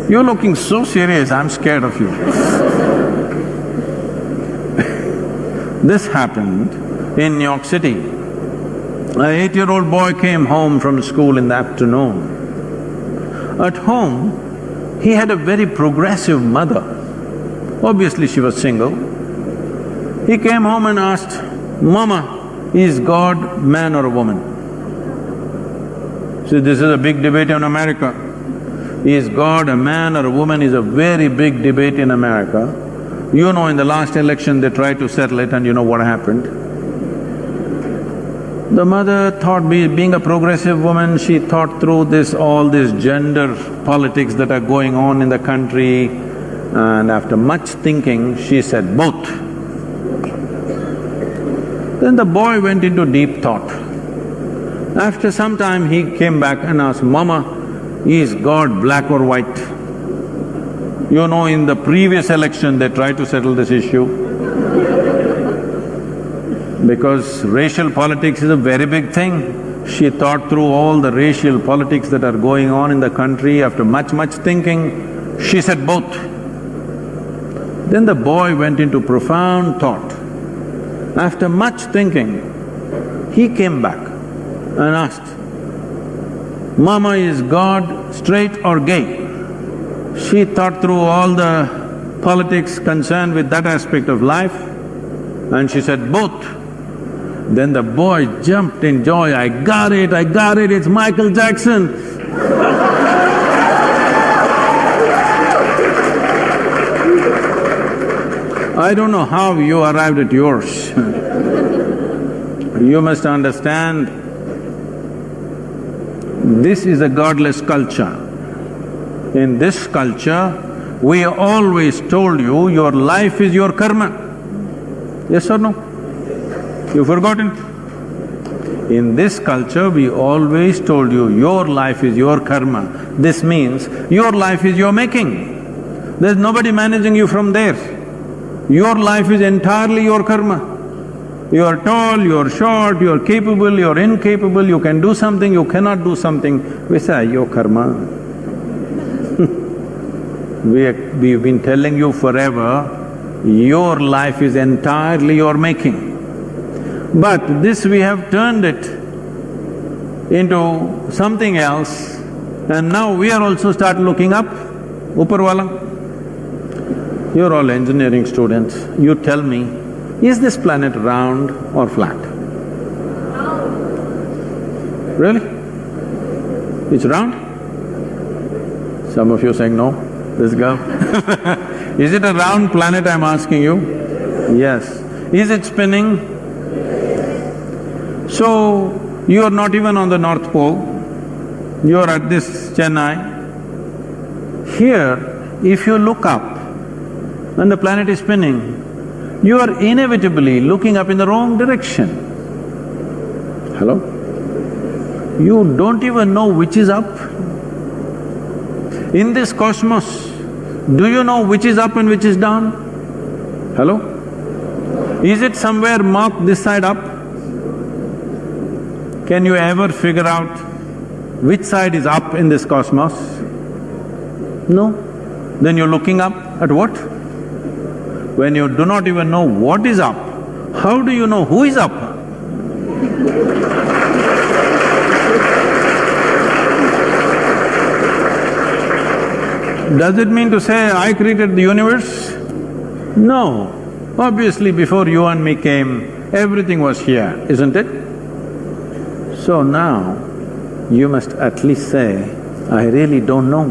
You're looking so serious, I'm scared of you. This happened in New York City. An 8-year-old boy came home from school in the afternoon. At home, he had a very progressive mother. Obviously, she was single. He came home and asked, "Mama, is God man or a woman?" See, this is a big debate in America. Is God a man or a woman is a very big debate in America. You know, in the last election they tried to settle it and you know what happened. The mother thought, being a progressive woman, she thought through all this gender politics that are going on in the country, and after much thinking, she said both. Then the boy went into deep thought. After some time, he came back and asked, "Mama, is God black or white?" You know, in the previous election, they tried to settle this issue. Because racial politics is a very big thing. She thought through all the racial politics that are going on in the country. After much thinking, she said both. Then the boy went into profound thought. After much thinking, he came back and asked, "Mama, is God straight or gay?" She thought through all the politics concerned with that aspect of life and she said both. Then the boy jumped in joy, I got it, it's Michael Jackson." I don't know how you arrived at yours. You must understand, this is a godless culture. In this culture, we always told you your life is your karma. Yes or no? You've forgotten? In this culture, we always told you your life is your karma. This means your life is your making. There's nobody managing you from there. Your life is entirely your karma. You are tall, you are short, you are capable, you are incapable, you can do something, you cannot do something. We say, your karma. We've been telling you forever, your life is entirely your making. But this we have turned it into something else and now we are also start looking up, Uparwala. You're all engineering students, you tell me, is this planet round or flat? Really? It's round? Some of you saying no, let's go. Is it a round planet, I'm asking you? Yes. Is it spinning? So, you are not even on the North Pole, you are at this Chennai. Here, if you look up and the planet is spinning, you are inevitably looking up in the wrong direction. Hello? You don't even know which is up. In this cosmos, do you know which is up and which is down? Hello? Is it somewhere marked this side up? Can you ever figure out which side is up in this cosmos? No. Then you're looking up at what? When you do not even know what is up, how do you know who is up? Does it mean to say, I created the universe? No. Obviously, before you and me came, everything was here, isn't it? So now, you must at least say, I really don't know.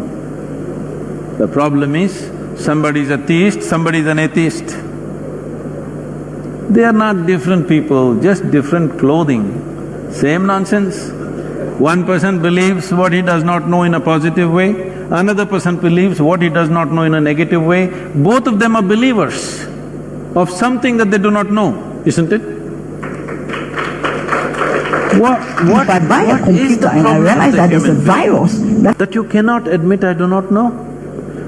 The problem is, somebody is a theist, somebody is an atheist. They are not different people, just different clothing, same nonsense. One person believes what he does not know in a positive way, another person believes what he does not know in a negative way. Both of them are believers of something that they do not know, isn't it? What is the problem? I realize that is a virus. That you cannot admit, I do not know.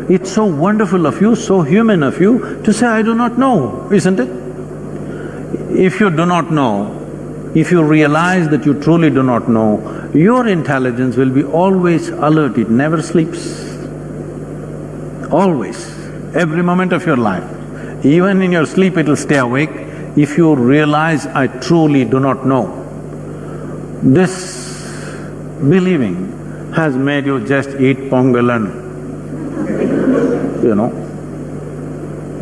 It's so wonderful of you, so human of you to say, I do not know, isn't it? If you do not know, if you realize that you truly do not know, your intelligence will be always alert, it never sleeps. always, every moment of your life. Even in your sleep it will stay awake if you realize, I truly do not know. This believing has made you just eat pongal and,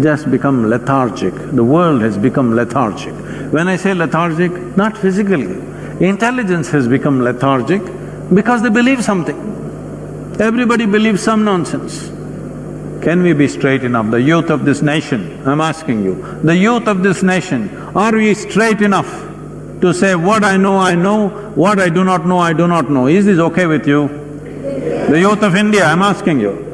just become lethargic. The world has become lethargic. When I say lethargic, not physically, intelligence has become lethargic because they believe something. Everybody believes some nonsense. Can we be straight enough? The youth of this nation, I'm asking you, the youth of this nation, are we straight enough to say, what I know, what I do not know, I do not know? Is this okay with you? The youth of India, I'm asking you.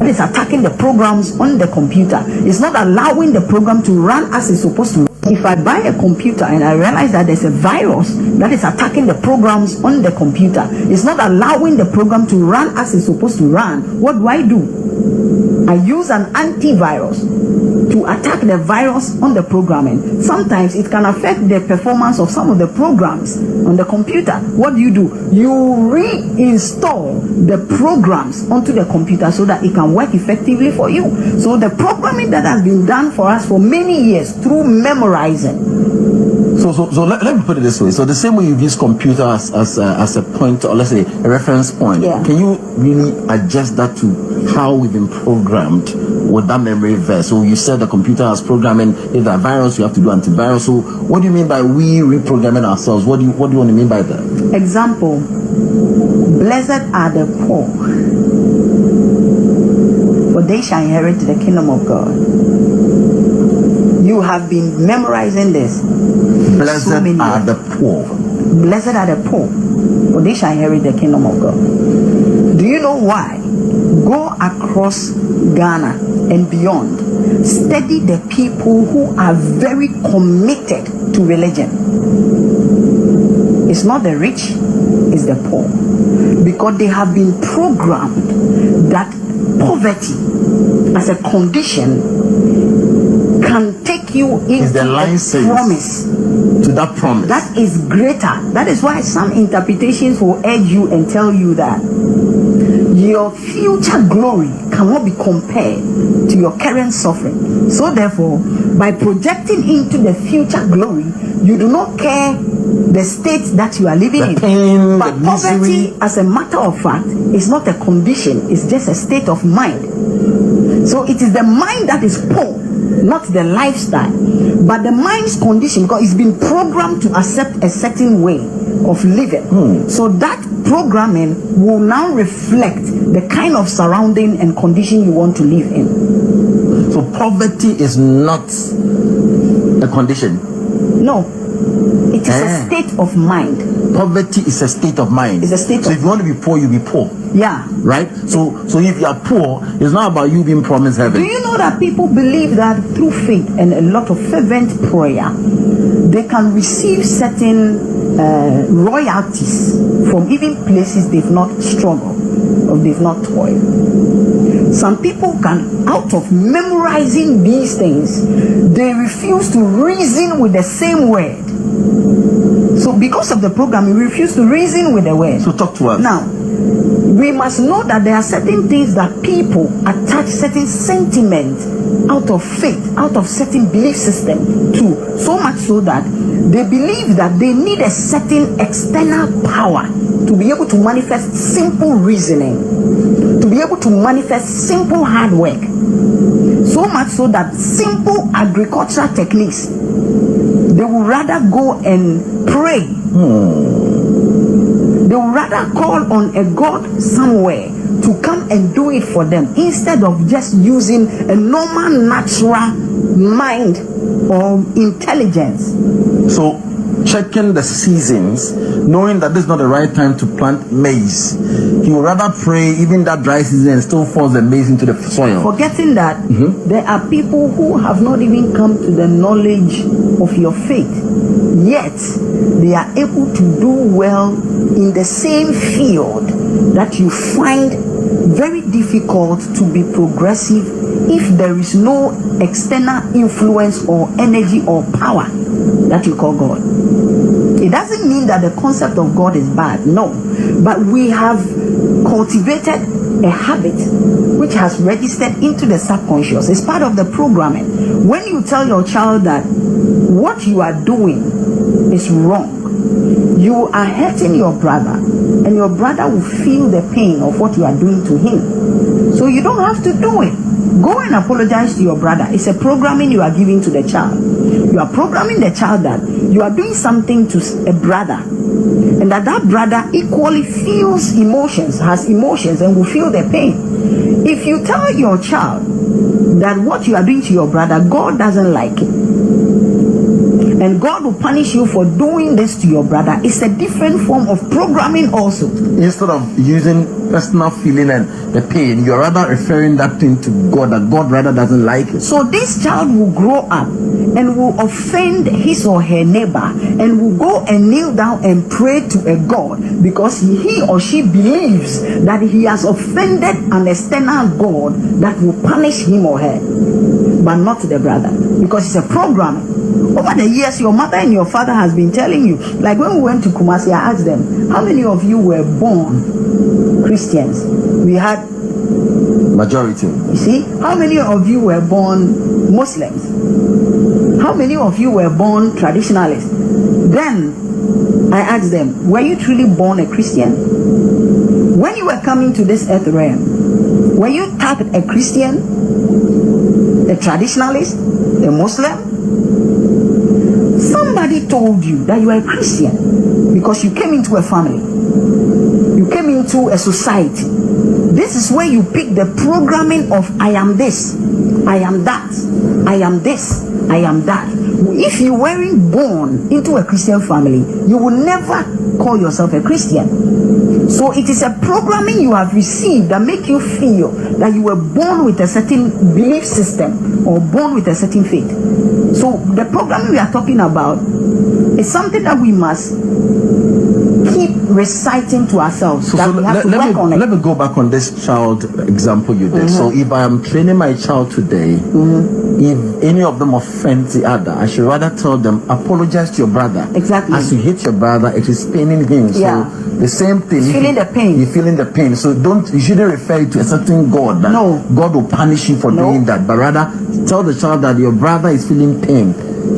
It's attacking the programs on the computer. It's not allowing the program to run as it's supposed to. If I buy a computer and I realize that there's a virus that is attacking the programs on the computer, it's not allowing the program to run as it's supposed to run, what do? I use an antivirus to attack the virus on the programming. Sometimes it can affect the performance of some of the programs on the computer. What do? You reinstall the programs onto the computer so that it can work effectively for you. So the programming that has been done for us for many years through memorizing. So let me put it this way. So the same way you've used computer as a point, or let's say a reference point, yeah. Can you really adjust that to how we've been programmed with that memory verse? So you said the computer has programming, if there are virus, you have to do antivirus. So what do you mean by we reprogramming ourselves? What do you want to mean by that? Example, blessed are the poor, for they shall inherit the kingdom of God. You have been memorizing this. Blessed so are the poor. Blessed are the poor, for they shall inherit the kingdom of God. Do you know why? Go across Ghana and beyond. Study the people who are very committed to religion. It's not the rich, it's the poor. Because they have been programmed that poverty as a condition can take you into a promise. To that promise. That is greater. That is why some interpretations will urge you and tell you that your future glory cannot be compared to your current suffering. So therefore, by projecting into the future glory, you do not care the state that you are living in. Pain, but poverty, as a matter of fact, is not a condition, it's just a state of mind. So it is the mind that is poor, not the lifestyle, but the mind's condition, because it's been programmed to accept a certain way of living. So that programming will now reflect the kind of surrounding and condition you want to live in. So poverty is not a condition? No, it is a state of mind. Poverty is a state of mind. It's a state so if you want to be poor, you be poor. Yeah. Right? So if you are poor, it's not about you being promised heaven. Do you know that people believe that through faith and a lot of fervent prayer, they can receive certain royalties from even places they've not struggled or they've not toiled? Some people can, out of memorizing these things, they refuse to reason with the same word. So because of the program, we refuse to reason with the word. So talk to us. Now, we must know that there are certain things that people attach certain sentiments out of faith, out of certain belief system to. So much so that they believe that they need a certain external power to be able to manifest simple reasoning, to be able to manifest simple hard work. So much so that simple agricultural techniques, they would rather go and pray. They would rather call on a God somewhere to come and do it for them instead of just using a normal natural mind or intelligence. So checking the seasons, knowing that this is not the right time to plant maize, he would rather pray even that dry season and still force the maize into the soil. Forgetting that there are people who have not even come to the knowledge of your faith, yet they are able to do well in the same field that you find very difficult to be progressive if there is no external influence or energy or power that you call God. It doesn't mean that the concept of God is bad, no. But we have cultivated a habit which has registered into the subconscious. It's part of the programming. When you tell your child that what you are doing is wrong, you are hurting your brother, and your brother will feel the pain of what you are doing to him. So you don't have to do it. Go and apologize to your brother. It's a programming you are giving to the child. You are programming the child that you are doing something to a brother, and that brother equally feels emotions, has emotions, and will feel the pain. If you tell your child that what you are doing to your brother, God doesn't like it, and God will punish you for doing this to your brother, it's a different form of programming also. Instead of using personal feeling and the pain, you're rather referring that thing to God, that God rather doesn't like it. So this child will grow up and will offend his or her neighbor and will go and kneel down and pray to a God because he or she believes that he has offended an external God that will punish him or her, but not the brother, because it's a program. Over the years, your mother and your father has been telling you, like when we went to Kumasi, I asked them, how many of you were born Christians? We had majority. You see, how many of you were born Muslims? How many of you were born traditionalists? Then I asked them, were you truly born a Christian? When you were coming to this earth realm, were you tagged a Christian, a traditionalist, a Muslim? Somebody told you that you are a Christian because you came into a family, you came into a society. This is where you pick the programming of I am this, I am that, I am this, I am that. If you weren't born into a Christian family, you will never call yourself a Christian. So it is a programming you have received that make you feel that you were born with a certain belief system or born with a certain faith. So the programming we are talking about is something that we must keep reciting to ourselves. That we have to work on it. Let me go back on this child example you did. So if I am training my child today, if any of them offend the other, I should rather tell them, apologize to your brother. Exactly. As you hate your brother, it is paining him. Yeah. So the same thing. He's feeling the pain. You're feeling the pain. So you shouldn't refer to a certain God that no. God will punish you for doing that. But rather tell the child that your brother is feeling pain.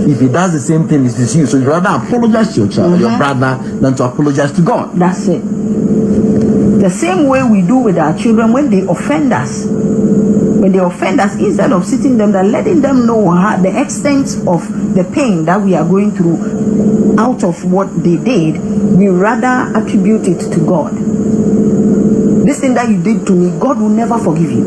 If he does the same thing, it is you. So you rather apologize to your child, your brother, than to apologize to God. That's it. The same way we do with our children when they offend us. When they offend us, instead of sitting them there, letting them know the extent of the pain that we are going through out of what they did, we rather attribute it to God. This thing that you did to me, God will never forgive you.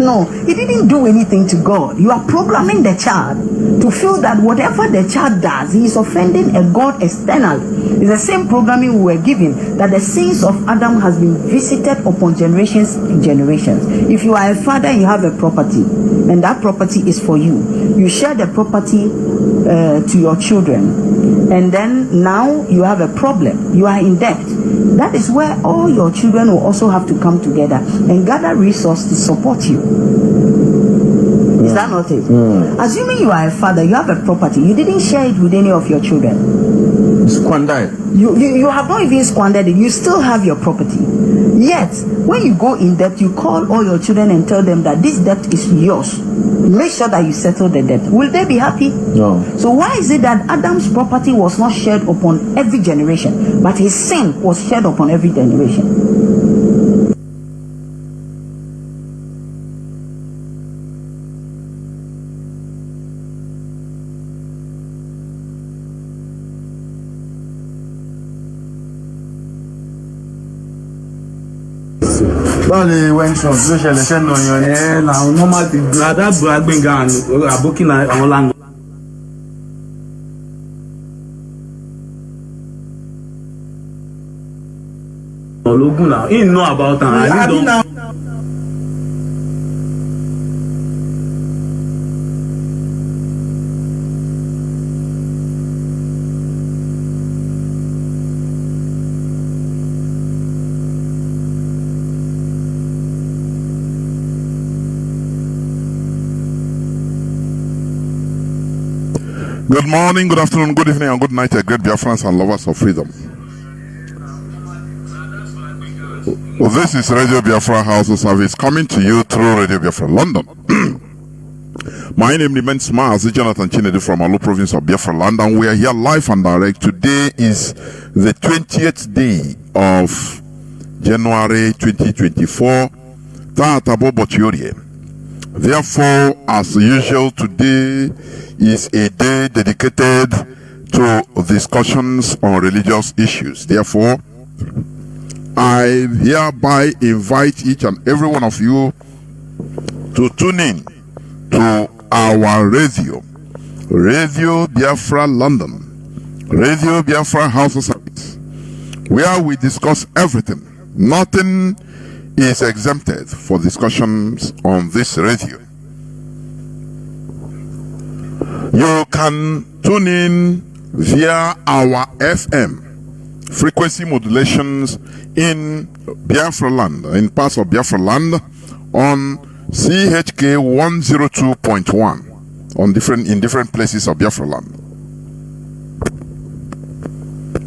No, he didn't do anything to God. You are programming the child to feel that whatever the child does, he is offending a God external. It's the same programming we were given, that the sins of Adam has been visited upon generations and generations. If you are a father, you have a property, and that property is for you. You share the property to your children, and then now you have a problem. You are in debt. That is where all your children will also have to come together and gather resources to support you. Is that not it? Assuming you are a father, you have a property, you didn't share it with any of your children. Squandered. You have not even squandered it. You still have your property. Yet, when you go in debt, you call all your children and tell them that this debt is yours. Make sure that you settle the debt. Will they be happy? No. So why is it that Adam's property was not shared upon every generation, but his sin was shared upon every generation? Báwo went from ló ṣẹlẹ̀ sẹ́nu ọ̀yàn yẹn làwọn normal ti àdàbò agbẹ̀ngà àbókí na àwọn làǹgọ̀. Ológun now, he know about am. I don't know. Good morning, good afternoon, good evening, and good night, great Biafrans and lovers of freedom. This is Radio Biafra House of Service coming to you through Radio Biafra London. My name remains Mazi, Jonathan Chinedu from Alu province of Biafra land, and we are here live and direct. Today is the 20th day of January 2024. Therefore, as usual, today is a day dedicated to discussions on religious issues. Therefore, I hereby invite each and every one of you to tune in to our Radio Biafra London, Radio Biafra House of Service, where we discuss everything. Nothing is exempted for discussions on this radio. You can tune in via our FM frequency modulations in Biafra land, in parts of Biafra land, on CHK 102.1 in different places of Biafra land.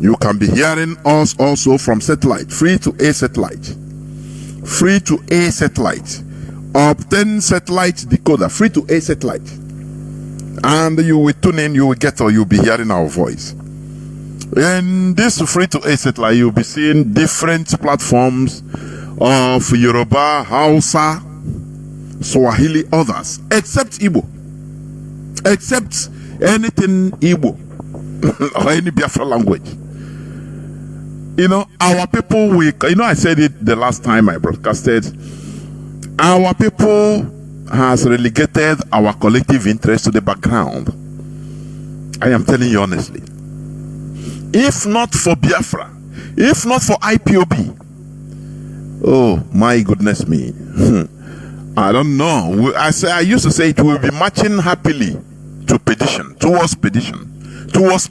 You can be hearing us also from satellite, free to air satellite. Free to air satellite. Obtain satellite decoder, free to air satellite. And you will tune in, you will get, or you'll be hearing our voice. In this free to air satellite, you'll be seeing different platforms of Yoruba, Hausa, Swahili, others, except Igbo. Except anything Igbo or any Biafra language. You know, our people, I said it the last time I broadcasted, our people has relegated our collective interest to the background. I am telling you honestly. If not for Biafra, if not for IPOB, oh my goodness me, I don't know. I used to say it will be marching happily to perdition, towards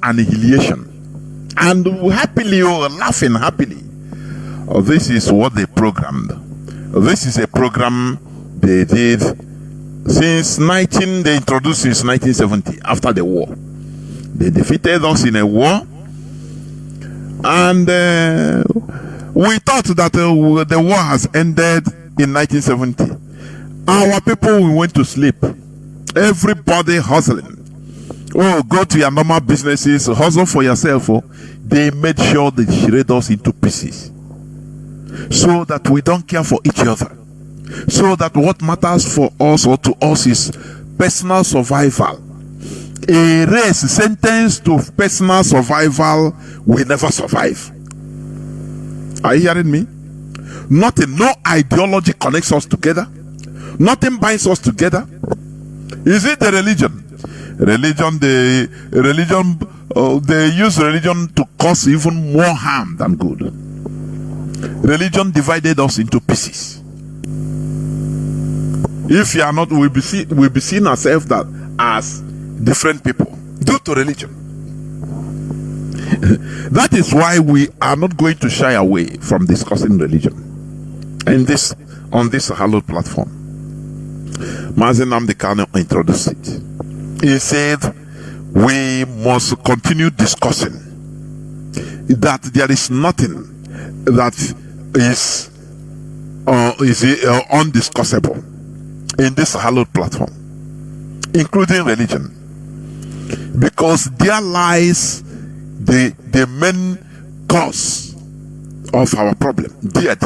annihilation. And happily, or laughing happily. This is what they programmed. This is a program they did they introduced since 1970, after the war. They defeated us in a war. And we thought that the war has ended in 1970. Our people, we went to sleep. Everybody hustling. Oh, go to your normal businesses, hustle for yourself. Oh. They made sure they shred us into pieces, so that we don't care for each other, so that what matters for us or to us is personal survival. A race sentenced to personal survival will never survive. Are you hearing me? Nothing, no ideology connects us together. Nothing binds us together. Is it the religion? They use religion to cause even more harm than good. Religion divided us into pieces. If you are not, we'll be seen ourselves as different people due to religion. That is why we are not going to shy away from discussing religion on this hallowed platform. Mazi Nnamdi Kanu introduced it. He said we must continue discussing that there is nothing that is undiscussable in this hallowed platform, including religion, because there lies the main cause of our problem. There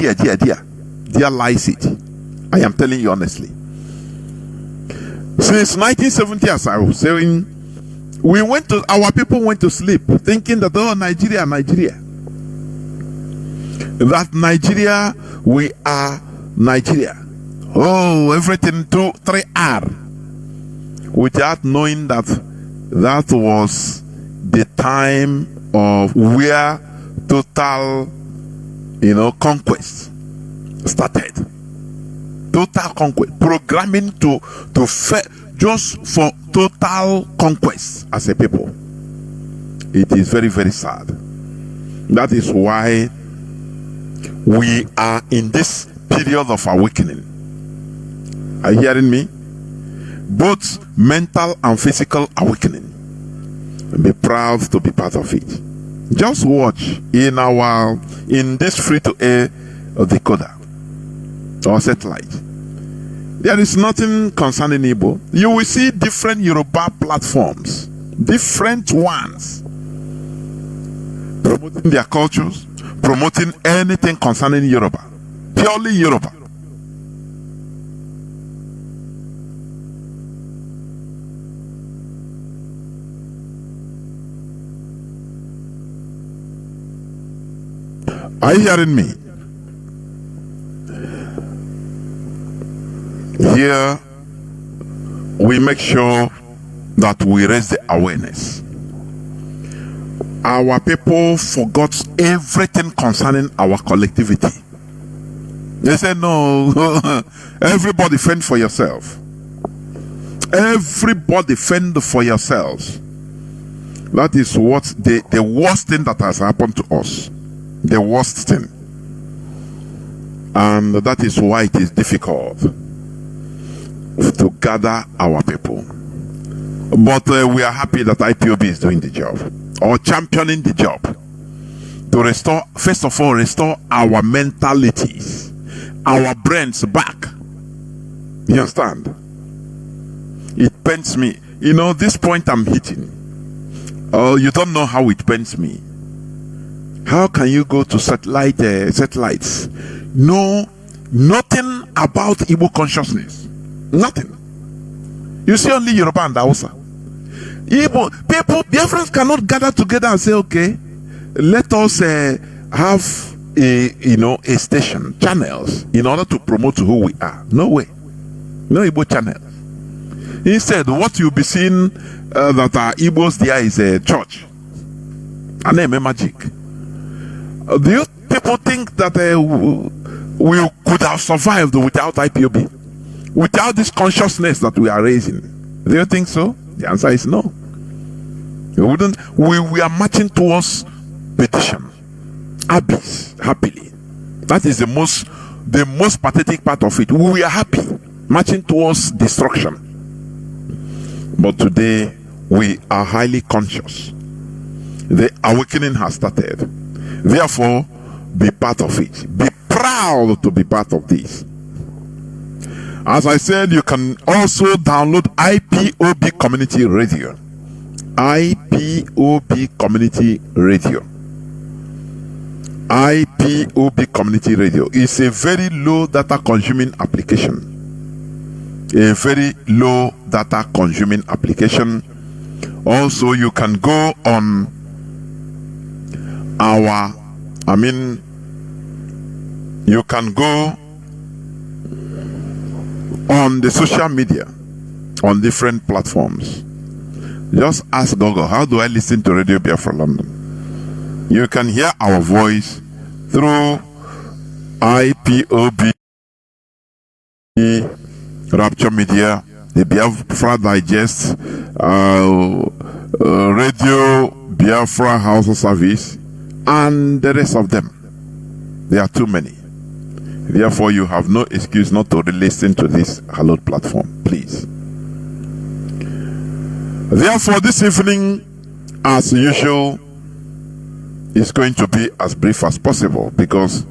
lies it. I am telling you honestly. Since 1970, as I was saying, our people went to sleep thinking that, oh, Nigeria. That Nigeria, we are Nigeria. Oh, everything 3R. Without knowing that was the time of where total, conquest started. Total conquest, programming just for total conquest as a people. It is very, very sad. That is why we are in this period of awakening. Are you hearing me? Both mental and physical awakening. Be proud to be part of it. Just watch in this free-to-air decoder or satellite. There is nothing concerning Igbo. You will see different Yoruba platforms, different ones, promoting their cultures, promoting anything concerning Yoruba, purely Yoruba. Are you hearing me? Here, we make sure that we raise the awareness. Our people forgot everything concerning our collectivity. They said, no, everybody fend for yourself. Everybody fend for yourselves. That is what the worst thing that has happened to us. The worst thing. And that is why it is difficult to gather our people. But we are happy that IPOB is doing the job, or championing the job, to restore, first of all, restore our mentalities, our brains back. You understand? It pains me. You know, this point I'm hitting, you don't know how it pains me. How can you go to satellites? Know nothing about Igbo consciousness. Nothing. You see only Yoruba and Hausa. Igbo people, Biafrans cannot gather together and say, okay, let us have a station, channels, in order to promote who we are. No way. No Igbo channels. Instead, what you'll be seeing that are Igbos there is a church. A name magic. Do you people think that we could have survived without IPOB? Without this consciousness that we are raising? Do you think so? The answer is no. We wouldn't. We are marching towards petition, abyss, happily. That is the most pathetic part of it. We are happy, marching towards destruction. But today we are highly conscious. The awakening has started. Therefore, be part of it. Be proud to be part of this. As I said, you can also download IPOB Community Radio. IPOB Community Radio. IPOB Community Radio is a very low data consuming application. A very low data consuming application. Also, you can go on you can go on the social media on different platforms. Just ask Google, how do I listen to Radio Biafra London? You can hear our voice through IPOB Rapture Media, the Biafra Digest, Radio Biafra House of Service, and the rest of them. There are too many. Therefore, you have no excuse not to listen to this hallowed platform, please. Therefore, this evening, as usual, is going to be as brief as possible, because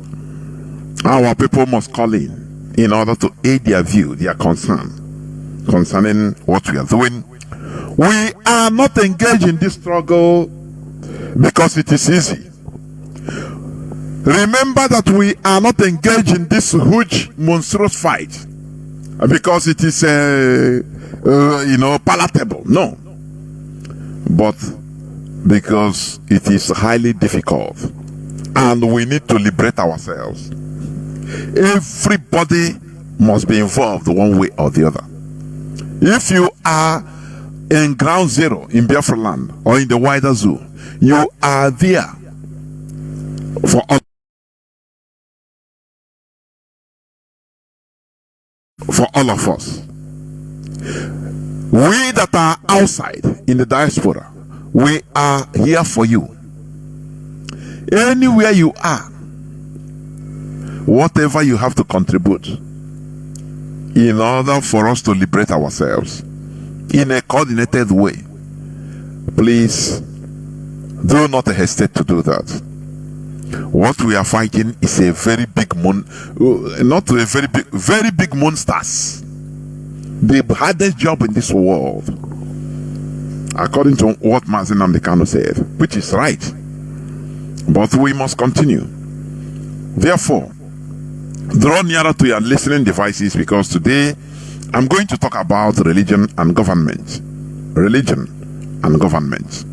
our people must call in order to aid their view, their concern concerning what we are doing. We are not engaged in this struggle because it is easy. Remember that we are not engaged in this huge, monstrous fight because it is, palatable. No. But because it is highly difficult and we need to liberate ourselves. Everybody must be involved one way or the other. If you are in ground zero in Biafra land or in the wider zoo, you are there for all of us. We that are outside in the diaspora, we are here for you. Anywhere you are, whatever you have to contribute in order for us to liberate ourselves in a coordinated way, please do not hesitate to do that. What we are fighting is a very big not a very big monsters. The hardest job in this world, according to what Mazi said, which is right. But we must continue. Therefore, draw nearer to your listening devices, because today I'm going to talk about religion and government. Religion and government.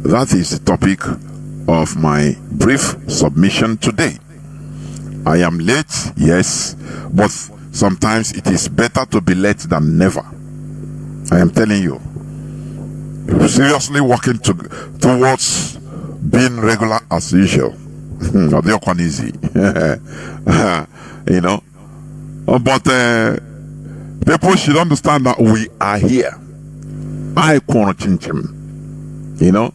That is the topic of my brief submission today. I am late, yes, but sometimes it is better to be late than never. I am telling you. Seriously working towards being regular as usual. Not easy. You know. But people should understand that we are here. I can't change him. You know.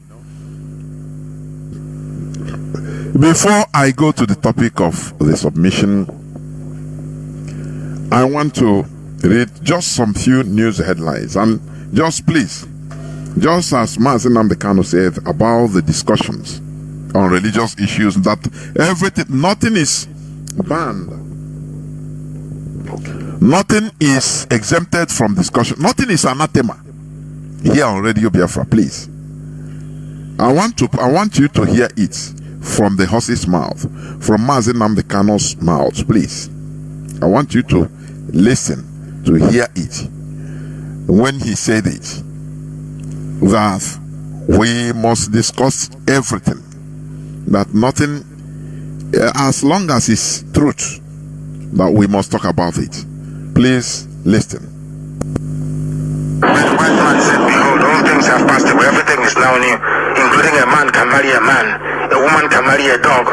Before I go to the topic of the submission, I want to read just some few news headlines, and just please, just as Mazi said about the discussions on religious issues, that nothing is banned, nothing is exempted from discussion, nothing is anathema here on Radio Biafra. Please, I want you to hear it from the horse's mouth, from Mazi Kano's mouth. Please, I want you to listen to hear it when he said it, that we must discuss everything, that nothing, as long as it's truth, that we must talk about it. Please listen. The white man said, behold, all things have passed away, everything is now new, including a man can marry a man, a woman can marry a dog.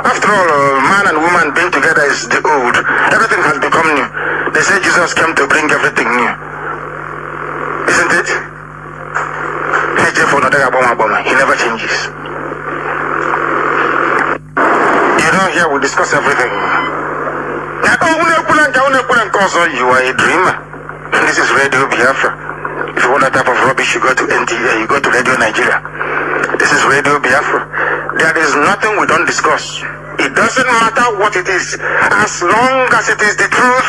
After all, a man and woman being together is the old. Everything has become new. They say Jesus came to bring everything new. Isn't it? He never changes. You know, here we discuss everything. You are a dreamer. This is Radio Biafra. If you want that type of rubbish, you go to NTA, you go to Radio Nigeria. This is Radio Biafra. There is nothing we don't discuss. It doesn't matter what it is. As long as it is the truth,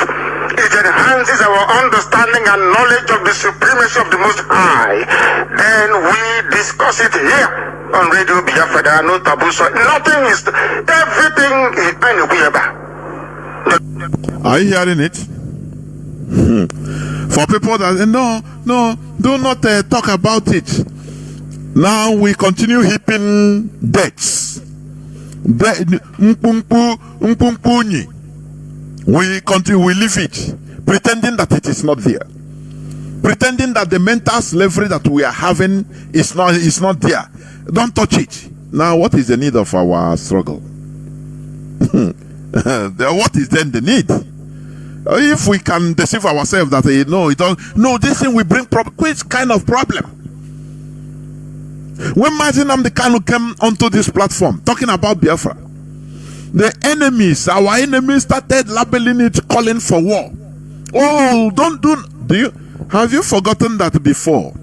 it enhances our understanding and knowledge of the supremacy of the Most High. Then we discuss it here on Radio Biafra. There are no taboos. So nothing is, everything is anywhere. Are you hearing it? For people that say, no, do not talk about it. Now we continue heaping debts. We continue, we leave it, pretending that it is not there, pretending that the mental slavery that we are having is not there. Don't touch it. Now, what is the need of our struggle? What is then the need? If we can deceive ourselves that this thing will bring which kind of problem? When Mazi Kanu came onto this platform talking about Biafra, the enemies, our enemies, started labeling it, calling for war. Oh, have you forgotten that before?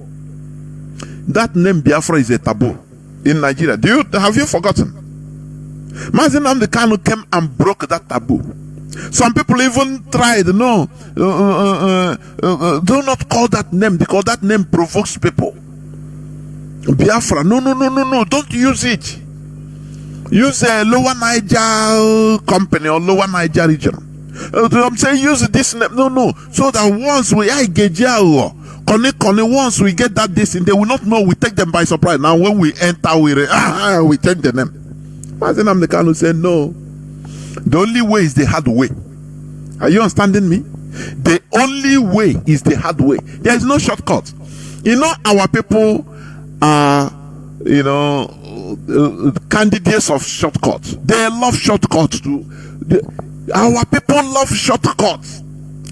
That name Biafra is a taboo in Nigeria. Have you forgotten? Mazi Kanu came and broke that taboo. Some people even tried, do not call that name, because that name provokes people. Biafra, no, don't use it. Use a Lower Niger company or Lower Niger region. I'm saying use this name, no, so that once we once we get that this, they will not know. We take them by surprise. Now when we enter, we take the name. Mazi Kanu said no. The only way is the hard way. Are you understanding me? The only way is the hard way. There is no shortcut. Our people are, candidates of shortcuts. They love shortcuts too. Our people love shortcuts.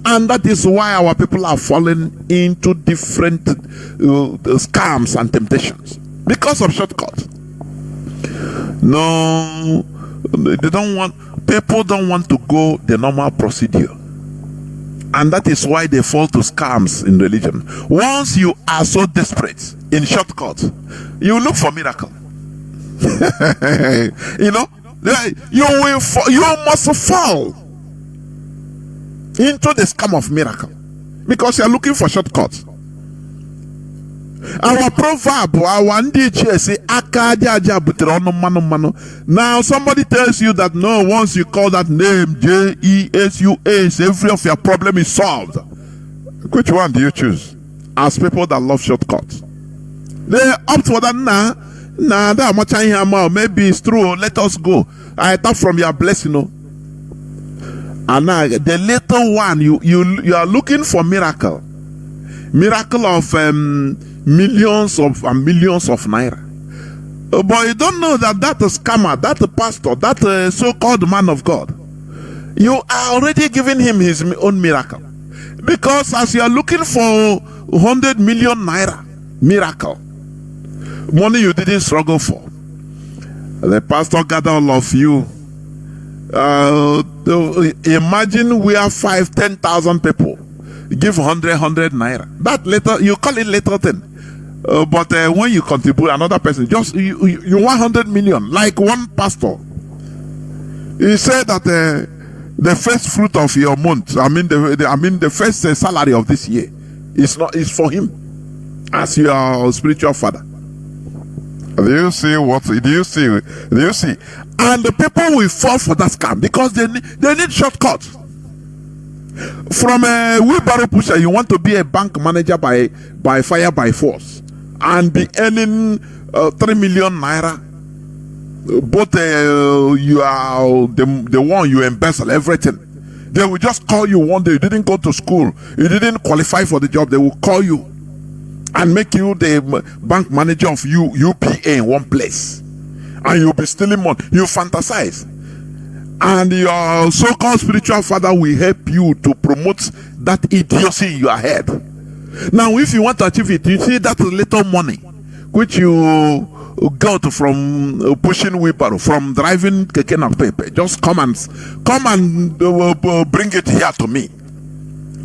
And that is why our people are falling into different scams and temptations. Because of shortcuts. No, people don't want to go the normal procedure. And that is why they fall to scams in religion. Once you are so desperate, in shortcut, you look for miracle. You know, you must fall into the scam of miracle because you are looking for shortcuts. Our proverb, our NDH say, now somebody tells you that no, once you call that name, Jesus, every of your problem is solved. Which one do you choose? As people that love shortcuts, they opt for that. Nah, that much I hear more. Maybe it's true. Let us go. I thought from your blessing, and now the little one, you are looking for miracle of millions of naira. But you don't know that scammer, that pastor, that so-called man of God, you are already giving him his own miracle. Because as you are looking for 100 million naira miracle, money you didn't struggle for, the pastor gather all of you. Imagine we are 10,000 people. Give 100 naira. That little, you call it little thing. But when you contribute another person, just you 100 million, like one pastor. He said that the first fruit of your month, the first salary of this year is for him as your spiritual father. Do you see what? Do you see? And the people will fall for that scam because they need shortcuts. From a wheelbarrow pusher, you want to be a bank manager by fire by force and be earning 3 million naira. But you are the one you embezzle everything. They will just call you one day. You didn't go to school. You didn't qualify for the job. They will call you and make you the bank manager of UPA in one place. And you'll be stealing money. You fantasize. And your so-called spiritual father will help you to promote that idiocy in your head. Now, if you want to achieve it, you see that little money which you got from pushing wheelbarrow, from driving keke na pepe, just come and bring it here to me.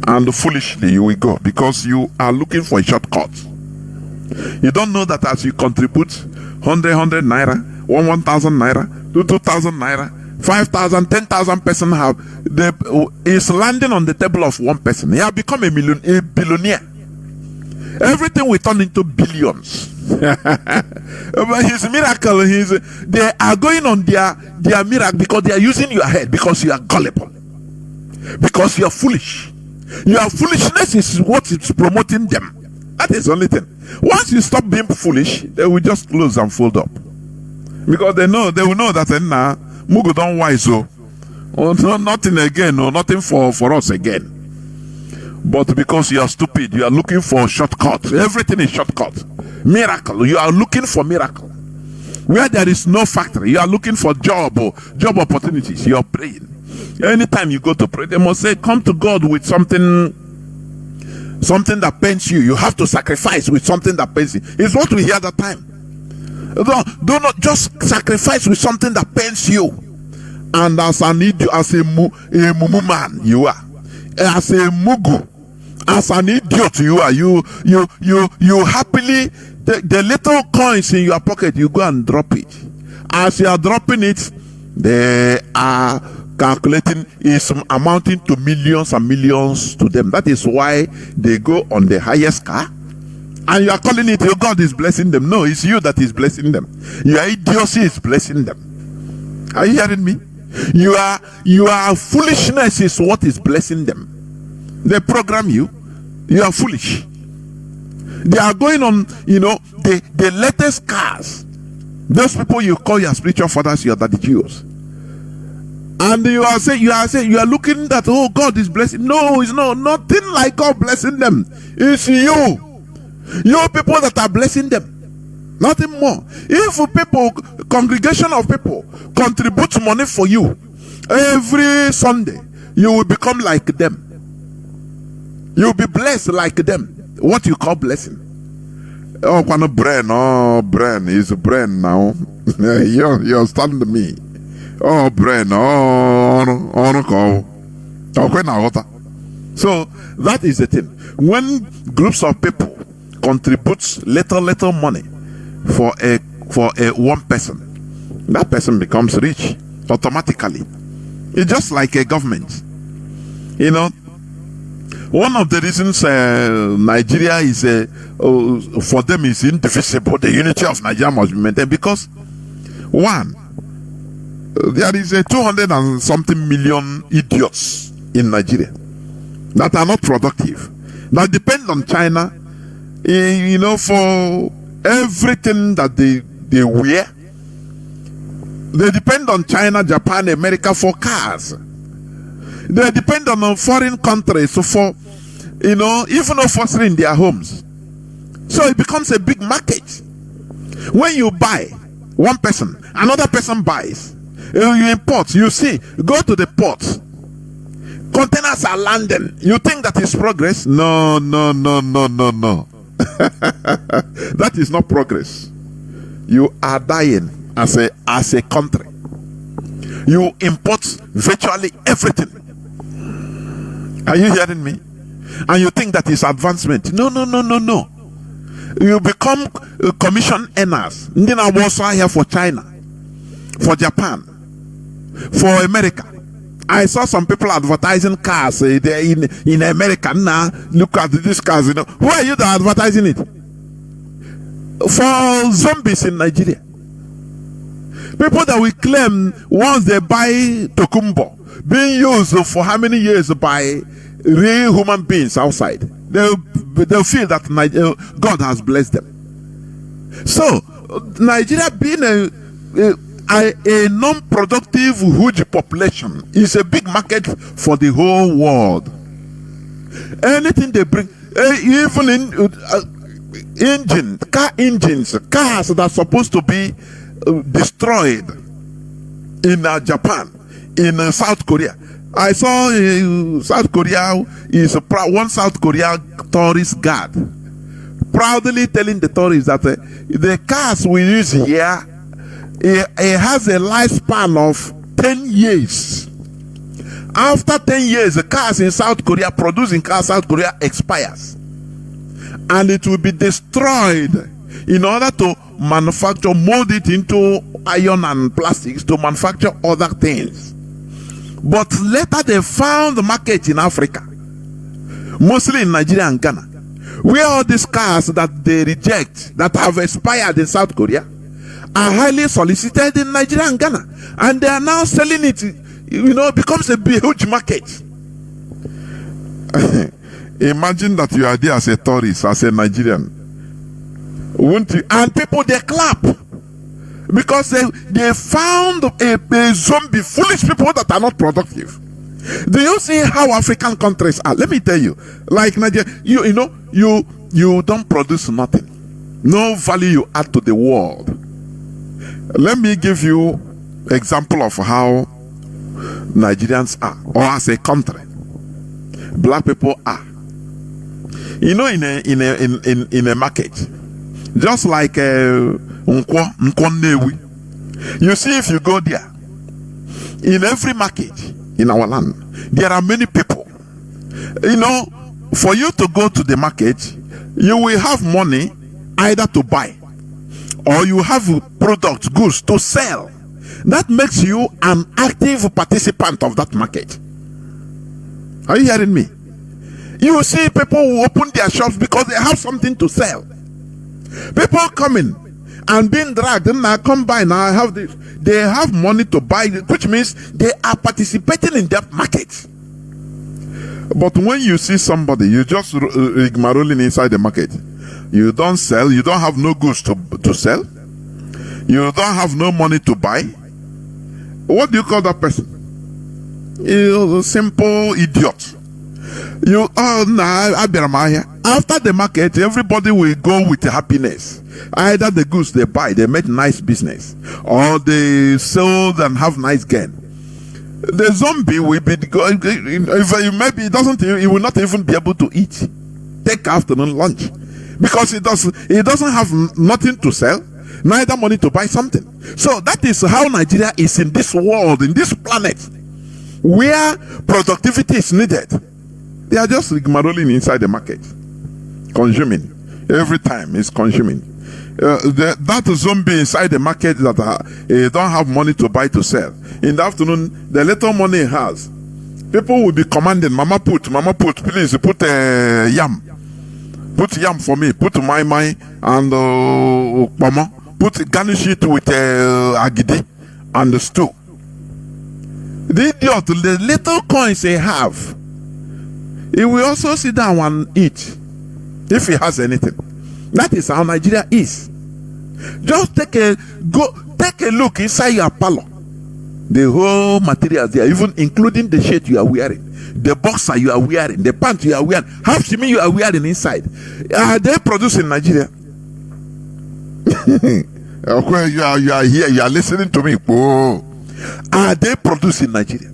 And foolishly you will go because you are looking for a shortcut. You don't know that as you contribute 100 naira, 1,000 naira, 2,000 naira, 5,000, 10,000 person is landing on the table of one person. He has become a billionaire. Everything will turn into billions. But his miracle, they are going on their miracle because they are using your head, because you are gullible, because you are foolish. Your foolishness is what is promoting them. That is the only thing. Once you stop being foolish, they will just close and fold up. Because they will know that now Mugu don't wise so. Nothing again, or nothing for us again. But because you are stupid, you are looking for shortcut. Everything is shortcut. Miracle. You are looking for miracle. Where there is no factory, you are looking for job opportunities. You are praying. Anytime you go to pray, they must say, come to God with something that pains you. You have to sacrifice with something that pains you. It's what we hear at the time. Do not just sacrifice with something that pains you. And as an idiot, as a mumu man, you are. As a mugu, as an idiot, you are. You happily, the little coins in your pocket, you go and drop it. As you are dropping it, they are calculating is amounting to millions and millions to them. That is why they go on the highest car. And you are calling it, oh, God is blessing them. No, it's you that is blessing them. Your idiocy is blessing them. Are you hearing me? Your foolishness is what is blessing them. They program you. You are foolish. They are going on, the latest cars. Those people you call your spiritual fathers, your daddy Jews. And you are saying, you are looking that, oh, God is blessing. No, it's nothing like God blessing them. It's you. You people that are blessing them. Nothing more. If people, congregation of people, contribute money for you every Sunday, you will become like them. You will be blessed like them. What you call blessing? Oh, brain is a brain now. you understand me. Oh, brain. So that is the thing. When groups of people contribute little money for a one person, that person becomes rich automatically. It's just like a government. You know, one of the reasons Nigeria is for them is indivisible. The unity of Nigeria must be maintained because one, there is a 200 and something million idiots in Nigeria that are not productive, that depend on China, you know, for everything that they wear. They depend on China, Japan, America for cars. They depend on foreign countries for, you know, even fostering their homes. So it becomes a big market. When you buy, one person, another person buys. You import, you see, go to the port. Containers are landing. You think that is progress? No. That is not progress. You are dying as a country. You import virtually everything. Are you hearing me? And you think that is advancement? No. You become commission earners. Then I was here for China, for Japan, for America. I saw some people advertising cars in America. Now look at these cars. You know, who are you that advertising it? For zombies in Nigeria. People that we claim once they buy Tokumbo being used for how many years by real human beings outside, they'll feel that God has blessed them. So Nigeria being a non-productive huge population is a big market for the whole world. Anything they bring, even in car engines, cars that are supposed to be destroyed in Japan, in South Korea. I saw South Korea is one South Korea tourist guard proudly telling the tourists that the cars we use here, it has a lifespan of 10 years. After 10 years, the cars in South Korea, producing cars South Korea expires, and it will be destroyed in order to manufacture, mold it into iron and plastics to manufacture other things. But later they found the market in Africa, mostly in Nigeria and Ghana, where all these cars that they reject, that have expired in South Korea, are highly solicited in Nigeria and Ghana, and they are now selling it. You know, it becomes a huge market. Imagine that you are there as a tourist, as a Nigerian, won't you? And people, they clap because they found a zombie, foolish people that are not productive. Do you see how African countries are? Let me tell you, like Nigeria, you don't produce nothing, no value you add to the world. Let me give you example of how Nigerians are, or as a country, black people are. You know, in a market, just like Nkwonewi, you see, if you go there, in every market in our land, there are many people. You know, for you to go to the market, you will have money either to buy, or you have products, goods to sell. That makes you an active participant of that market. Are you hearing me? You see people who open their shops because they have something to sell. People coming and being dragged, and I come by now, I have this. They have money to buy, which means they are participating in that market. But when you see somebody, you just rigmaroling inside the market. You don't sell, you don't have no goods to sell, you don't have no money to buy. What do you call that person? You're a simple idiot. After the market, everybody will go with happiness. Either the goods they buy, they make nice business, or they sold and have nice gain. The zombie will be going. Maybe he will not even be able to eat, take afternoon lunch, because he doesn't have nothing to sell, neither money to buy something. So that is how Nigeria is in this world, in this planet, where productivity is needed. They are just rigmaroling inside the market, consuming. Every time is consuming. That zombie inside the market that don't have money to buy to sell. In the afternoon, the little money he has, people will be commanding, Mama put, please put yam. Put yam for me, put my and mama, put garnish it with agidi and the stew. The idiot, the little coins they have, he will also sit down and eat if he has anything. That is how Nigeria is. Just take a look inside your parlor. The whole materials there, even including the shirt you are wearing, the boxer you are wearing, the pants you are wearing, half shimi you are wearing inside. Are they produced in Nigeria? Okay, you are here, you are listening to me. Whoa. Are they produced in Nigeria?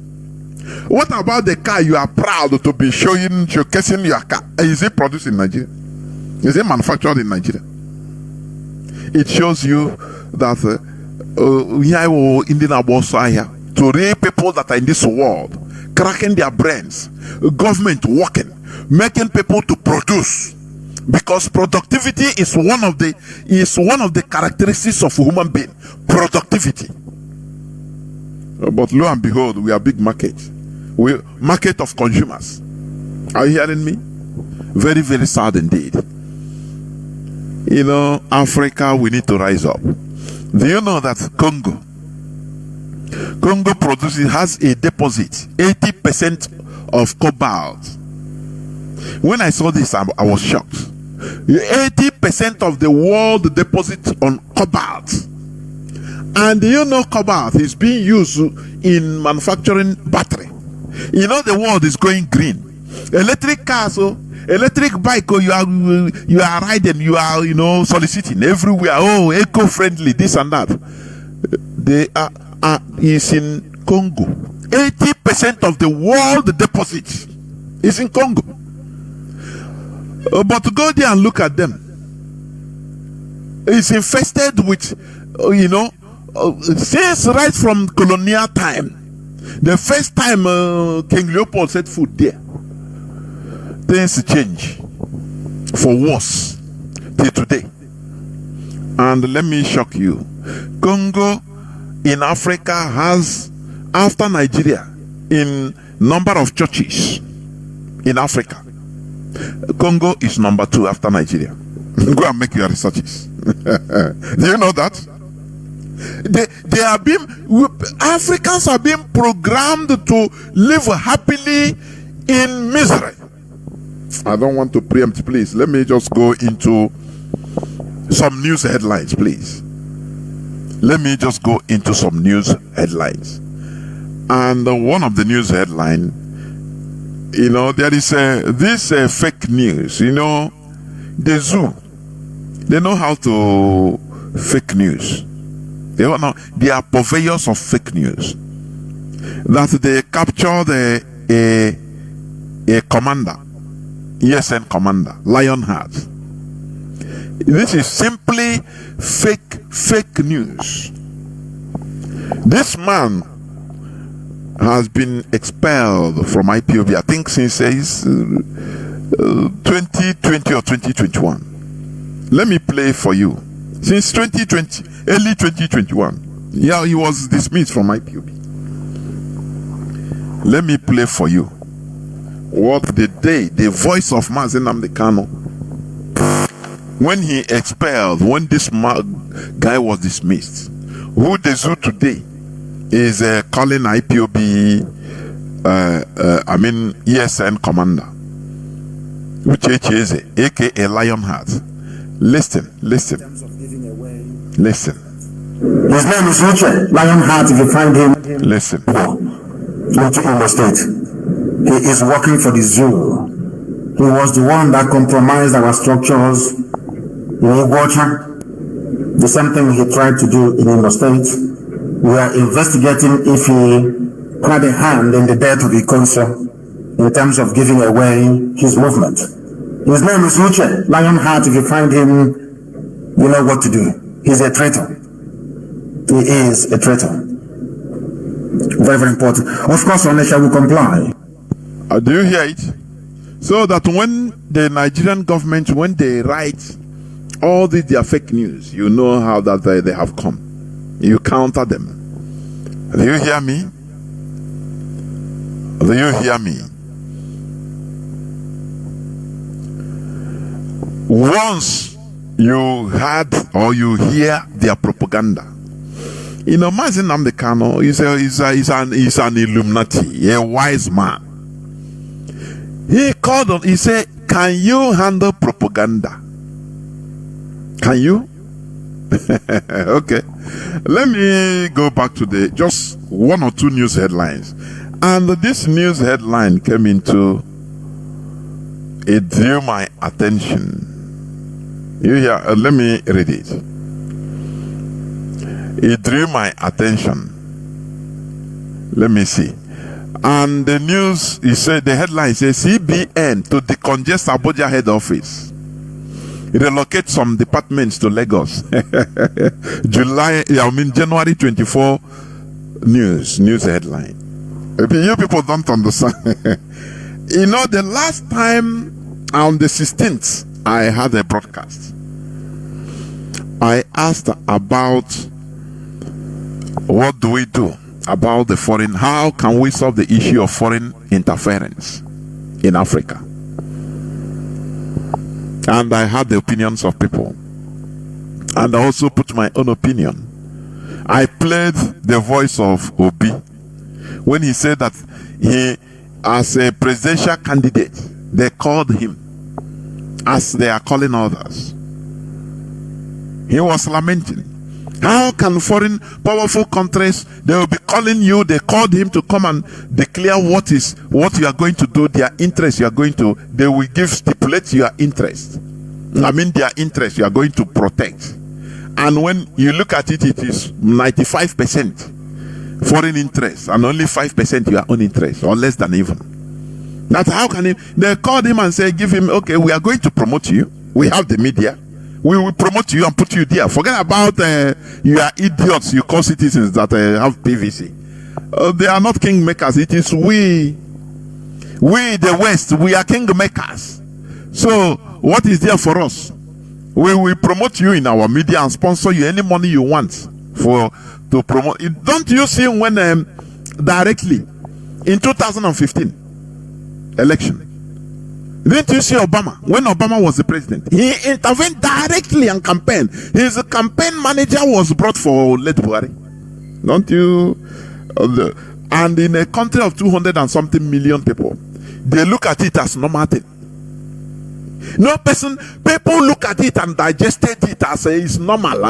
What about the car you are proud to be showcasing your car? Is it produced in Nigeria? Is it manufactured in Nigeria? It shows you that to real people that are in this world, cracking their brains, government working, making people to produce, because productivity is one of the characteristics of a human being. Productivity. But lo and behold, we are big market. We market of consumers. Are you hearing me? Very, very sad indeed. You know, Africa, we need to rise up. Do you know that Congo has a deposit 80% of cobalt? When I saw this, I was shocked. 80% of the world deposit on cobalt. And do you know cobalt is being used in manufacturing battery? You know the world is going green. Electric cars, electric bike, you are riding, you are soliciting everywhere. Oh, eco-friendly, this and that. They are is in Congo. 80% of the world deposit is in Congo. But go there and look at them. It's infested with, since right from colonial time. The first time King Leopold set foot there, things change for worse till today. And let me shock you, Congo in Africa has, after Nigeria, in number of churches in Africa, Congo is number 2 after Nigeria. Go and make your researches. Do you know that? They are being, Africans are being programmed to live happily in misery. I don't want to preempt, please. Let me just go into some news headlines, please. Let me just go into some news headlines. And one of the news headline, there is this fake news. The zoo, they know how to fake news. They are purveyors of fake news. That they captured a commander, ESN commander, Lionheart. This is simply fake news. This man has been expelled from IPOB, I think since 2020 or 2021. Let me play for you. Since 2020, early 2021, yeah, he was dismissed from IPOB. Let me play for you what the voice of Mazi Kano, when he expelled, when this guy was dismissed, who the zoo today is calling IPOB, ESN commander, Uchecheze, aka Lionheart. Listen. Listen. His name is Uche Lionheart. If you find him, listen. Uche in the state. He is working for the zoo. He was the one that compromised our structures in Iguacha. The same thing he tried to do in the state. We are investigating if he had a hand in the death of the consul in terms of giving away his movement. His name is Uche Lionheart. If you find him, you know what to do. He's a traitor. He is a traitor. Very, very important. Of course, Onisha will comply. Do you hear it? So that when the Nigerian government, when they write all these their fake news, you know how that they have come. You counter them. Do you hear me? Do you hear me? Once you heard or you hear their propaganda, you know, Mazi Namdekano is an Illuminati, a wise man. He called on, he said, can you handle propaganda? Can you? Okay. Let me go back to just one or two news headlines. And this news headline came into, it drew my attention. You hear? Let me read it. It drew my attention. Let me see. And the news, he said, the headline says, CBN to decongest Abuja head office. Relocate some departments to Lagos. January 24 news headline. You people don't understand. You know, the last time on the 16th, I had a broadcast. I asked about what do we do about the foreign, how can we solve the issue of foreign interference in Africa? And I had the opinions of people. And I also put my own opinion. I played the voice of Obi when he said that he, as a presidential candidate, they called him as they are calling others. He was lamenting. How can foreign powerful countries, they will be calling you, they called him to come and declare what you are going to do, their interest you are going to, they will stipulate your interest. I mean their interest you are going to protect. And when you look at it, it is 95% foreign interest and only 5% your own interest, or less than even. That's how can they called him and say, give him, okay, we are going to promote you. We have the media. We will promote you and put you there. Forget about you are idiots, you call citizens that have PVC. They are not king makers. It is we the West, we are king makers. So what is there for us? We will promote you in our media and sponsor you any money you want to promote. Don't you see when directly in 2015 election, didn't you see Obama? When Obama was the president, he intervened directly and campaign. His campaign manager was brought for late Buhari. Don't you? And in a country of 200 and something million people, they look at it as normal thing. No person, people look at it and digested it as it's normal.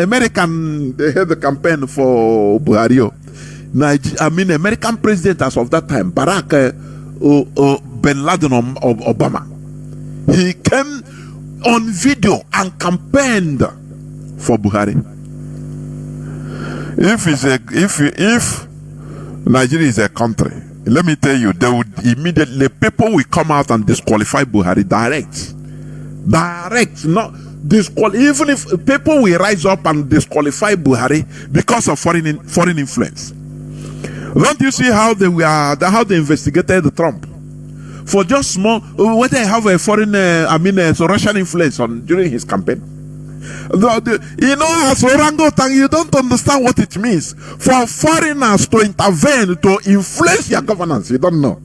American, they had the campaign for Buhari. I mean, American president as of that time, Barack Ben Laden Obama, he came on video and campaigned for Buhari. If Nigeria is a country, let me tell you, they would immediately, people will come out and disqualify Buhari direct, not disqualify. Even if people will rise up and disqualify Buhari because of foreign influence. Don't you see how they investigated Trump for just small, whether they have a foreign, Russian influence during his campaign? You know, as orangutan, you don't understand what it means for foreigners to intervene to influence your governance. You don't know.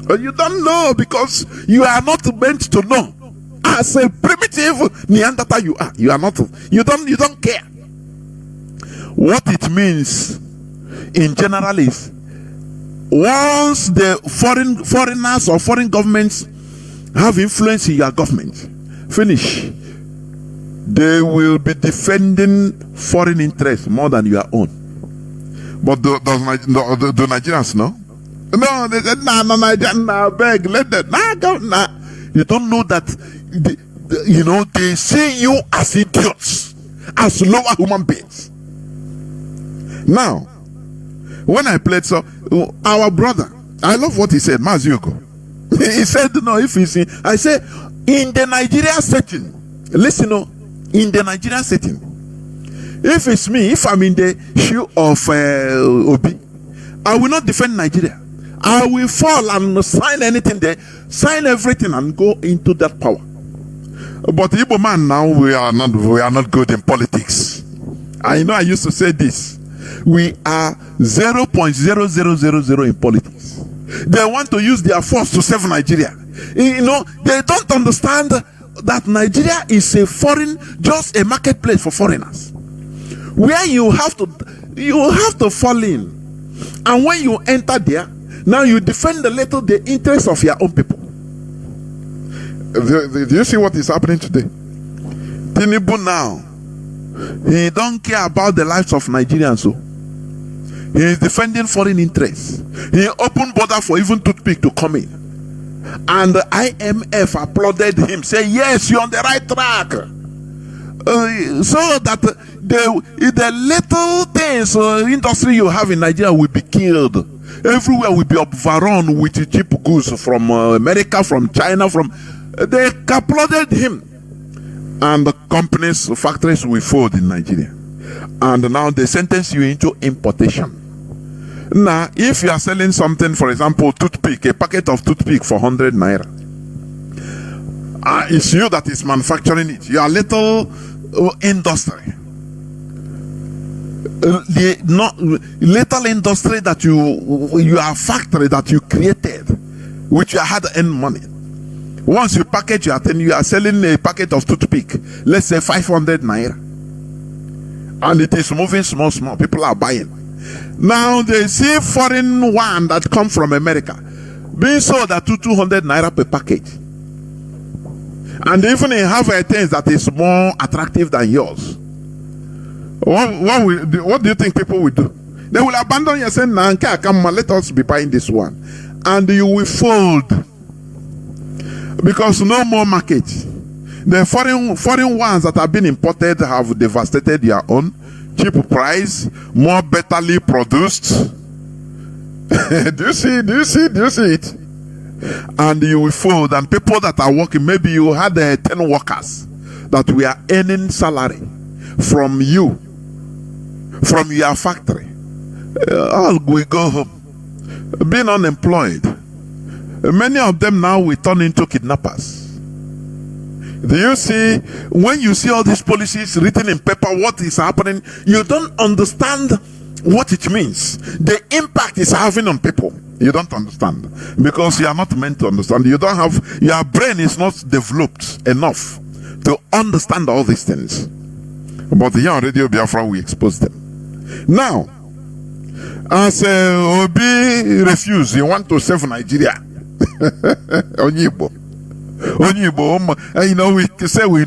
You don't know because you are not meant to know. As a primitive Neanderthal, you are not. You don't care. What it means in general is, once the foreigners or foreign governments have influence in your government, finish. They will be defending foreign interests more than your own. But do Nigerians know? No, they said, nah, beg, let them, nah. You don't know that, they see you as idiots, as lower human beings. Now, when I played, our brother, I love what he said, Mazi. He said, no, if he's in, I say, in the Nigeria setting, listen, in the Nigerian setting, if it's me, if I'm in the shoe of Obi, I will not defend Nigeria. I will fall and sign anything there, sign everything and go into that power. But Igbo man, now we are not good in politics. I know I used to say this. We are 0.0000 in politics. They want to use their force to save Nigeria. You know, they don't understand that Nigeria is just a marketplace for foreigners, where you have to fall in. And when you enter there, now you defend the interests of your own people. Do you see what is happening today? Tinubu now, he don't care about the lives of Nigerians. So he is defending foreign interests. He opened border for even toothpick to come in. And the IMF applauded him, say, yes, you're on the right track. So that the little things, industry you have in Nigeria will be killed. Everywhere will be overrun with cheap goods from America, from China, they applauded him. And the companies, factories will fold in Nigeria. And now they sentence you into importation. Now, if you are selling something, for example, toothpick, a packet of toothpick for 100 naira, it's you that is manufacturing it. Your little industry, little industry that your factory that you created, which you had to earn money. Once you package your thing, you are selling a packet of toothpick, let's say 500 naira, and it is moving small. People are buying. Now they see foreign one that come from America being sold at 200 naira per package, and even in have a things that is more attractive than yours. What do you think people will do? They will abandon you and say, "Nah, come on, let us be buying this one," and you will fold because no more market. The foreign ones that have been imported have devastated your own. Cheap price, more betterly produced. Do you see it? And you will fold. And people that are working, maybe you had 10 workers that we are earning salary from you, from your factory. All will go home, being unemployed. Many of them now will turn into kidnappers. Do you see, when you see all these policies written in paper, what is happening, you don't understand what it means. The impact it's having on people. You don't understand because you are not meant to understand. You don't have, your brain is not developed enough to understand all these things. But here on Radio Biafra, we expose them. Now, as Obi refused, you want to save Nigeria. Onyibo. You know, we say we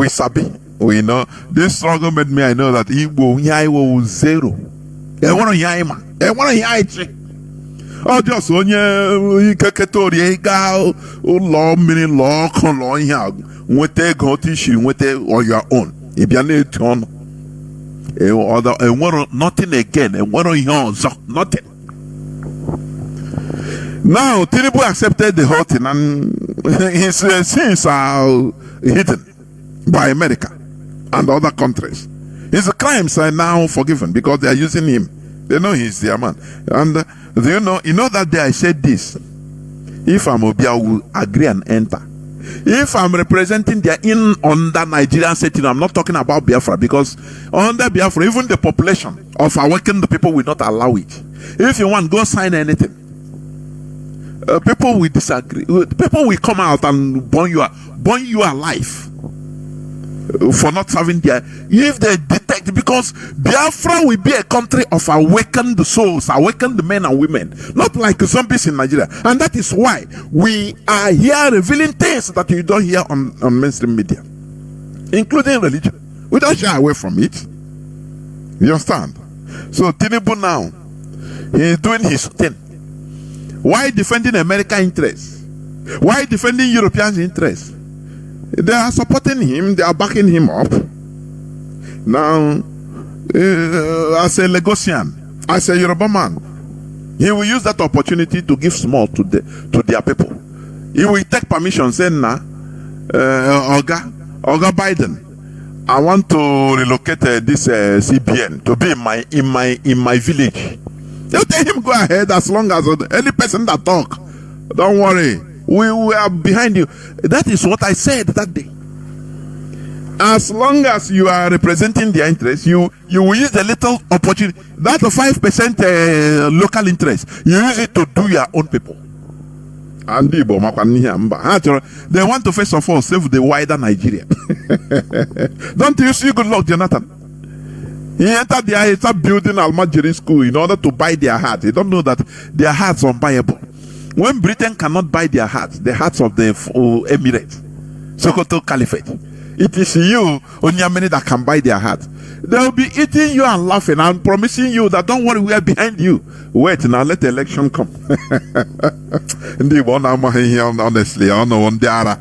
sabi, we know. This struggle made me, I know that Igbo was zero. I want to hear him. I want to hear it. Oh, just on your cacatori, law, meaning law, con law, with a go tissue, with a or your own. If you need to on nothing again, and one on yours, nothing. Now, Tinubu accepted the whole thing, and his sins are hidden by America and other countries. His crimes are now forgiven because they are using him. They know he's their man. And you know that day I said this. If I'm Obi, I will agree and enter. If I'm representing under Nigerian setting, I'm not talking about Biafra, because under Biafra, even the population of awakened people will not allow it. If you want, go sign anything. People will disagree. People will come out and burn you alive for not serving if they detect, because Biafra will be a country of awakened souls, awakened men and women, not like zombies in Nigeria. And that is why we are here revealing things that you don't hear on mainstream media, including religion. We don't shy away from it. You understand? So Tinubu now, he is doing his thing. Why defending American interests? Why defending European interests? They are supporting him. They are backing him up. Now, as a Lagosian, as a Yoruba man, he will use that opportunity to give small to their people. He will take permission, say, Oga Biden, I want to relocate this CBN to be in my village. You tell him go ahead as long as any person that talk. Don't worry. We are behind you. That is what I said that day. As long as you are representing their interest, you will use the little opportunity. That 5% local interest, you use it to do your own people. And they want to first of all save the wider Nigeria. Don't you see? Good luck, Jonathan. He entered there, he started building Almajiri school in order to buy their heart. They don't know that their hearts are unbuyable. When Britain cannot buy their hearts, the hearts of the Emirates, Sokoto Caliphate, it is you, Onyamene, that can buy their heart. They will be eating you and laughing and promising you that don't worry, we are behind you. Wait now, let the election come. Honestly, I don't know one dara.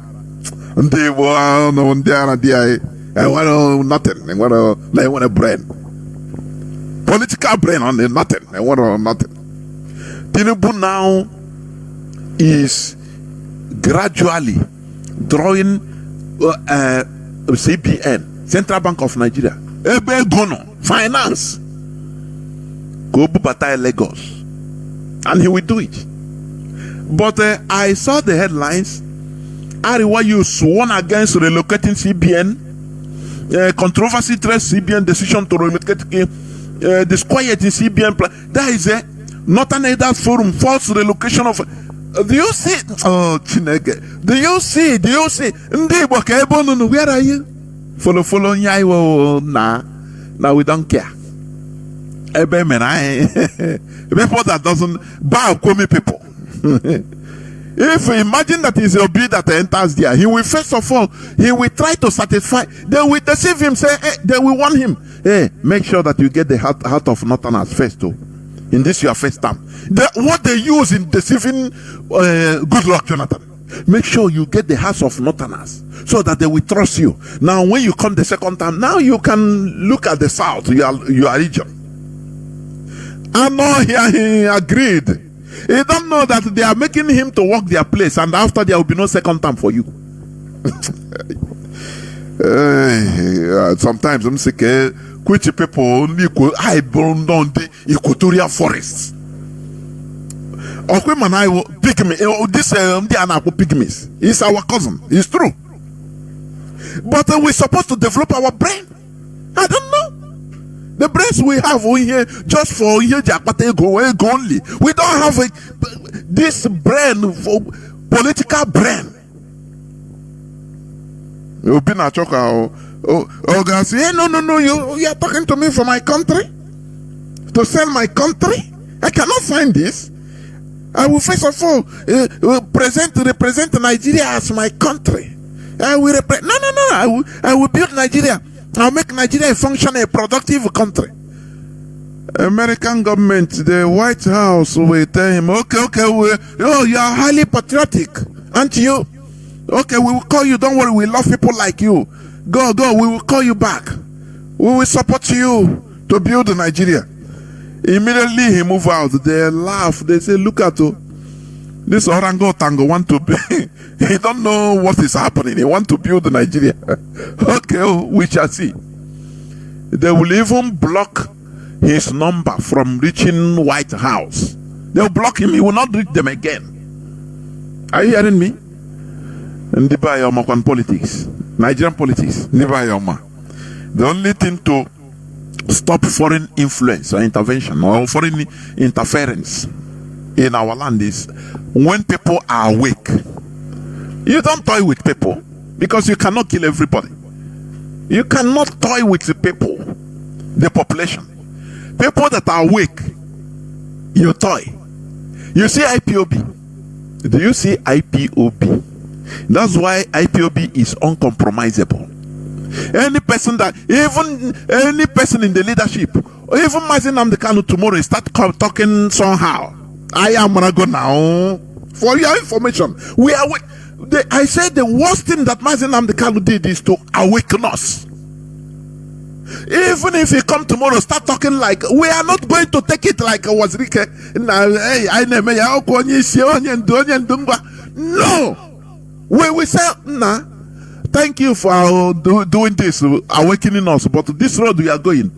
I want nothing. I want a brain. Political brain on nothing. I want nothing. Tinubu now is gradually drawing CBN, Central Bank of Nigeria, Ebe Gono, finance, go Bubata Lagos, and he will do it. But I saw the headlines. Ariwa, you sworn against relocating CBN. Controversy trace CBN decision to relocate disquiet in CBN plan. That is a Northern Elders Forum false relocation of. Do you see? Oh, Chineke. Do you see? Where are you? Follow Now we don't care. People that doesn't bow me people. If you imagine that is a bill that enters there, he will first of all, he will try to satisfy. They will deceive him, say, hey, they will warn him. Hey, make sure that you get the heart of Northerners first, too. In this your first time. What they use in deceiving, good luck, Jonathan. Make sure you get the hearts of Northerners so that they will trust you. Now, when you come the second time, now you can look at the South, your region. And now he agreed. He don't know that they are making him to walk their place, and after there will be no second time for you. Sometimes I'm sick. Which people only I burn down the equatorial forests. Okweman I pygmy. This the anapo pygmies. He's our cousin. It's true. But we're supposed to develop our brain. I don't know. The brains we have here just for here go only. We don't have this brain for political brain. You've been a choker. Oh, guys, hey, no, you are talking to me for my country? To sell my country? I cannot sign this. I will first of all represent Nigeria as my country. I will I will build Nigeria. I'll make Nigeria a functional, productive country. American government, the White House will tell him, okay, you are highly patriotic, aren't you? Okay, we will call you, don't worry, we love people like you. Go, we will call you back. We will support you to build Nigeria. Immediately he move out, they laugh, they say, look at this orangutan want to be, he don't know what is happening, he want to build Nigeria. Okay, we shall see. They will even block his number from reaching White House. They will block him, he will not reach them again. Are you hearing me? And the politics, Nigerian politics, the only thing to stop foreign influence or intervention or foreign interference in our land is when people are awake. You don't toy with people because you cannot kill everybody. You cannot toy with the people, the population. People that are awake, you toy. You see IPOB. Do you see IPOB? That's why IPOB is uncompromisable. Any person in the leadership, even Mazi Nnamdi Kanu tomorrow start talking somehow. I am gonna go now. For your information, we are. I said the worst thing that Mazi Nnamdi Kanu did is to awaken us. Even if he come tomorrow, start talking like we are not going to take it like Wazirike. No, we will say nah. Thank you for doing this, awakening us. But this road we are going,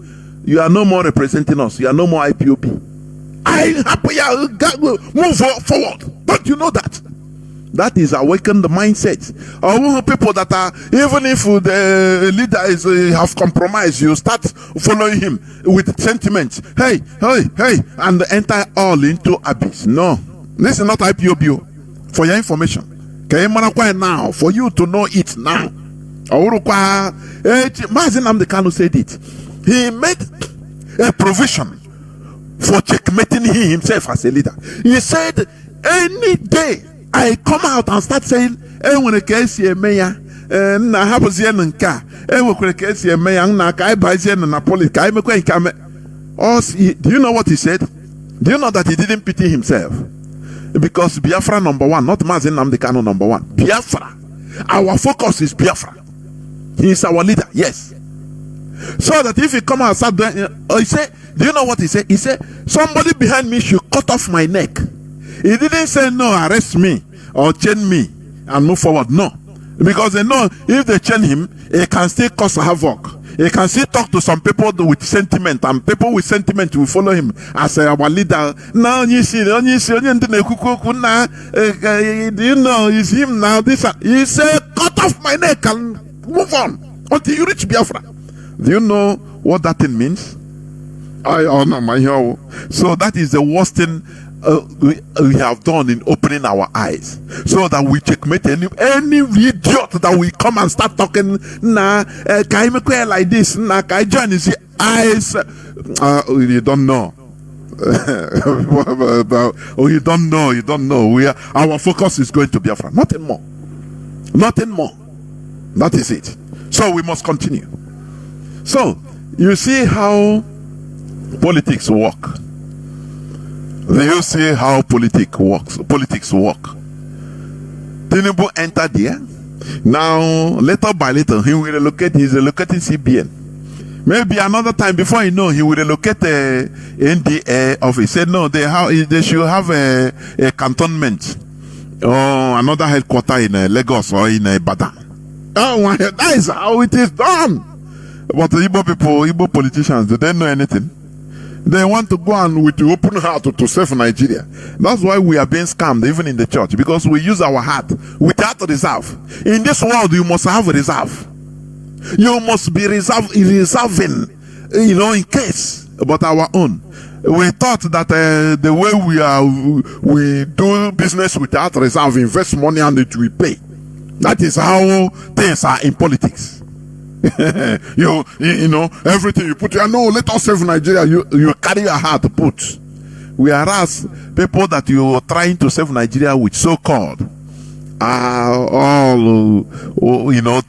you are no more representing us. You are no more IPOB. I happy move forward. Don't you know that? That is awaken the mindset. People that are, even if the leader is have compromised, you start following him with sentiments. Hey, and enter all into abyss. No, this is not IPOB. For your information, now for you to know it now. Mazi Nnamdi Kanu said it. He made a provision for checkmating himself as a leader. He said, any day I come out and start saying, when a case here, mayor, and I have a zen and car, and when a case here, mayor, and I buy zen and Napoli, do you know what he said? Do you know that he didn't pity himself? Because Biafra number one, not Mazi Nnamdi Kanu number one. Biafra. Our focus is Biafra. He is our leader, yes. So that if he come out and start doing, he said, do you know what he said? He said, somebody behind me should cut off my neck. He didn't say, no, arrest me or chain me and move forward. No. Because they know if they chain him, he can still cause havoc. He can still talk to some people with sentiment, and people with sentiment will follow him as our leader. Now you see, do you know, it's him now. He said, cut off my neck and move on until you reach Biafra. Do you know what that thing means? So that is the worst thing we have done in opening our eyes, so that we checkmate any idiot that we come and start talking like this. Join his eyes. You don't know. You don't know. Our focus is going to Biafra. Nothing more. That is it. So we must continue. So you see how politics work. Do you see how politics work? Tinubu entered there. Now, little by little, he will relocate. He's relocating CBN. Maybe another time, before you know, he will relocate the NDA office. He said no, they should have a cantonment or another headquarter in Lagos or in Ibadan. Oh, that is how it is done. But the Igbo politicians, do they know anything? They want to go on with the open heart to save Nigeria. That's why we are being scammed even in the church, because we use our heart without reserve. In this world, you must have a reserve. You must be reserving, in case. But our own, we thought that the way we do business without reserve, invest money and it will pay. That is how things are in politics. you know, everything you put here, no, let us save Nigeria, you carry your heart to put. Whereas people that you are trying to save Nigeria with, so-called, are all,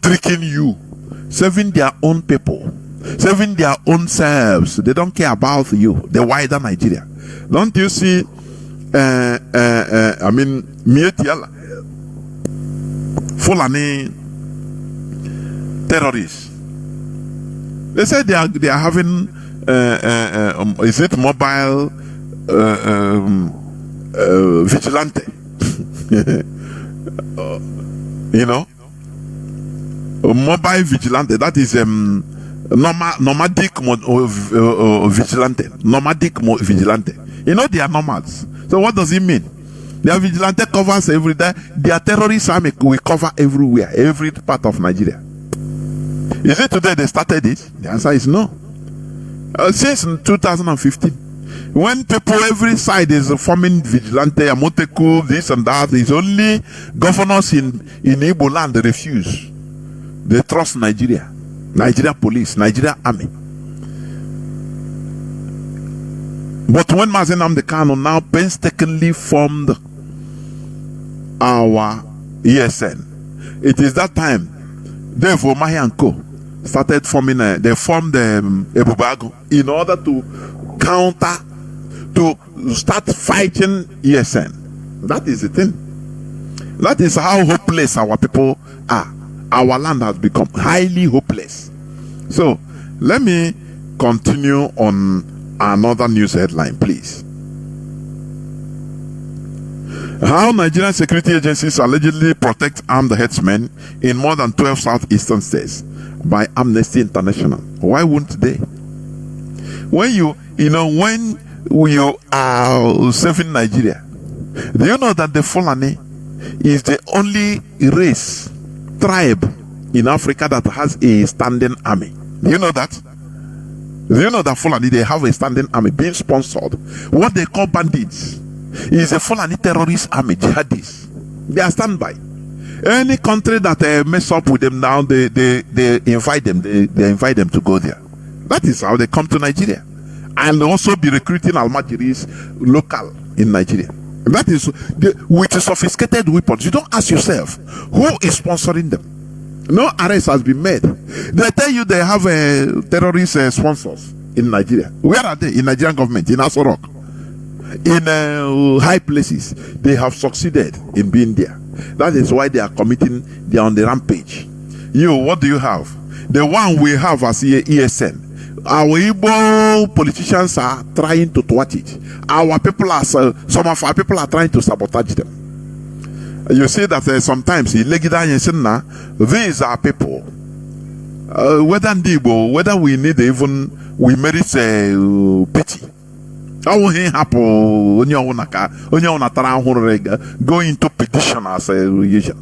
tricking you, saving their own people, saving their own selves. They don't care about you, the wider Nigeria. Don't you see, Mietiala, Fulani terrorists. They say they are having is it mobile vigilante? Mobile vigilante. That is nomadic vigilante. Nomadic vigilante. They are nomads. So what does it mean? Their vigilante covers every day. Their terrorist army will cover everywhere, every part of Nigeria. Is it today they started it? The answer is no. Since 2015, when people every side is forming vigilante, Amoteku, this and that, it's only governors in Igbo land they refuse. They trust Nigeria, Nigeria police, Nigeria army. But when Mazi Nnamdi Kanu now painstakingly formed our ESN, it is that time, therefore, Mahi and Co. started forming, they formed Ebubago in order to counter, to start fighting ESN. That is the thing. That is how hopeless our people are. Our land has become highly hopeless. So, let me continue on another news headline, please. How Nigerian security agencies allegedly protect armed herdsmen in more than 12 southeastern states by Amnesty International. Why wouldn't they? When when we are saving Nigeria. Do you know that the Fulani is the only race, tribe in Africa that has a standing army? Do you know that? Do you know that Fulani, they have a standing army being sponsored? What they call bandits is a Fulani terrorist army, jihadists. They are standby. Any country that mess up with them now, they invite them. They invite them to go there. That is how they come to Nigeria, and also be recruiting Almajiris local in Nigeria. That is with sophisticated weapons. You don't ask yourself who is sponsoring them. No arrest has been made. They tell you they have terrorist sponsors in Nigeria. Where are they? In Nigerian government, in Aso Rock, in high places. They have succeeded in being there. That is why they are they are on the rampage. You, what do you have? The one we have as ESN. Our Igbo politicians are trying to thwart it. Our people are, some of our people are trying to sabotage them. You see that sometimes these are people, whether we need we merit pity. How happen go into petition as a religion?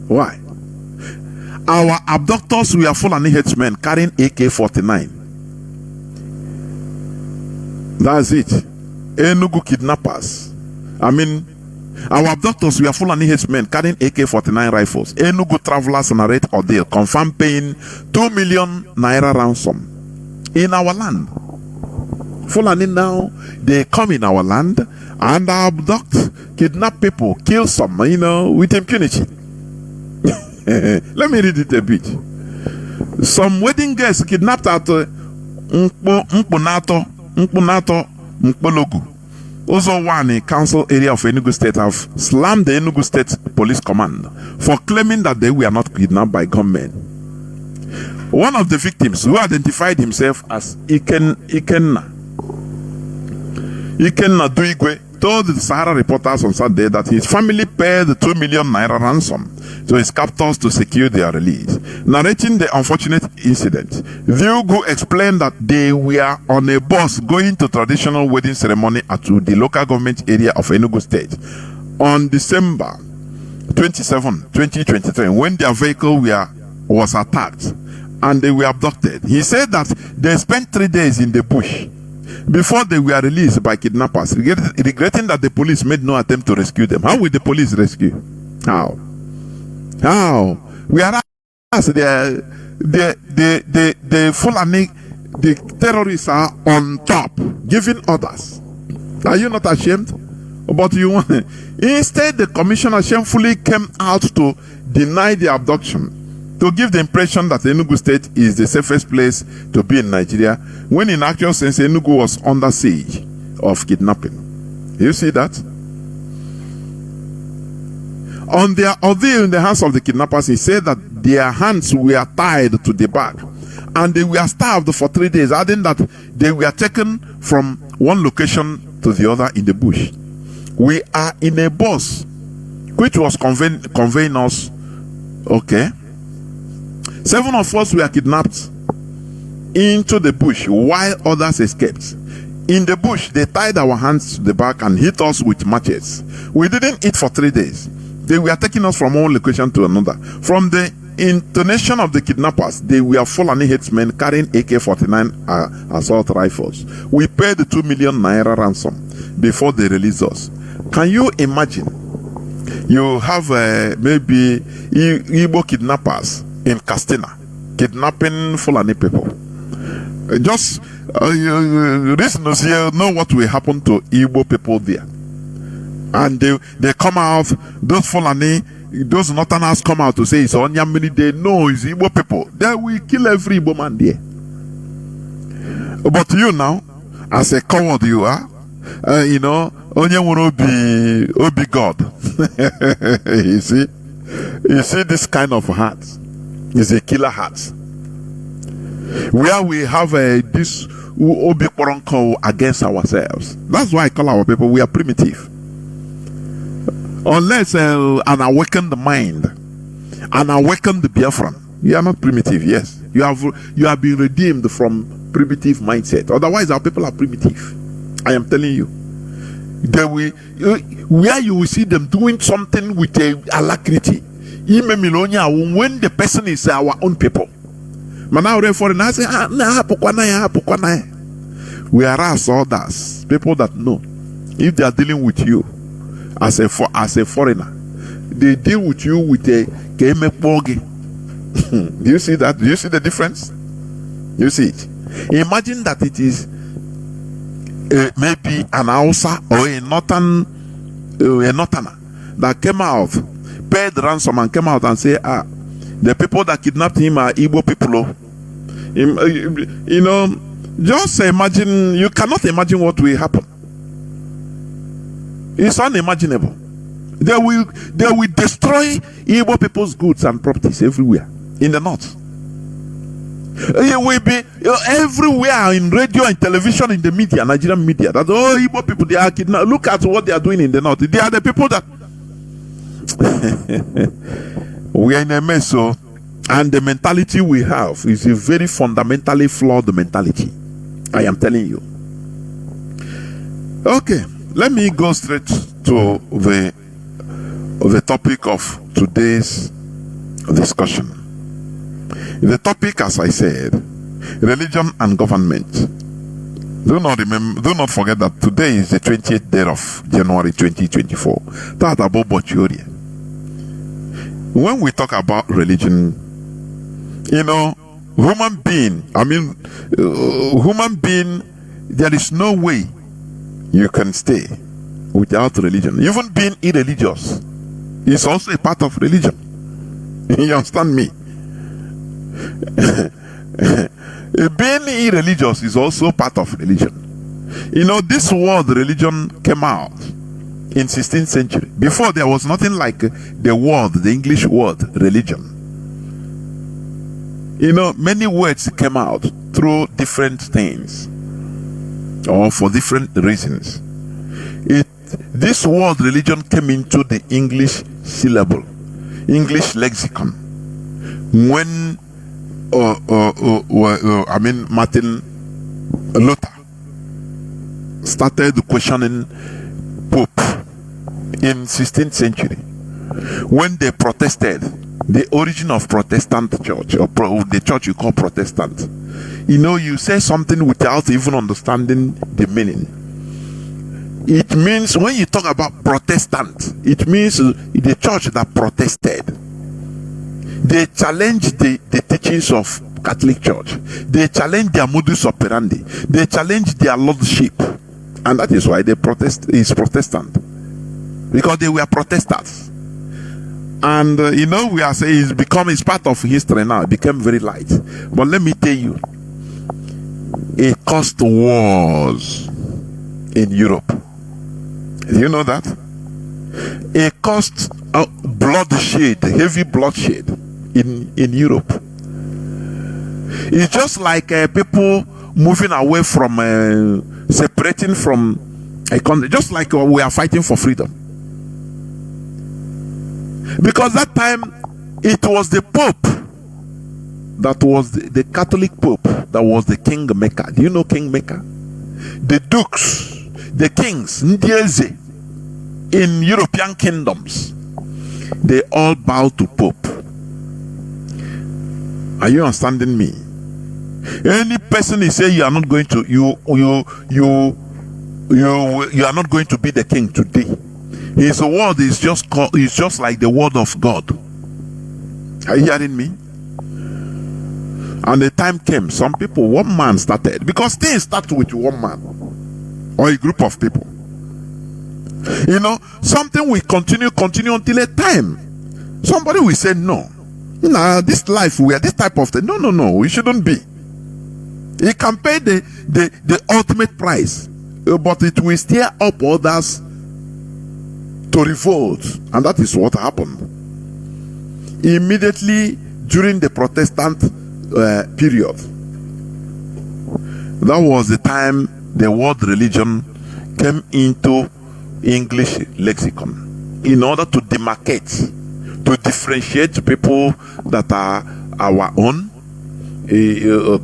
Why? Our abductors were Fulani headsmen carrying AK-49. That's it. Enugu kidnappers. Our abductors were Fulani headsmen carrying AK-49 rifles. Enugu travelers narrate ordeal, confirm paying 2 million naira ransom in our land. Fulani now, they come in our land and abduct, kidnap people, kill some, with impunity. Let me read it a bit. Some wedding guests kidnapped at Mkpunato Mkpologu, also one in council area of Enugu State, have slammed the Enugu State Police Command for claiming that they were not kidnapped by gunmen. One of the victims, who identified himself as Ikenna Duigwe, told the Sahara reporters on Saturday that his family paid 2 million naira ransom to his captors to secure their release. Narrating the unfortunate incident, Duigwe explained that they were on a bus going to traditional wedding ceremony at the local government area of Enugu State on December 27, 2023, when their vehicle was attacked and they were abducted. He said that they spent 3 days in the bush before they were released by kidnappers, regretting that the police made no attempt to rescue them. How will the police rescue? How? We are asked, the Fulani, the terrorists are on top, giving orders. Are you not ashamed? But you want. Instead, the commissioner shamefully came out to deny the abduction, to give the impression that Enugu State is the safest place to be in Nigeria, when in actual sense Enugu was under siege of kidnapping. You see that? On their ordeal in the hands of the kidnappers, he said that their hands were tied to the back and they were starved for 3 days, adding that they were taken from one location to the other in the bush. We are in a bus which was conveying us, okay? 7 of us were kidnapped into the bush while others escaped. In the bush, they tied our hands to the back and hit us with machetes. We didn't eat for 3 days. They were taking us from one location to another. From the intonation of the kidnappers, they were Fulani headsmen carrying AK-49 assault rifles. We paid 2 million naira ransom before they released us. Can you imagine? You have maybe Igbo kidnappers in Castina kidnapping Fulani people. Just listeners here know what will happen to Igbo people there. And they come out, those Fulani, those Northerners come out to say it's Onyamini. They know it's Igbo people. They will kill every Igbo man there. But you now, as a coward you are, Onye will be God. You see this kind of heart is a killer heart. Where we have this Obi Koronko against ourselves. That's why I call our people, we are primitive. Unless an awakened mind, an awakened Biafran, you are not primitive. Yes, you have been redeemed from primitive mindset. Otherwise, our people are primitive. I am telling you. Where you will see them doing something with a alacrity. When the person is our own people. Whereas others, people that know, if they are dealing with you as a foreigner, they deal with you with a game bogi. Do you see that? Do you see the difference? You see it? Imagine that it is maybe an Hausa or a Northerner that came out, paid ransom and came out and say, the people that kidnapped him are Igbo people. You know, just imagine, you cannot imagine what will happen. It's unimaginable. They will destroy Igbo people's goods and properties everywhere in the north. It will be everywhere in radio and television, in the media, Nigerian media, that Igbo people, they are kidnapped. Look at what they are doing in the north. They are the people that we are in a mess. So, and the mentality we have is a very fundamentally flawed mentality. I am telling you. Okay, let me go straight to the topic of today's discussion. The topic, as I said, religion and government. Do not forget that today is the 20th day of January 2024. That's about Bochori. When we talk about religion, you know, human being, there is no way you can stay without religion. Even being irreligious is also a part of religion. You understand me? Being irreligious is also part of religion. You know, this word religion came out in 16th century. Before, there was nothing like the English word religion. You know, many words came out through different things or for different reasons. This word religion came into the English syllable, English lexicon, when Martin Luther started questioning Pope in 16th century, when they protested the origin of Protestant church, or the church you call Protestant. You know, you say something without even understanding the meaning. It means, when you talk about Protestant, it means the church that protested. They challenged the teachings of Catholic Church. They challenged their modus operandi. They challenged their lordship. And that is why they is Protestant. Because they were Protestants. And you know, we are saying it's part of history now. It became very light. But let me tell you, it caused wars in Europe. Do you know that? It caused bloodshed, heavy bloodshed in Europe. It's just like people moving away from separating from a country, just like we are fighting for freedom. Because that time it was the Pope that was the Catholic Pope that was the King Maker. Do you know King Maker? The dukes, the kings, Ndieze, in European kingdoms, they all bow to Pope. Are you understanding me? Any person is saying you are not going to you are not going to be the king today. His word is just like the word of God. Are you hearing me? And the time came, some people, one man started, because things start with one man or a group of people. You know, something will continue until a time somebody will say, no, this life, we are this type of thing. No, we shouldn't be. He can pay the ultimate price, but it will stir up others to revolt. And that is what happened. Immediately during the Protestant period, that was the time the word religion came into English lexicon, in order to demarcate, to differentiate people that are our own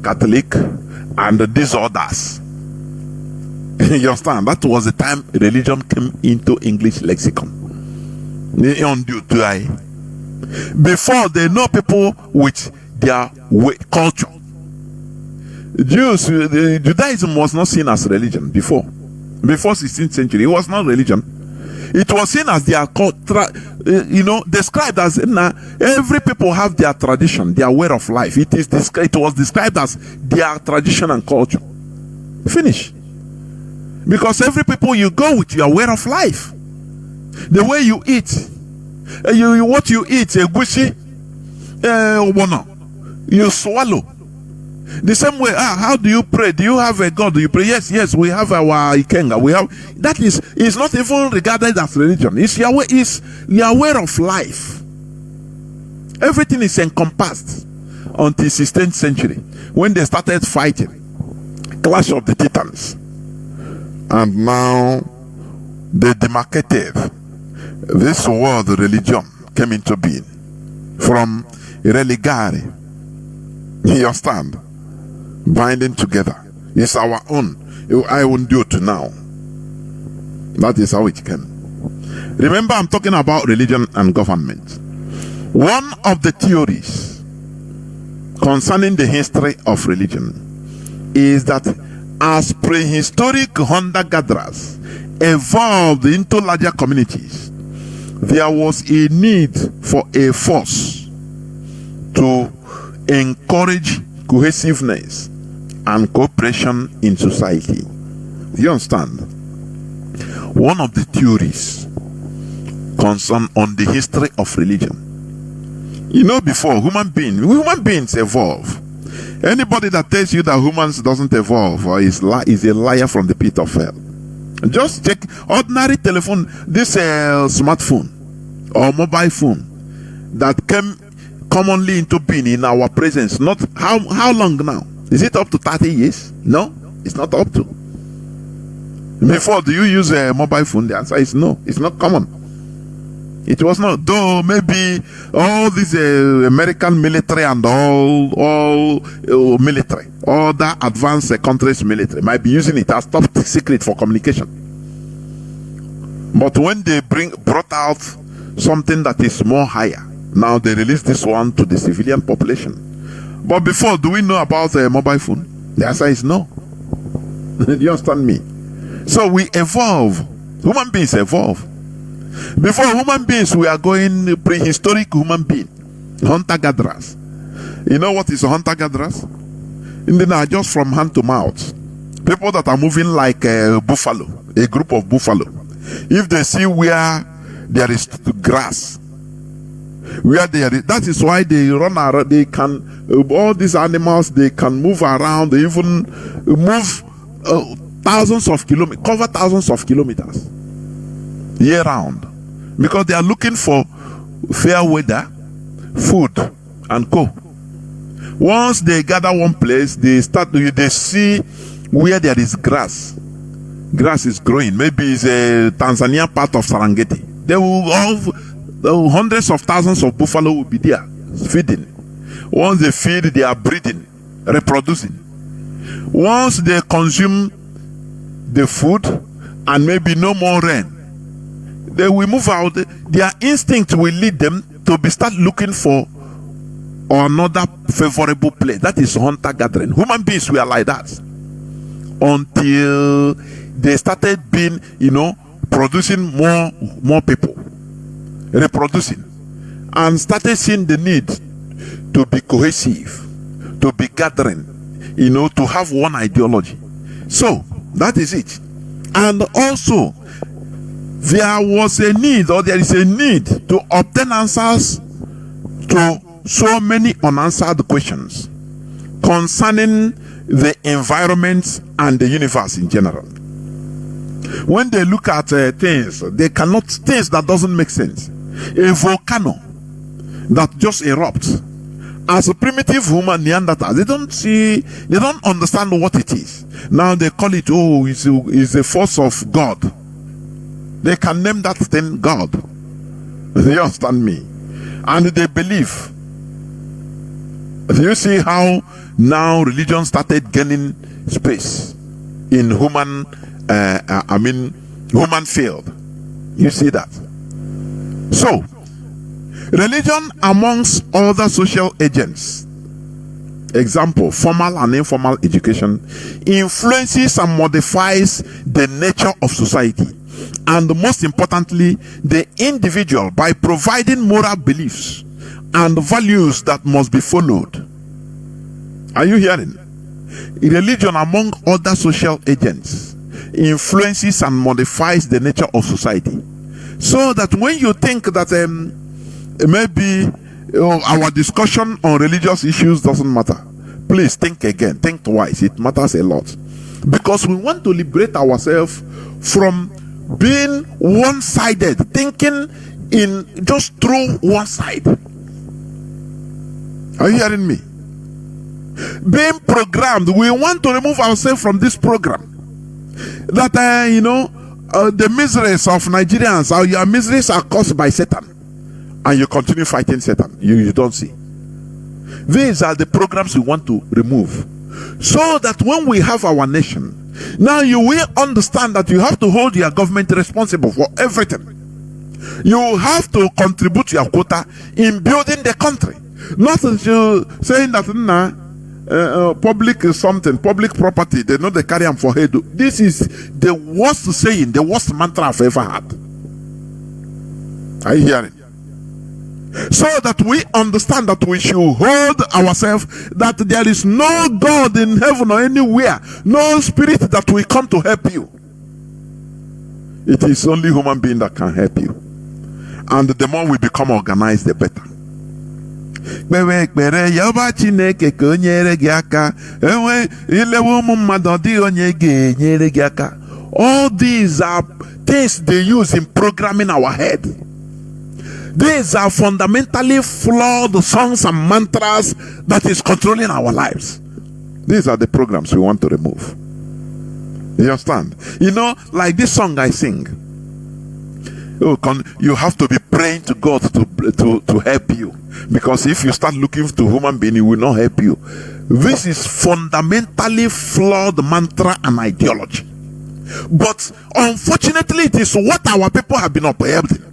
Catholic and disorders. You understand? That was the time religion came into English lexicon. Before, they know people with their culture. Judaism was not seen as religion before 16th century. It was not religion. It was seen as their described as every people have their tradition, their way of life. It was described as their tradition and culture. Finish. Because every people you go with your way of life, the way you eat, what you eat, you swallow. The same way, how do you pray? Do you have a God? Do you pray? Yes, we have our Ikenga. We have that is not even regarded as religion. It's your way of life. Everything is encompassed until 16th century when they started fighting, Clash of the Titans, and now they demarcated this word religion came into being from religare. You understand? Binding together. It's our own. I won't do it now. That is how it came. Remember, I'm talking about religion and government. One of the theories concerning the history of religion is that as prehistoric hunter-gatherers evolved into larger communities, there was a need for a force to encourage cohesiveness and cooperation in society. You understand? One of the theories concern on the history of religion. Before human beings evolve. Anybody that tells you that humans doesn't evolve is a liar from the pit of hell. Just check ordinary telephone, this smartphone or mobile phone that came commonly into being in our presence. Not how long now? Is it up to 30 years? No, it's not up to. Before, do you use a mobile phone? The answer is no. It's not common. It was not. Though maybe all this American military and all military, all the advanced countries military might be using it as top secret for communication. But when they brought out something that is more higher, now they release this one to the civilian population. But before, do we know about a mobile phone? The answer is no. Do you understand me? So we evolve. Human beings evolve. Before human beings, we are going prehistoric human being, hunter-gatherers. You know what is hunter-gatherers? They are just from hand to mouth. People that are moving like a buffalo, a group of buffalo. If they see where there is grass, that is why they run around. They can, all these animals, they can move around. They even move thousands of kilometers, cover thousands of kilometers year round, because they are looking for fair weather, food, and co. Once they gather one place, they see where there is grass. Grass is growing. Maybe it's a Tanzania part of Serengeti. They will hundreds of thousands of buffalo will be there feeding. Once they feed, they are breeding, reproducing. Once they consume the food and maybe no more rain, they will move out. Their instinct will lead them to start looking for another favorable place. That is hunter gathering. Human beings were like that until they started being, producing more people, reproducing, and started seeing the need to be cohesive, to be gathering, to have one ideology. So that is it. And also, there was a need, or there is a need, to obtain answers to so many unanswered questions concerning the environment and the universe in general. When they look at things that doesn't make sense. A volcano that just erupts. As a primitive human Neanderthal, they don't understand what it is. Now they call it, it's a force of God. They can name that thing God. You understand me? And they believe Do you see how now religion started gaining space in human human field? You see that? So religion amongst other social agents, example, formal and informal education, influences and modifies the nature of society, and most importantly, the individual, by providing moral beliefs and values that must be followed. Are you hearing? Religion, among other social agents, influences and modifies the nature of society. So that when you think that maybe our discussion on religious issues doesn't matter, please think again, think twice. It matters a lot, because we want to liberate ourselves from being one-sided, thinking in just through one side. Are you hearing me? Being programmed, we want to remove ourselves from this program. That the miseries of Nigerians, or your miseries, are caused by Satan, and you continue fighting Satan. You don't see. These are the programs we want to remove, so that when we have our nation, now you will understand that you have to hold your government responsible for everything. You have to contribute your quota in building the country, not saying that public is something, public property, they know they carry them for head. This is the worst saying, the worst mantra I've ever had. Are you hearing? So that we understand that we should hold ourselves, that there is no God in heaven or anywhere, no spirit that will come to help you. It is only human being that can help you. And the more we become organized, the better. All these are things they use in programming our head. These are fundamentally flawed songs and mantras that is controlling our lives. These are the programs we want to remove. You understand? Like this song I sing. You have to be praying to God to help you, because if you start looking to human being, he will not help you. This is fundamentally flawed mantra and ideology, but unfortunately it is what our people have been upholding.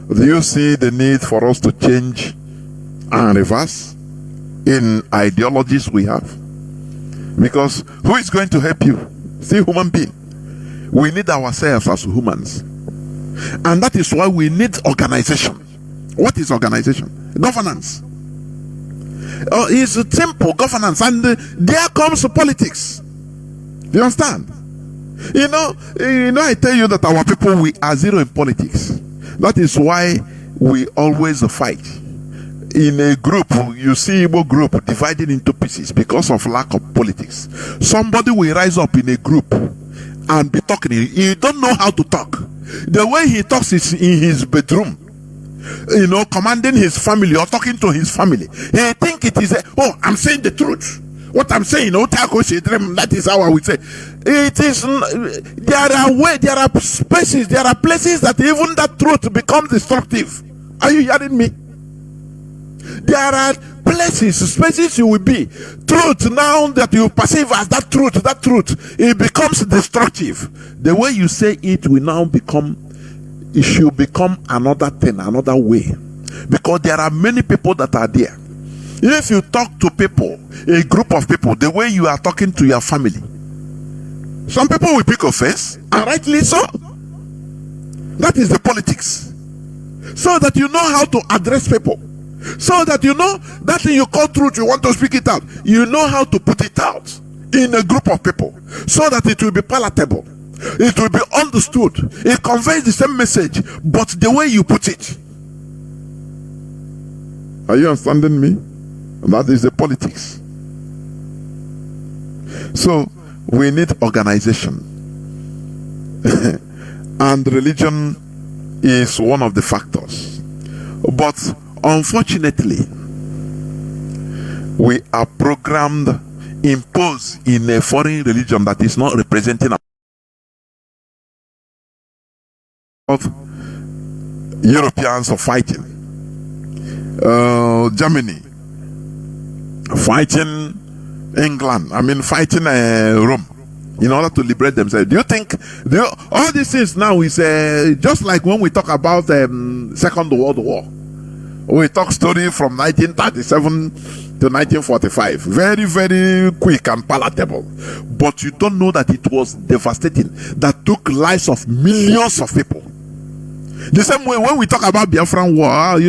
Do you see the need for us to change and reverse in ideologies we have? Because who is going to help you? See, human being. We need ourselves as humans. And that is why we need organization. What is organization? Governance. It's a simple governance, and there comes politics. Do you understand? I tell you that our people, we are zero in politics. That is why we always fight. In a group, you see Igbo group divided into pieces because of lack of politics. Somebody will rise up in a group and be talking. You don't know how to talk. The way he talks is in his bedroom, commanding his family or talking to his family. He think it is I'm saying the truth. What I'm saying, that is how I would say. It is. There are spaces, there are places that even that truth becomes destructive. Are you hearing me? There are places, spaces you will be. Truth, now that you perceive as that truth, it becomes destructive. The way you say it will now become, it should become another thing, another way. Because there are many people that are there. If you talk to people, a group of people, the way you are talking to your family, some people will pick offense, and rightly so. That is the politics. So that you know how to address people. So that you know that thing you call truth, you want to speak it out. You know how to put it out in a group of people, so that it will be palatable. It will be understood. It conveys the same message, but the way you put it. Are you understanding me? That is the politics. So we need organization. And religion is one of the factors. But unfortunately, we are programmed, imposed in a foreign religion that is not representing of Europeans are fighting. Germany, fighting England, fighting Rome in order to liberate themselves. Do you think all these things now is just like when we talk about Second World War? We talk story from 1937 to 1945. Very, very quick and palatable. But you don't know that it was devastating. That took lives of millions of people. The same way when we talk about Biafran war,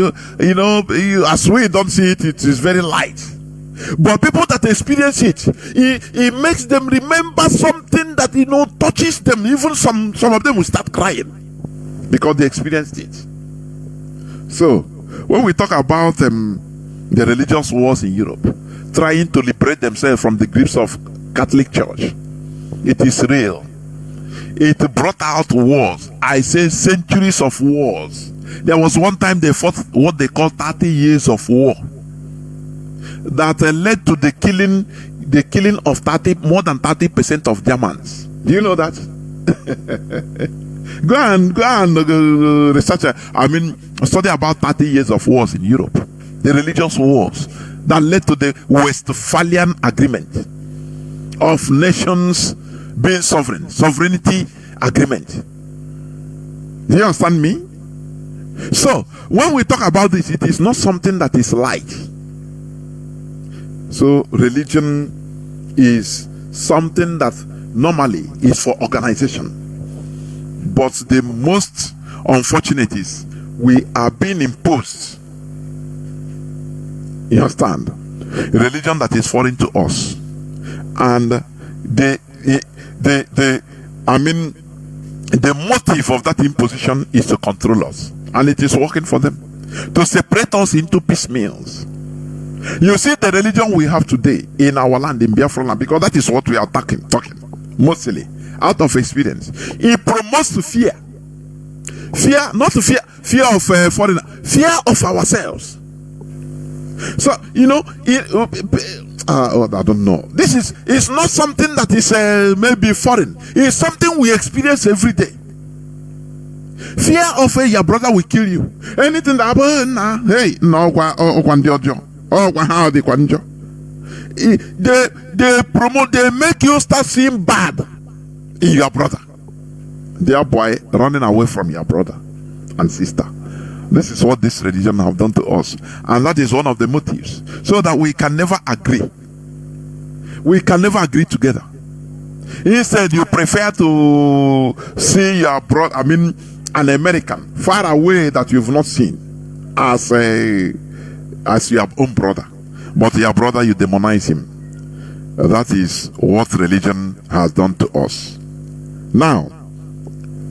as we don't see it, it is very light. But people that experience it makes them remember something that touches them. Even some of them will start crying because they experienced it. So when we talk about the religious wars in Europe, trying to liberate themselves from the grips of Catholic Church, it is real. It brought out wars. I say centuries of wars. There was one time they fought what they call 30 years of war that led to the killing of more than 30% of Germans. Do you know that? Go and research. Study about 30 years of wars in Europe, the religious wars that led to the Westphalian Agreement of nations being sovereignty agreement. Do you understand me? So when we talk about this, it is not something that is light. So religion is something that normally is for organization. But the most unfortunate is we are being imposed. You understand? Religion that is foreign to us. And the motive of that imposition is to control us. And it is working for them. To separate us into piecemeals. You see the religion we have today in our land, in Biafra land, because that is what we are talking mostly out of experience. It promotes fear. Fear, not fear of foreigner, fear of ourselves. So I don't know. This is not something that is maybe foreign. It's something we experience every day. Fear of your brother will kill you. Anything that happens, hey, no, they make you start seeing bad in your brother. Dear boy, running away from your brother and sister. This is what this religion have done to us, and that is one of the motives, so that we can never agree. We can never agree together. Instead, you prefer to see your brother, an American far away that you've not seen, as your own brother, but your brother you demonize him. That is what religion has done to us. Now,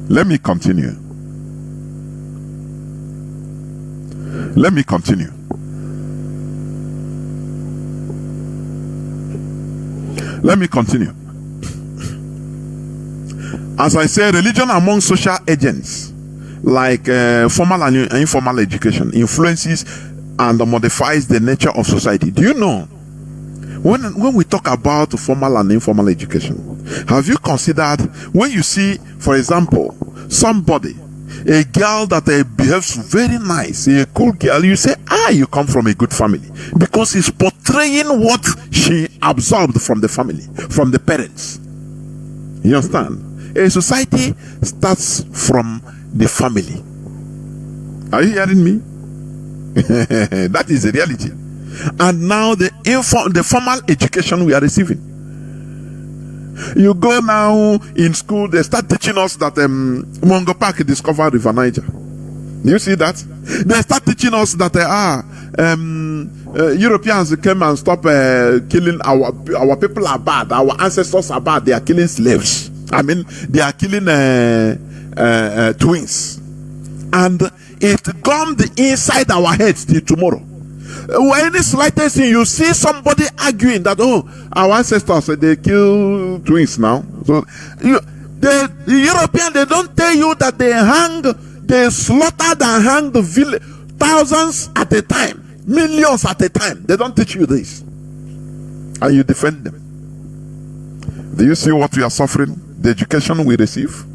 let me continue. Let me continue. As I say, religion among social agents like formal and informal education influences and modifies the nature of society. Do you know, when we talk about formal and informal education, have you considered when you see, for example, somebody, a girl that behaves very nice, a cool girl, you say, you come from a good family, because it's portraying what she absorbed from the family, from the parents. You understand? A society starts from the family. Are you hearing me? That is the reality. And now the formal education we are receiving. You go now in school, they start teaching us that Mungo Park discovered River Niger. Do you see that? They start teaching us that Europeans came and stopped killing our people are bad, our ancestors are bad, they are killing slaves. They are killing twins. And it gone inside our heads till tomorrow. When any slightest thing, you see somebody arguing that, our ancestors they kill twins now. So the Europeans, they don't tell you that they slaughtered and hanged the village, thousands at a time, millions at a time. They don't teach you this, and you defend them. Do you see what we are suffering? The education we receive.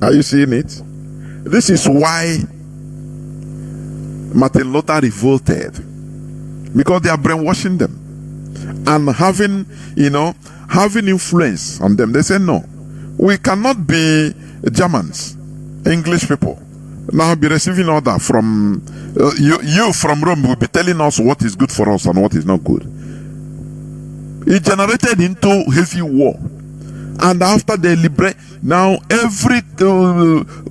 Are you seeing it? This is why Martin Luther revolted because they are brainwashing them and having influence on them. They say, no, we cannot be Germans, English people, now be receiving order from you from Rome will be telling us what is good for us and what is not good. It generated into heavy war. And after they liberate, now every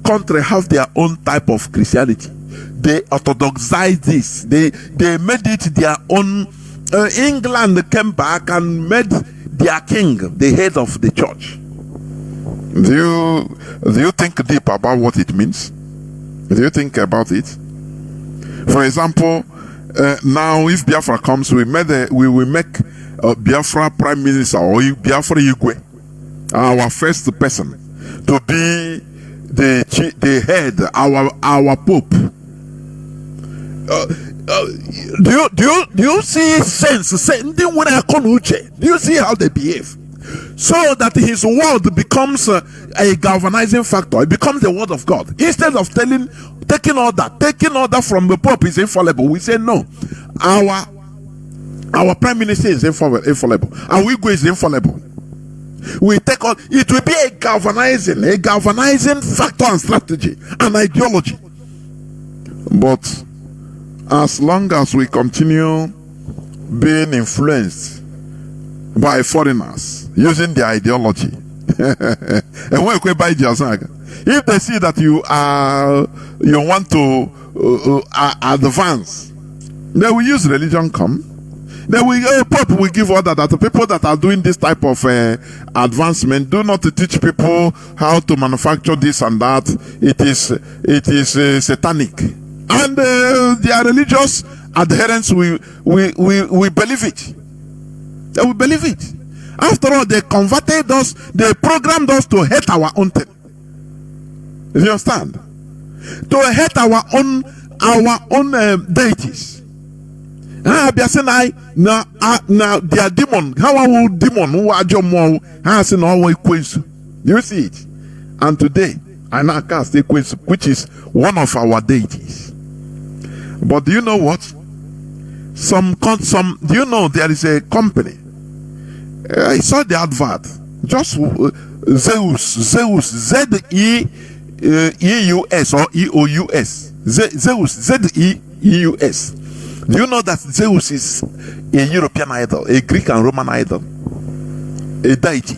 country have their own type of Christianity. They orthodoxize this. They made it their own. England came back and made their king the head of the church. Do you think deep about what it means? Do you think about it? For example, now if Biafra comes, we will make Biafra Prime Minister or Biafra Igwe our first person to be the head, our Pope. Do you see sense? Do you see how they behave? So that his word becomes a galvanizing factor. It becomes the word of God. Instead of taking order from the Pope is infallible. We say no. Our Prime Minister is infallible. Our Igwe is infallible. We take on it will be a galvanizing factor and strategy and ideology. But as long as we continue being influenced by foreigners using their ideology, if they see that you want to advance, they will use religion come. Then Pope will give order that the people that are doing this type of advancement do not teach people how to manufacture this and that. It is satanic, and their religious adherents we believe it. They will believe it. After all, they converted us. They programmed us to hate our own thing. You understand? To hate our own deities. Now they are demon. How will demon who are Jomo has in always quiz? You see it? And today I now cast a quiz, which is one of our deities. But do you know what? Do you know there is a company? I saw the advert. Just Zeus, Z-E-U-S or E-O-U-S. Zeus, Z-E-U-S. Do you know that Zeus is a European idol, a Greek and Roman idol, a deity?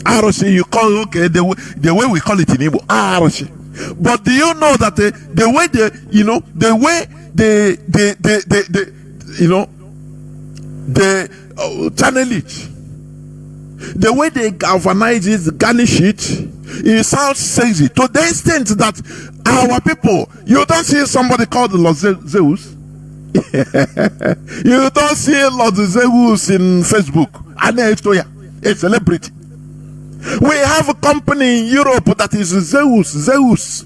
Aroshi, you call the way we call it in Igbo, Aroshi. But do you know that the way they channel it, the way they galvanize it, garnish it, it sounds sexy to the extent that our people, you don't see somebody called Lord Zeus. You don't see Lord Zeus in Facebook, a celebrity. We have a company in Europe that is Zeus.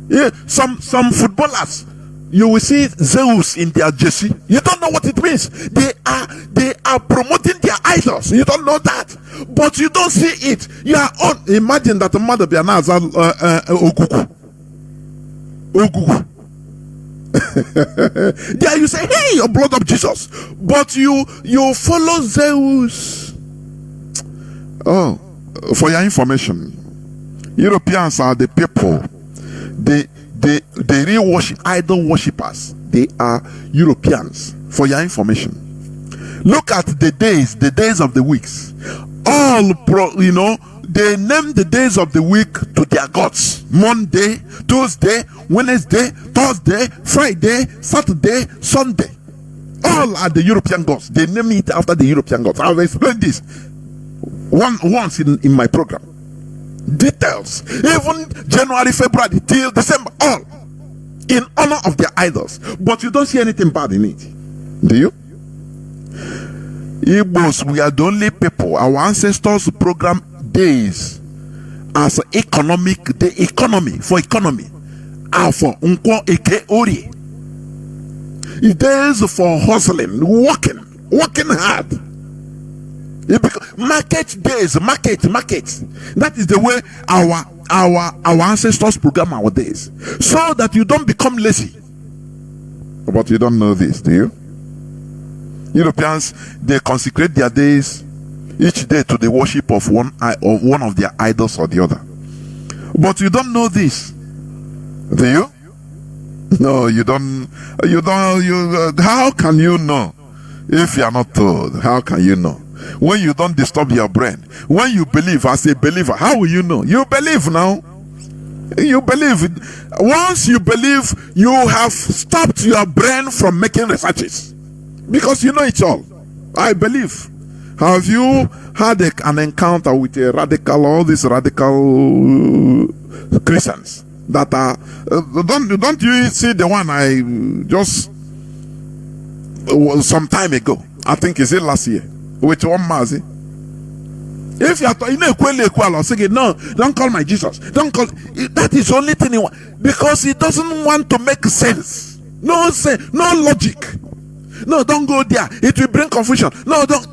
Yeah, some footballers, you will see Zeus in their jersey. You don't know what it means. They are promoting their idols. You don't know that, but you don't see it. You are on. Imagine that the mother be another Okuku. There you say, hey, your blood of Jesus, but you follow Zeus. Oh, for your information, Europeans are the people. They real worship, idol worshippers. They are Europeans. For your information, look at the days of the weeks. They name the days of the week to their gods. Monday, Tuesday, Wednesday, Thursday, Friday, Saturday, Sunday. All are the European gods. They name it after the European gods. I've explained this once in my program. Details. Even January, February, till December, all in honor of their idols. But you don't see anything bad in it. Do you? Igbos, we are the only people. Our ancestors program days as economic, the economy for economy are for unko eke ori. Days for hustling, working hard. Market days, market. That is the way our ancestors program our days, so that you don't become lazy. But you don't know this, do you? Europeans, they consecrate their days, each day, to the worship of one of their idols or the other. But you don't know this, do you? No, you don't. How can you know if you are not told? How can you know? When you don't disturb your brain, when you believe as a believer, how will you know? You believe now. You believe. Once you believe, you have stopped your brain from making researches because you know it all. I believe. Have you had an encounter with all these radical Christians that are? Don't you see the one I just some time ago? I think is it last year with one Mazi. If you are saying no, don't call my Jesus. Don't call. That is the only thing he wants, because he doesn't want to make sense. No sense, no logic. No, don't go there. It will bring confusion. No, don't.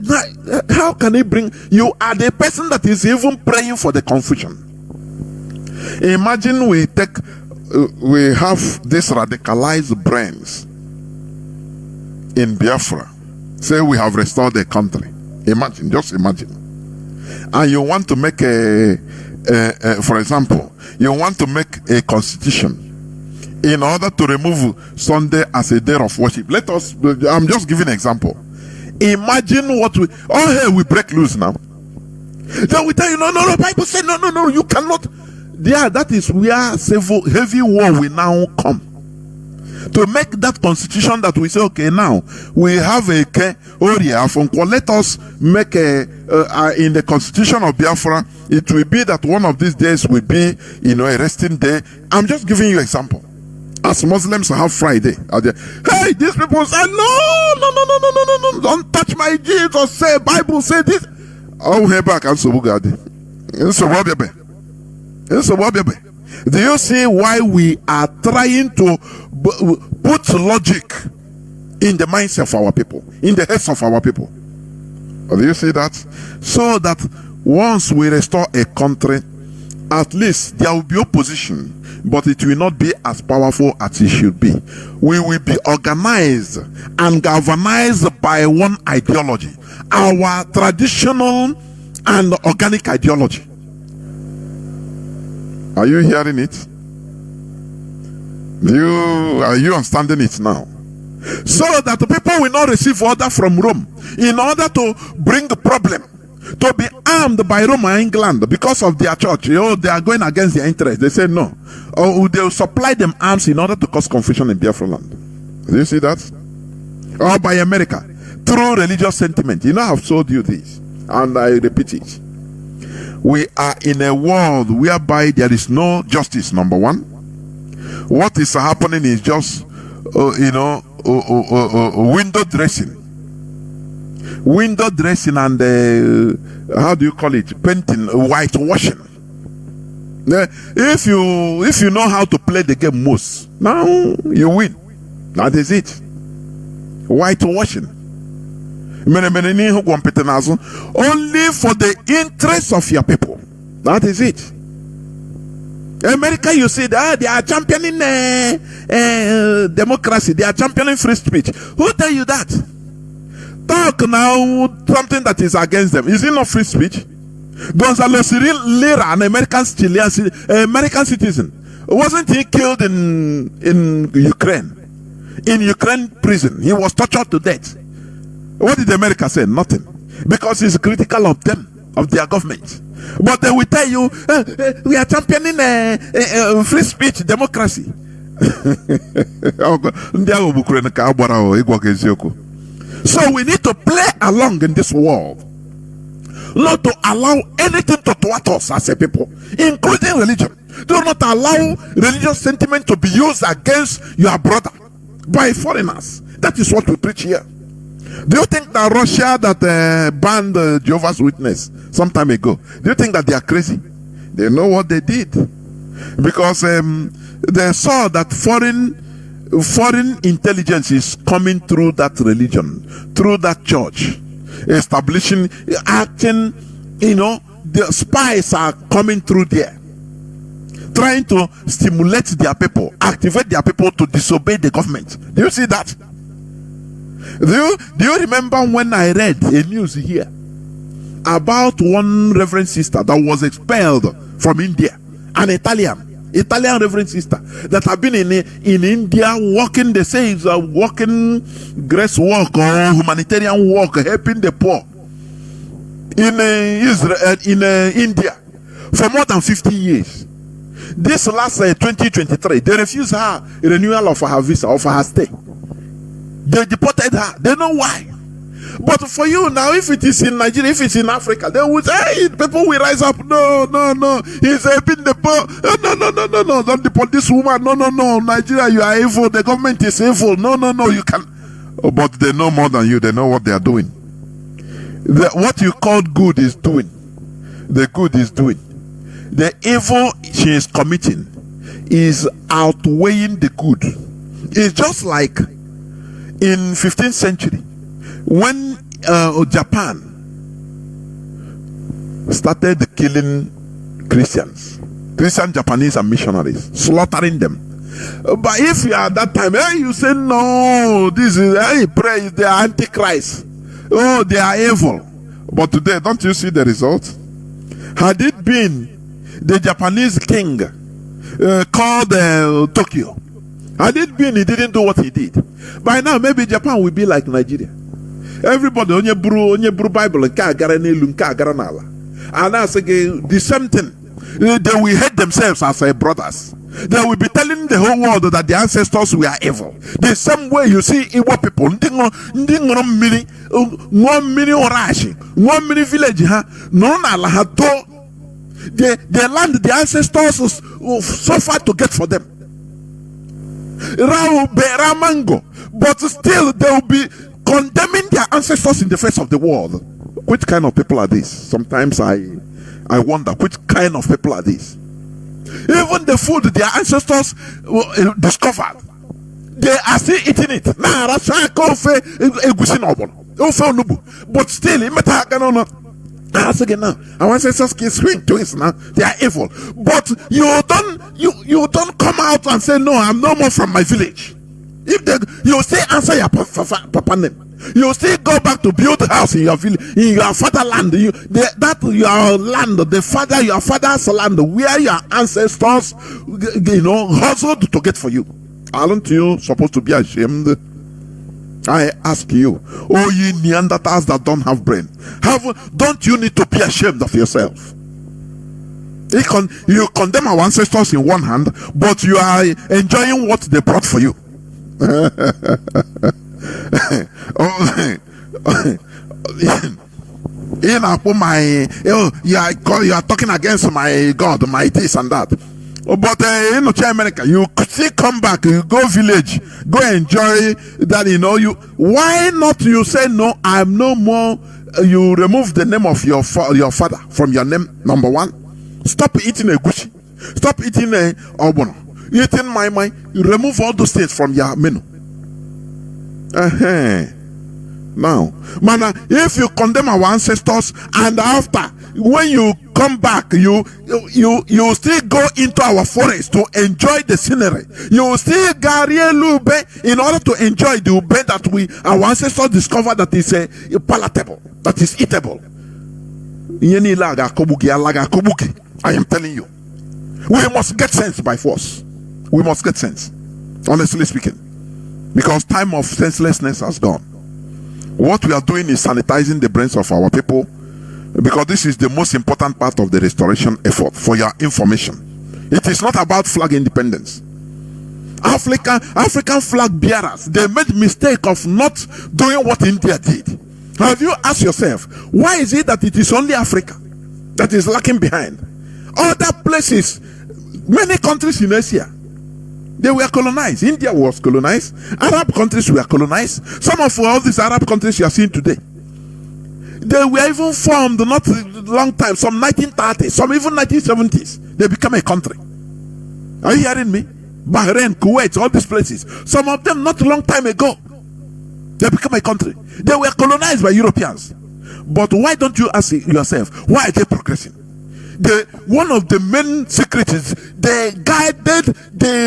How can it bring? You are the person that is even praying for the confusion. Imagine we have these radicalized brains in Biafra. Say we have restored the country. Imagine, just imagine. And you want to make for example, you want to make a constitution in order to remove Sunday as a day of worship. I'm just giving an example. Imagine what we break loose now. Then we tell you, no, Bible said, no, you cannot. Yeah, that is where heavy war will now come. To make that constitution that we say, okay, now we have a let us make in the constitution of Biafra, it will be that one of these days will be, a resting day. I'm just giving you example. As Muslims have Friday. Hey, these people say, no, don't touch my Jesus. Say, Bible say this. Oh, hey, back and so do you see why we are trying to put logic in the minds of our people, in the heads of our people? Do you see that? So that once we restore a country, at least there will be opposition, but it will not be as powerful as it should be. We will be organized and galvanized by one ideology, our traditional and organic ideology. Are you hearing it? Are you understanding it now? So that the people will not receive order from Rome in order to bring a problem, to be armed by Rome and England because of their church. They are going against their interest. They say no. Or they will supply them arms in order to cause confusion in Biafra land. Do you see that? Or by America through religious sentiment. I've told you this and I repeat it. We are in a world whereby there is no justice, number one. What is happening is just, window dressing. Window dressing and, how do you call it? Painting, whitewashing. If you know how to play the game most, now you win. That is it. Whitewashing. Only for the interest of your people. That is it. America, you see that they are championing democracy, they are championing free speech. Who tell you that? Talk now something that is against them. Is it not free speech? Gonzalo Lira, an American citizen, wasn't he killed in Ukraine? In Ukraine prison, he was tortured to death. What did America say? Nothing. Because he's critical of them, of their government. But they will tell you, we are championing free speech, democracy. So we need to play along in this world. Not to allow anything to thwart us as a people, including religion. Do not allow religious sentiment to be used against your brother by foreigners. That is what we preach here. Do you think that Russia that banned Jehovah's Witness some time ago, do you think that they are crazy? They know what they did. Because they saw that foreign intelligence is coming through that religion, through that church, establishing, acting, the spies are coming through there, trying to stimulate their people, activate their people to disobey the government. Do you see that? Do you remember when I read a news here about one reverend sister that was expelled from India, an Italian reverend sister that have been in India working, they say it's a working grace work or humanitarian work, helping the poor in Israel, in India for more than 50 years. This last 2023, they refused her renewal of her visa, of her stay. They deported her. They know why. But for you now, if it is in Nigeria, if it's in Africa, they would say, hey, people will rise up. No, he's helping the poor. No, don't deport this woman. No, Nigeria, you are evil. The government is evil. No, you can. Oh, but they know more than you. They know what they are doing. What you call good is doing. The good is doing. The evil she is committing is outweighing the good. It's just like in 15th century when Japan started killing Christian Japanese and missionaries, slaughtering them. But if you are at that time, hey, you say no, this is, hey, praise, they are antichrist. Oh, they are evil. But today, don't you see the result? Had it been the Japanese king called Tokyo, had it been he didn't do what he did, by now maybe Japan will be like Nigeria. Everybody onye buru Bible nke agara n'elu nke agara n'ala, and that's again the same thing. They will hate themselves as brothers. They will be telling the whole world that the ancestors were evil. The same way you see Igbo people, one mini orashi, 1 mini village, no na la to the land the ancestors suffered to get for them. Ramango, but still they will be condemning their ancestors in the face of the world. Which kind of people are these? Sometimes I wonder which kind of people are these. Even the food their ancestors discovered, they are still eating it. But still, our ancestors can swing twins now. They are evil. But you don't come out and say, no, I'm no more from my village. You still answer your papa name. You still go back to build a house in your village, in your fatherland. Your land, your father's land, where your ancestors, hustled to get for you. Aren't you supposed to be ashamed? I ask you, oh ye Neanderthals that don't have brain, don't you need to be ashamed of yourself? You condemn our ancestors in one hand, but you are enjoying what they brought for you. You are talking against my God, my this and that. But in America, you still come back, you go village, go enjoy that. Why not you say no? I'm no more. You remove the name of your father from your name. Number one, stop eating a gucci, stop eating a obono, eating my. You remove all those things from your menu. Now, man, if you condemn our ancestors and after, when you come back, you still go into our forest to enjoy the scenery. You still lube in order to enjoy the ube that our ancestors discovered that is palatable, that is eatable. I am telling you, we must get sense by force. We must get sense, honestly speaking, because time of senselessness has gone. What we are doing is sanitizing the brains of our people, because this is the most important part of the restoration effort. For your information, it is not about flag independence. African flag bearers, they made mistake of not doing what India did. Have you asked yourself, why is it that it is only Africa that is lacking behind? Other places, many countries in Asia, they were colonized. India was colonized. Arab countries were colonized. Some of all these Arab countries you are seeing today, they were even formed not a long time, some 1930s, some even 1970s. They became a country. Are you hearing me? Bahrain, Kuwait, all these places. Some of them not a long time ago, they became a country. They were colonized by Europeans. But why don't you ask yourself, why are they progressing? One of the main secrets is they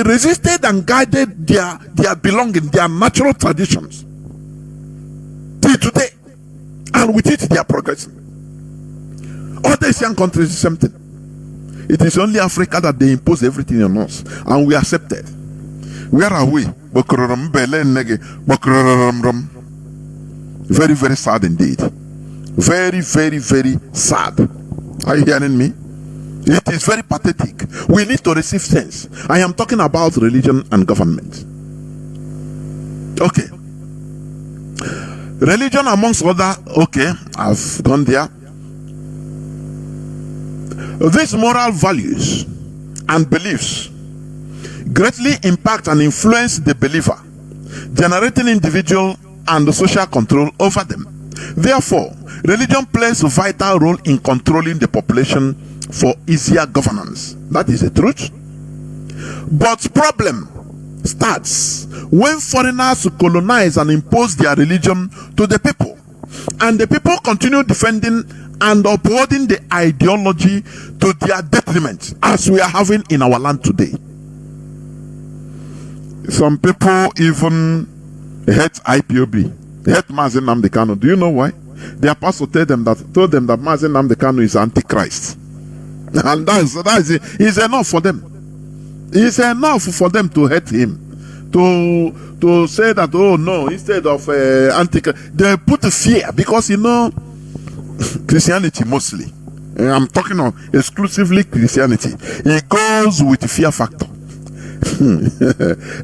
resisted and guided their belonging, their natural traditions. today. And with it, they are progressing. Other Asian countries, the same thing. It is only Africa that they impose everything on us, and we accept it. Where are we? Very, very sad indeed. Very, very, very sad. Are you hearing me? It is very pathetic. We need to receive sense. I am talking about religion and government. Okay. Religion amongst other, okay, I've gone there. These moral values and beliefs greatly impact and influence the believer, generating individual and social control over them. Therefore, religion plays a vital role in controlling the population for easier governance. That is the truth. But problem starts when foreigners colonize and impose their religion to the people, and the people continue defending and upholding the ideology to their detriment, as we are having in our land today. Some people even hate IPOB, hate Mazi Nnamdi Kanu. Do you know why? Their pastor told them that Mazi Nnamdi Kanu is Antichrist, and that is enough for them. It's enough for them to hate him, to say that, oh no, instead of Antichrist, they put fear, because you know, Christianity mostly, I'm talking of exclusively Christianity, it goes with the fear factor.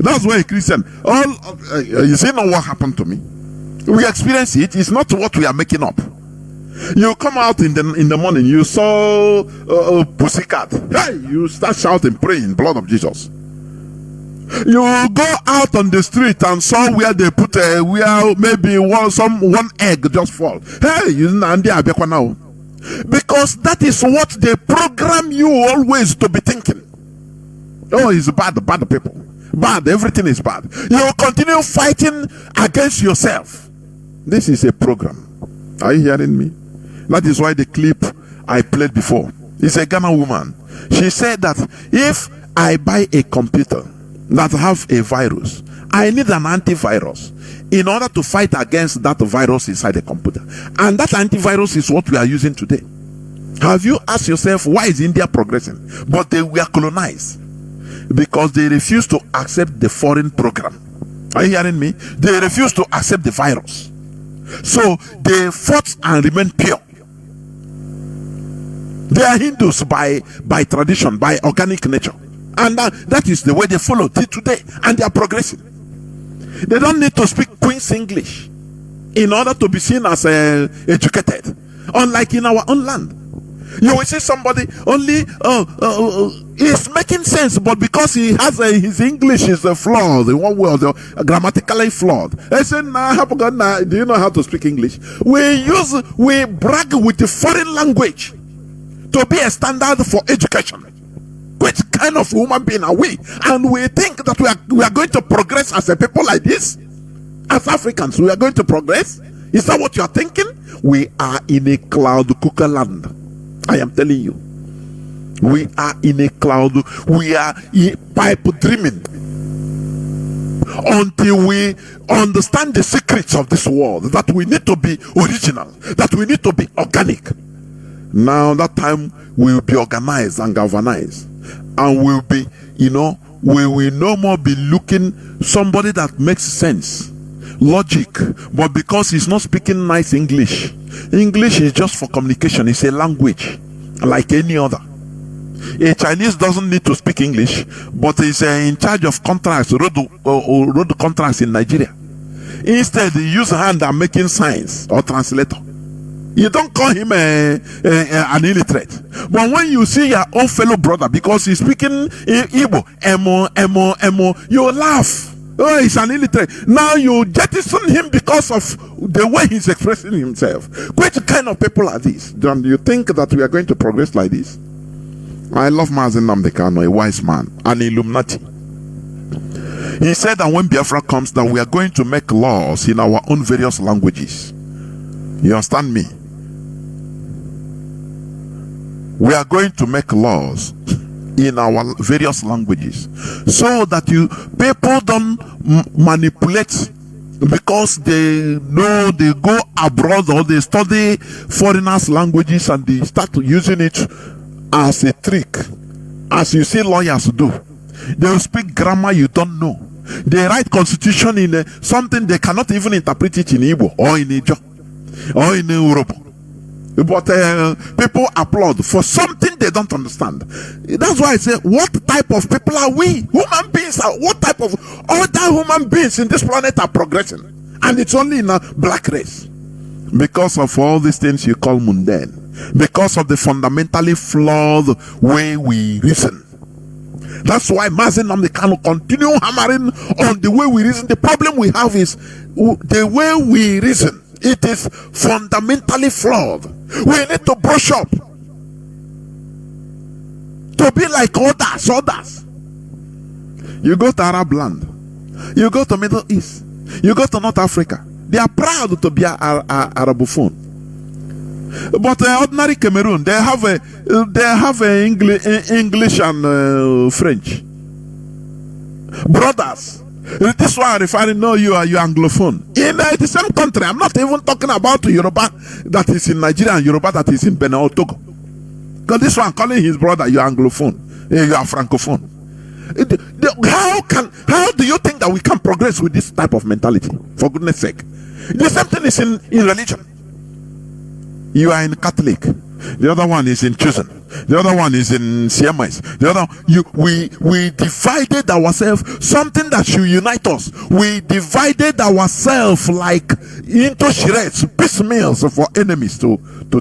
That's why a Christian, you see now what happened to me. We experience it. It's not what we are making up. You come out in the morning, you saw a pussycat, hey, you start shouting, praying, blood of Jesus. You go out on the street and saw where they put where maybe one egg just fall. Hey, you know, because that is what they program you always to be thinking. Oh, it's bad people. Bad, everything is bad. You continue fighting against yourself. This is a program. Are you hearing me? That is why the clip I played before is a Ghana woman. She said that if I buy a computer that have a virus, I need an antivirus in order to fight against that virus inside the computer. And that antivirus is what we are using today. Have you asked yourself, why is India progressing? But they were colonized because they refused to accept the foreign program. Are you hearing me? They refused to accept the virus. So they fought and remained pure. They are Hindus by tradition, by organic nature. And that is the way they follow till today. And they are progressing. They don't need to speak Queen's English in order to be seen as educated. Unlike in our own land. You will see somebody only is making sense, but because he has his English is flawed, in one word, grammatically flawed. I said, do you know how to speak English? We brag with the foreign language to be a standard for education. Which kind of human being are we? And we think that we are going to progress as a people like this? As Africans, we are going to progress? Is that what you are thinking? We are in a cloud cuckoo land. I am telling you. We are in a cloud. We are in pipe dreaming. Until we understand the secrets of this world. That we need to be original. That we need to be organic. Now that time we will be organized and galvanized. And we'll be, we will no more be looking somebody that makes sense. Logic. But because he's not speaking nice English. English is just for communication. It's a language like any other. A Chinese doesn't need to speak English, but he's in charge of contracts, road contracts in Nigeria. Instead, he use hand and making signs or translator. You don't call him an illiterate. But when you see your own fellow brother, because he's speaking Igbo, emo, you laugh. Oh, he's an illiterate. Now you jettison him because of the way he's expressing himself. Which kind of people are these? Do you think that we are going to progress like this? I love Mazi Nnamdi Kanu, a wise man, an Illuminati. He said that when Biafra comes, that we are going to make laws in our own various languages. You understand me? We are going to make laws in our various languages so that people don't manipulate because they know they go abroad or they study foreigners' languages and they start using it as a trick, as you see lawyers do. They will speak grammar you don't know. They write constitution in something they cannot even interpret it in Igbo or in Ijo or in Europe. But people applaud for something they don't understand. That's why I say, what type of people are we? Human beings are, what type of other human beings in this planet are progressing? And it's only in a black race. Because of all these things you call mundane. Because of the fundamentally flawed way we reason. That's why Mazi can continue hammering on the way we reason. The problem we have is the way we reason. It is fundamentally flawed. We need to brush up to be like others. You go to Arab land, you go to Middle East, you go to North Africa. They are proud to be Arabophone. But ordinary Cameroon, they have English and French brothers. This one I'm referring, no, you are Anglophone. In the same country, I'm not even talking about Yoruba that is in Nigeria and Yoruba that is in Benin or Togo. Because this one calling his brother, you are Anglophone, you are Francophone. How do you think that we can progress with this type of mentality? For goodness sake. The same thing is in religion. You are in Catholic. The other one is in Chosen. The other one is in Siamese. The other, we divided ourselves, something that should unite us. We divided ourselves like into shreds, piecemeals for enemies to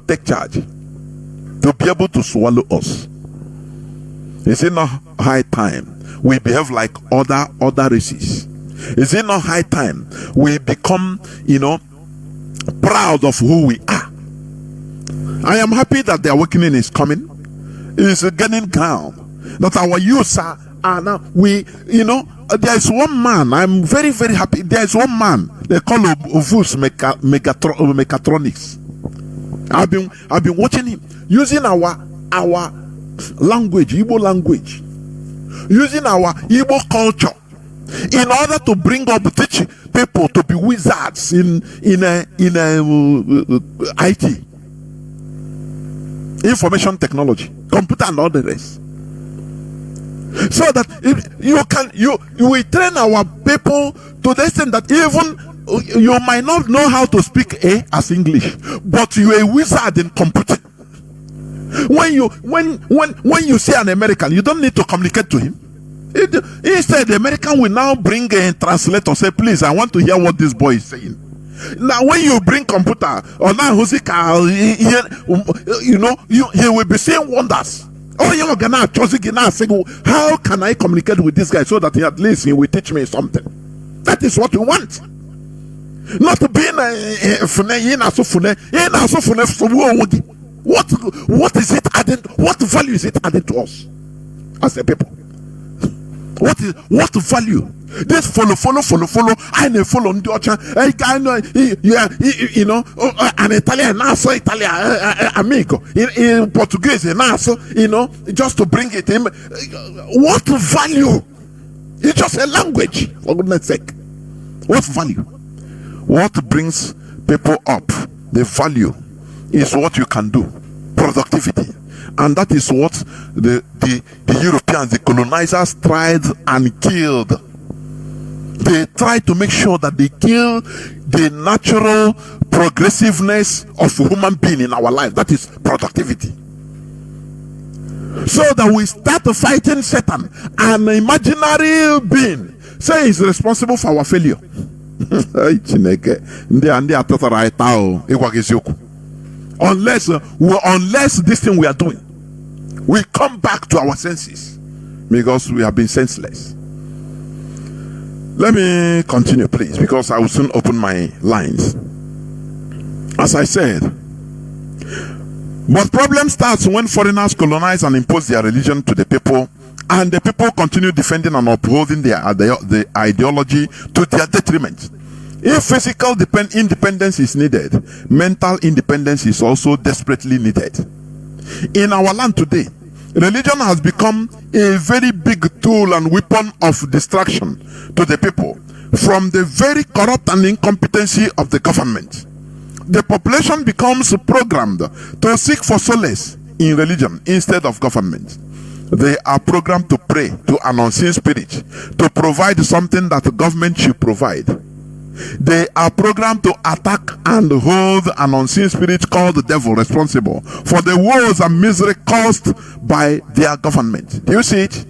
take charge, to be able to swallow us. Is it not high time we behave like other races? Is it not high time we become, proud of who we are? I am happy that the awakening is coming. It is gaining ground. That our youths are now, there is one man, I'm very, very happy. There is one man, they call him Ovus Mechatronics. I've been watching him using our language, Igbo language, using our Igbo culture in order to bring up, teach people to be wizards in IT. Information technology, computer and all the rest, so that we train our people to the extent that even you might not know how to speak as English, but you are a wizard in computing. When you see an American, you don't need to communicate to him. Instead, the American will now bring a translator, say, please, I want to hear what this boy is saying. Now, when you bring computer or now he will be saying wonders. Oh, you're gonna say, how can I communicate with this guy so that at least he will teach me something? That is what we want. Not being what is it adding? What value is it adding to us as a people? What value? This follow. I know follow the other. An Italian also Italian amigo in Portuguese also, just to bring it in. What value? It's just a language, for goodness sake. What value? What brings people up? The value is what you can do. Productivity. And that is what the Europeans, the colonizers, tried and killed. They tried to make sure that they kill the natural progressiveness of human being in our life. That is productivity. So that we start fighting Satan, an imaginary being, say is responsible for our failure. Unless this thing we are doing, we come back to our senses, because we have been senseless. Let me continue, please, because I will soon open my lines. As I said, but problem starts when foreigners colonize and impose their religion to the people, and the people continue defending and upholding the ideology to their detriment. If physical independence is needed, mental independence is also desperately needed. In our land today, religion has become a very big tool and weapon of distraction to the people, from the very corrupt and incompetency of the government. The population becomes programmed to seek for solace in religion instead of government. They are programmed to pray to an unseen spirit to provide something that the government should provide. They are programmed to attack and hold an unseen spirit called the devil responsible for the woes and misery caused by their government. Do you see it?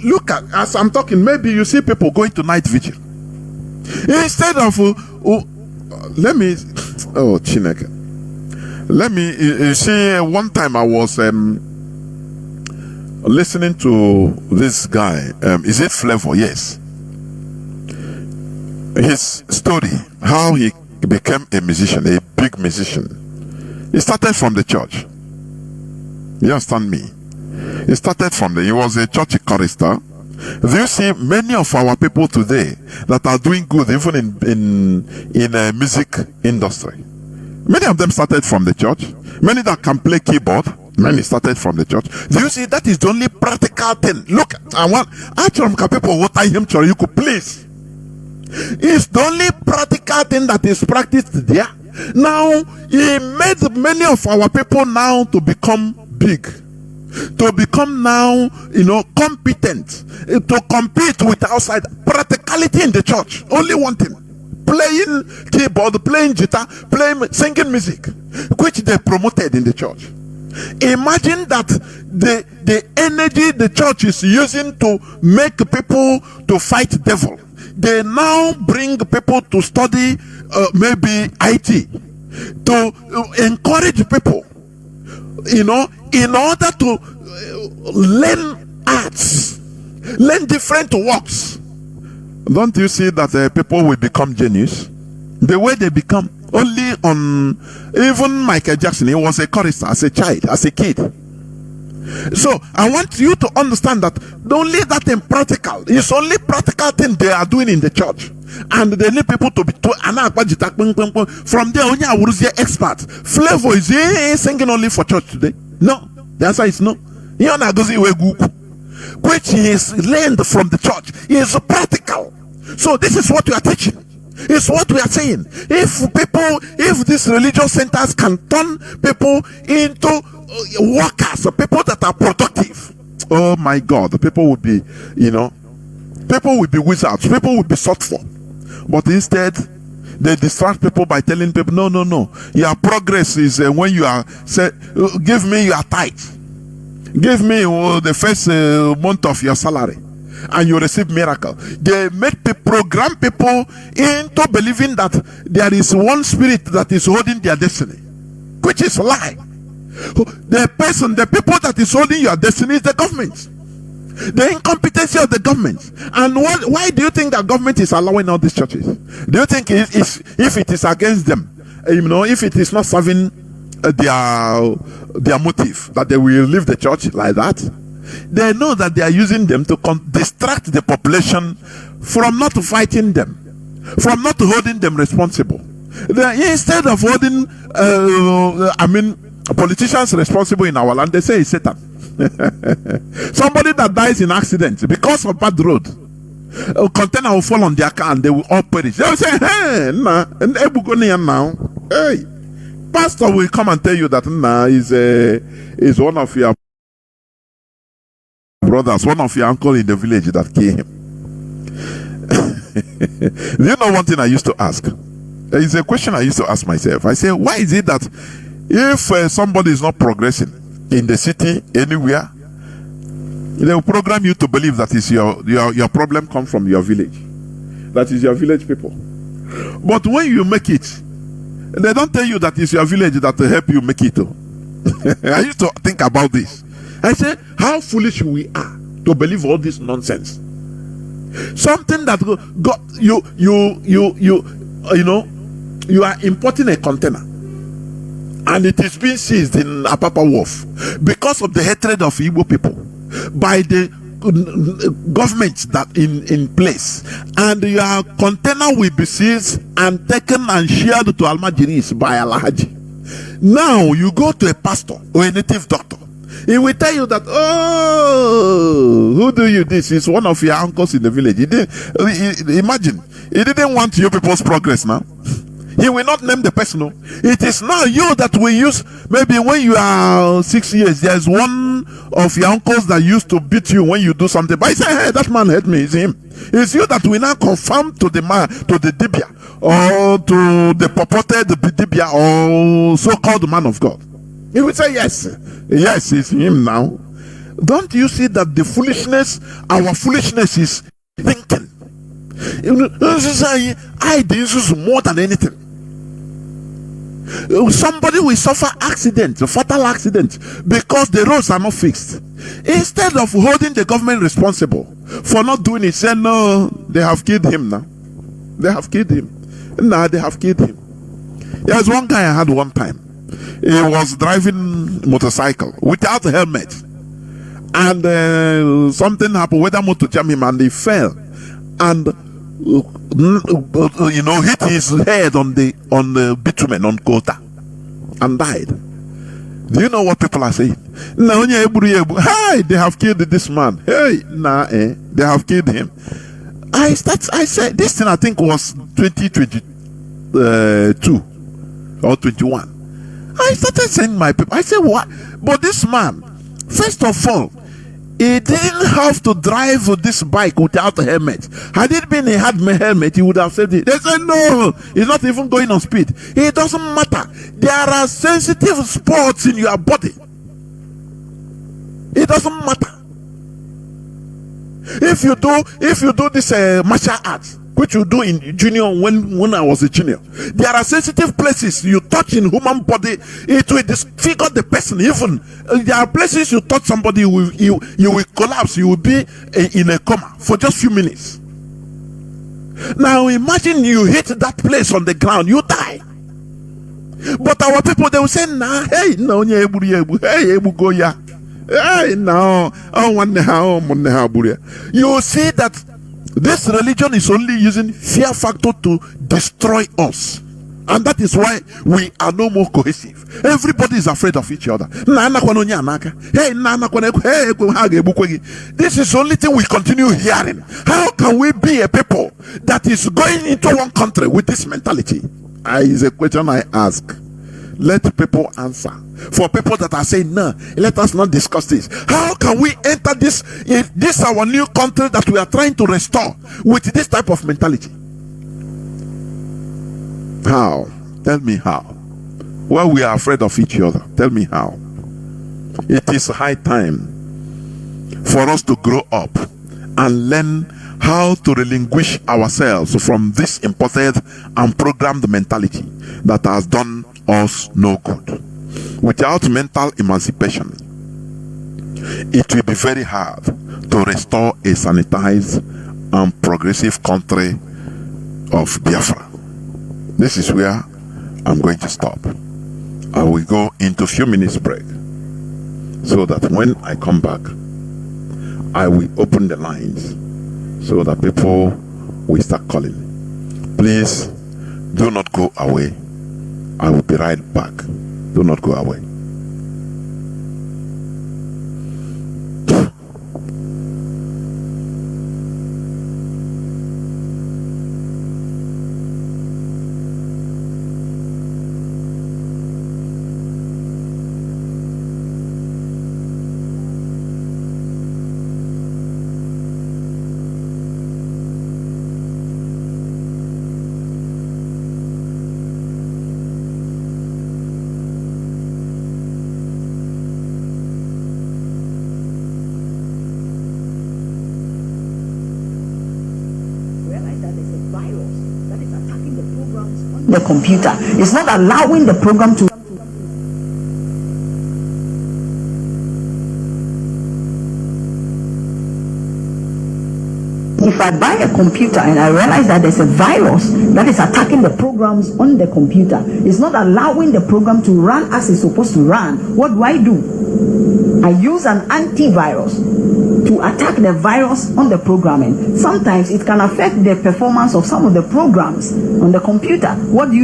Look at, as I'm talking, maybe you see people going to night vigil. Instead of, Chineke. Let me, you see, one time I was listening to this guy. Is it Flavor? Yes. His story, how he became a musician, a big musician. He started from the church. You understand me? He started from he was a church chorister. Do you see many of our people today that are doing good even in music industry? Many of them started from the church. Many that can play keyboard, many started from the church. Do you see that is the only practical thing? Look, I want people what I am you could please. It's the only practical thing that is practiced there. Now he made many of our people now to become big. To become now, competent, to compete with outside practicality in the church. Only one thing: playing keyboard, playing guitar, singing music, which they promoted in the church. Imagine that the energy the church is using to make people to fight devil. They now bring people to study maybe IT, to encourage people, in order to learn arts, learn different works. Don't you see that people will become genius? The way they become, only on, even Michael Jackson, he was a chorister as a child, as a kid. So I want you to understand that only that in practical, it's only practical thing they are doing in the church. And they need people to be from there only I will see expert. Flavor is singing only for church today. No, the answer is no. Which is learned from the church is practical. So this is what we are teaching. It's what we are saying. If these religious centers can turn people into workers, people that are productive, oh my God, people would be, people will be wizards, people will be sought for. But instead, they distract people by telling people, no, your progress is when you are, give me your tithe, give me the first month of your salary, and you receive miracle. They make program people into believing that there is one spirit that is holding their destiny, which is a lie. The people that is holding your destiny is the government. The incompetency of the government. And why do you think that government is allowing all these churches? Do you think if it is against them, if it is not serving their motive, that they will leave the church like that? They know that they are using them to distract the population from not fighting them, from not holding them responsible. Instead of holding politicians responsible in our land, they say it's Satan. Somebody that dies in accident because of bad road, a container will fall on their car and they will all perish. They will say, hey, now, hey, pastor will come and tell you that is one of your brothers, one of your uncle in the village that killed him. Do you know one thing I used to ask? It's a question I used to ask myself. I say, why is it that if somebody is not progressing in the city, anywhere, they will program you to believe that is your problem comes from your village. That is your village people. But when you make it, they don't tell you that it's your village that will help you make it. I used to think about this. I say, how foolish we are to believe all this nonsense. Something that got you are importing a container and it is being seized in Apapa Wharf because of the hatred of Igbo people by the government that in place, and your container will be seized and taken and shared to Almajiris by Alhaji. Now you go to a pastor or a native doctor, he will tell you that, oh, who do you this? He's one of your uncles in the village. He didn't, imagine, he didn't want you people's progress now. He will not name the person. No. It is now you that we use. Maybe when you are 6 years, there's one of your uncles that used to beat you when you do something. But he said, hey, that man hurt me. It's him. It's you that we now confirm to the man, to the dibia, or to the purported dibia, or so-called man of God. He will say, yes, it's him now. Don't you see that the foolishness, our foolishness is thinking? I did more than anything. Somebody will suffer accident, a fatal accident, because the roads are not fixed. Instead of holding the government responsible for not doing it, say no, they have killed him now. They have killed him. Now they have killed him. There's one guy I had one time. He was driving motorcycle without a helmet, and something happened. Whether motor jam him and he fell, and hit his head on the bitumen on Kota and died. Do you know what people are saying? Hey, they have killed this man. Hey, they have killed him. I said this thing, I think was 2022 or 21. I started saying my people, I said, what? But this man, first of all, he didn't have to drive this bike without a helmet. Had it been he had a helmet, he would have said it. They said, no, he's not even going on speed. It doesn't matter. There are sensitive spots in your body. It doesn't matter. If you do this martial arts, which you do in junior when I was a junior, there are sensitive places you touch in human body, it will disfigure the person. Even there are places you touch somebody, you will collapse, you will be in a coma for just few minutes. Now imagine you hit that place on the ground, you die. But our people, they will say, nah, hey, no, hey, go ya. Hey, no, you see that this religion is only using fear factor to destroy us, and that is why we are no more cohesive. Everybody is afraid of each other. This is the only thing we continue hearing. How can we be a people that is going into one country with this mentality? Is a question I ask. Let people answer. For people that are saying, no, let us not discuss this. How can we enter this our new country that we are trying to restore with this type of mentality? How? Tell me how. Well, we are afraid of each other. Tell me how. It is high time for us to grow up and learn how to relinquish ourselves from this imported and programmed mentality that has done us no good. Without mental emancipation, it will be very hard to restore a sanitized and progressive country of Biafra. This is where I'm going to stop. I will go into a few minutes break, so that when I come back, I will open the lines so that people will start calling. Please do not go away. I will be right back. Do not go away. The computer is not allowing the program to. If I buy a computer and I realize that there's a virus that is attacking the programs on the computer, it's not allowing the program to run as it's supposed to run, what do? I use an antivirus to attack the virus on the programming. Sometimes it can affect the performance of some of the programs on the computer. What do?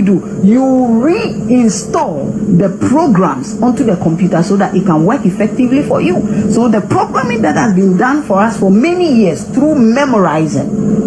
You reinstall the programs onto the computer so that it can work effectively for you. So the programming that has been done for us for many years through memorizing.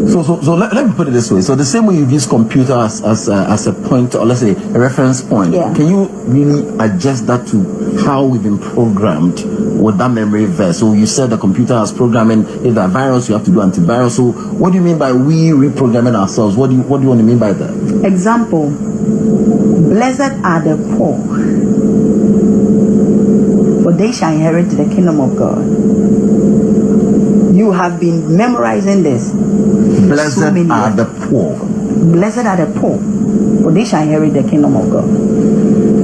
So let me put it this way. So the same way you've used computer as a point, or let's say a reference point, can you really adjust that to how we've been programmed with that memory verse? So you said the computer has programming, if there are virus, you have to do antivirus. So what do you mean by we reprogramming ourselves? What do you want to mean by that? Example, blessed are the poor, for they shall inherit the kingdom of God. You have been memorizing this. Blessed are the poor. Blessed are the poor, for they shall inherit the kingdom of God.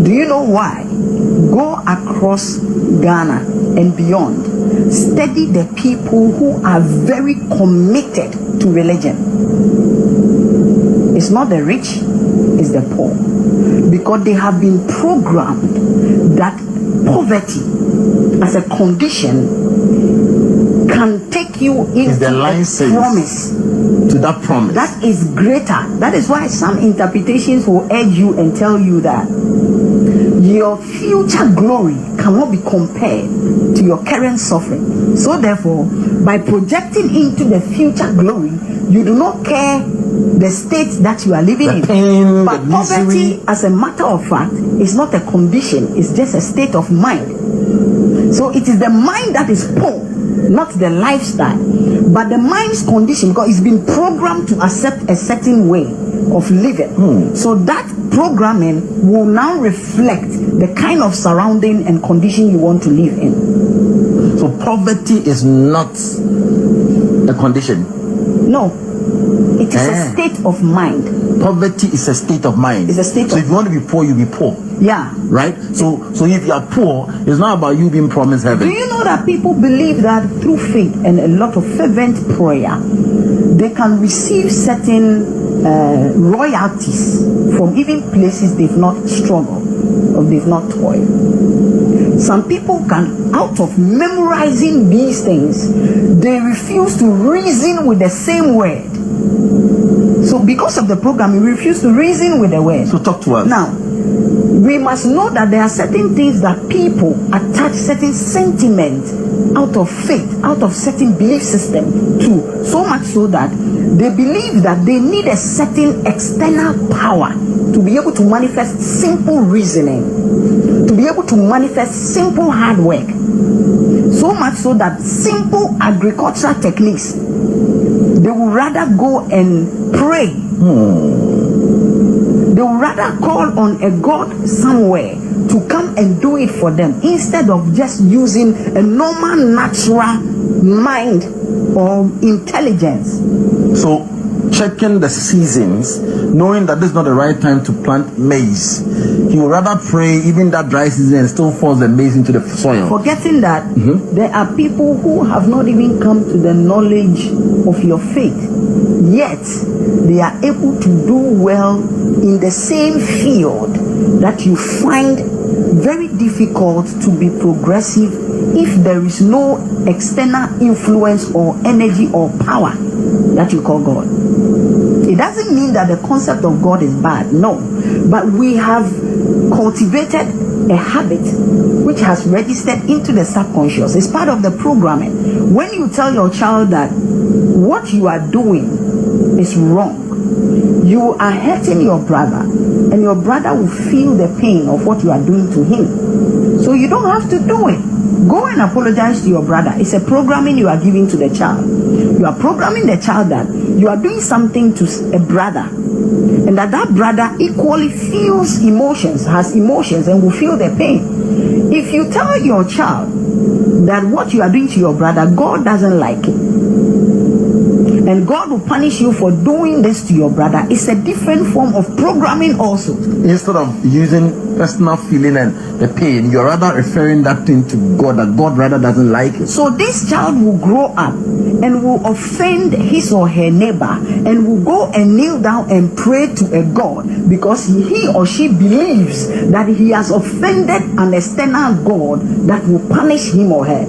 Do you know why? Go across Ghana and beyond. Study the people who are very committed to religion. It's not the rich, it's the poor. Because they have been programmed that poverty as a condition can take you into the a promise. To that promise. That is greater. That is why some interpretations will urge you and tell you that your future glory cannot be compared to your current suffering. So therefore, by projecting into the future glory, you do not care the state that you are living in. Pain, but poverty, as a matter of fact, is not a condition, it's just a state of mind. So it is the mind that is poor, not the lifestyle, but the mind's condition, because it's been programmed to accept a certain way of living. So that programming will now reflect the kind of surrounding and condition you want to live in. So poverty is not a condition. No, it is a state of mind. Poverty is a state of mind. It's a state so if you want to be poor, you be poor. Yeah. Right? So if you are poor, it's not about you being promised heaven. Do you know that people believe that through faith and a lot of fervent prayer, they can receive certain royalties from even places they've not struggled or they've not toiled? Some people can, out of memorizing these things, they refuse to reason with the same word. So because of the program, we refuse to reason with the word. So talk to us. Now, we must know that there are certain things that people attach certain sentiment out of faith, out of certain belief system to, so much so that they believe that they need a certain external power to be able to manifest simple reasoning, to be able to manifest simple hard work. So much so that simple agricultural techniques, they would rather go and pray. They would rather call on a God somewhere to come and do it for them instead of just using a normal natural mind or intelligence. So checking the seasons, knowing that this is not the right time to plant maize, he would rather pray even that dry season and still force the maize into the soil. Forgetting that there are people who have not even come to the knowledge of your faith, yet they are able to do well in the same field that you find very difficult to be progressive if there is no external influence or energy or power that you call God. It doesn't mean that the concept of God is bad, no, but we have cultivated a habit which has registered into the subconscious. It's part of the programming. When you tell your child that what you are doing is wrong, you are hurting your brother, and your brother will feel the pain of what you are doing to him. So you don't have to do it. Go and apologize to your brother. It's a programming you are giving to the child. You are programming the child that you are doing something to a brother, and that brother equally feels emotions, has emotions, and will feel the pain. If you tell your child that what you are doing to your brother, God doesn't like it, and God will punish you for doing this to your brother. It's a different form of programming also. Instead of using personal feeling and the pain, you're rather referring that thing to God, that God rather doesn't like it. So this child will grow up and will offend his or her neighbor and will go and kneel down and pray to a God because he or she believes that he has offended an external God that will punish him or her,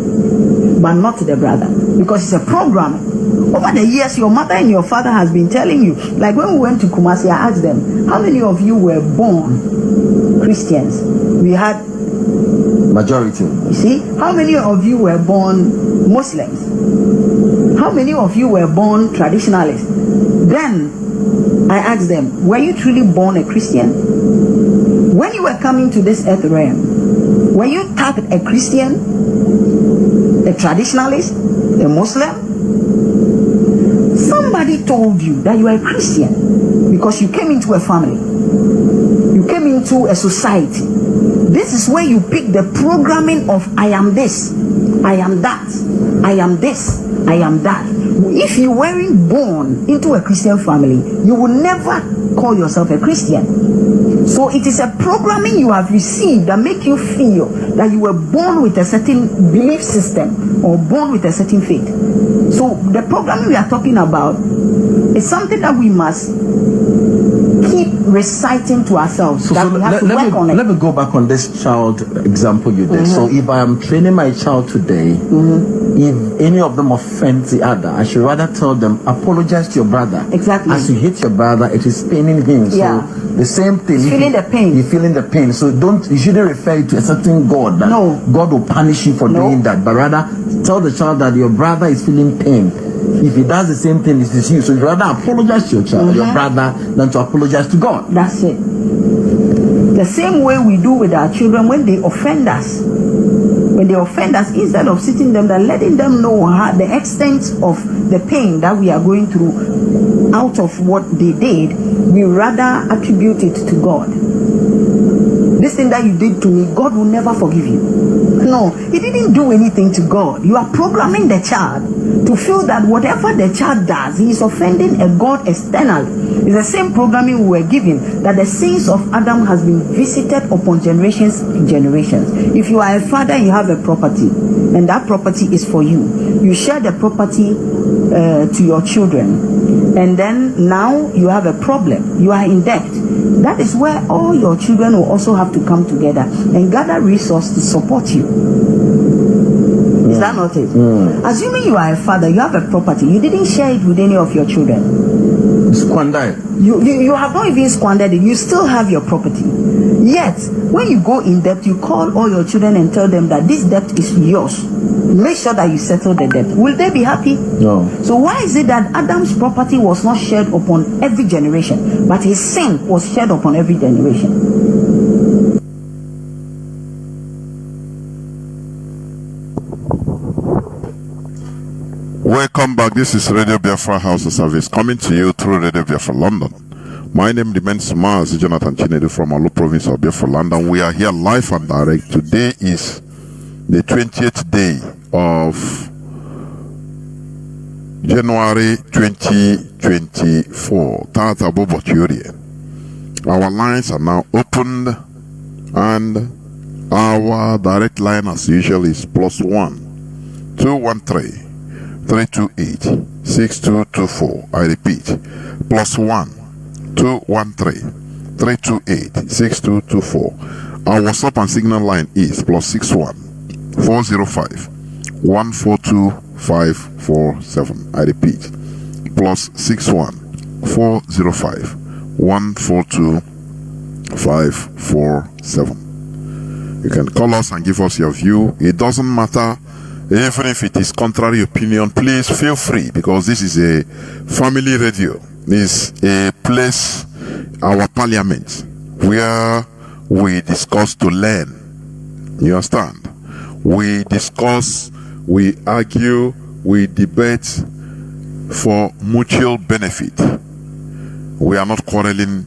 but not the brother, because it's a program. Over the years, your mother and your father has been telling you, like when we went to Kumasi, I asked them, how many of you were born Christians? We had majority. You see, how many of you were born Muslims? How many of you were born traditionalists? Then I asked them, were you truly born a Christian? When you were coming to this earth realm, were you tagged a Christian, a traditionalist, a Muslim? Somebody told you that you are a Christian because you came into a family, you came into a society. This is where you pick the programming of I am this, I am that, I am this, I am that. If you weren't born into a Christian family, you will never call yourself a Christian. So it is a programming you have received that make you feel that you were born with a certain belief system or born with a certain faith. So the programming we are talking about is something that we must keep reciting to ourselves. That we have to work on it. Let me go back on this child example you did. So if I am training my child today, if any of them offend the other, I should rather tell them, apologize to your brother. Exactly. As you hate your brother, it is paining him. Yeah. So the same thing. He's feeling the pain. You're feeling the pain. So you shouldn't refer to a certain God that God will punish you for doing that, but rather tell the child that your brother is feeling pain. If he does the same thing, it is you. So you rather apologize to your child, your brother, than to apologize to God. That's it. The same way we do with our children when they offend us. When they offend us, instead of sitting them there, letting them know the extent of the pain that we are going through out of what they did, we rather attribute it to God. This thing that you did to me, God will never forgive you. No, he didn't do anything to God. You are programming the child to feel that whatever the child does, he is offending a God externally. It's the same programming we were given, that the sins of Adam has been visited upon generations. If you are a father, you have a property, and that property is for you. You share the property to your children, and then now you have a problem. You are in debt. That is where all your children will also have to come together and gather resources to support you. Is that not it? Assuming you are a father, you have a property, you didn't share it with any of your children. Squander. You have not even squandered it. You still have your property. Yet, when you go in debt, you call all your children and tell them that this debt is yours. Make sure that you settle the debt. Will they be happy? No. So why is it that Adam's property was not shared upon every generation, but his sin was shared upon every generation? Welcome back. This is Radio Biafra House of Service coming to you through Radio Biafra London. My name remains Mazi Jonathan Chinedu from Olu province of Biafra London. We are here live and direct. Today is the 20th day of January 2024. Tata Bobo Theory. Our lines are now opened and our direct line as usual is +1 213 328 6224. I repeat, +1 213 328 6224. Our WhatsApp and Signal line is +61 405 142 547. I repeat, +61 405 142 547. You can call us and give us your view. It doesn't matter. Even if it is contrary opinion, please feel free, because this is a family radio. This is a place, our parliament, where we discuss to learn. You understand? We discuss, we argue, we debate for mutual benefit. We are not quarreling.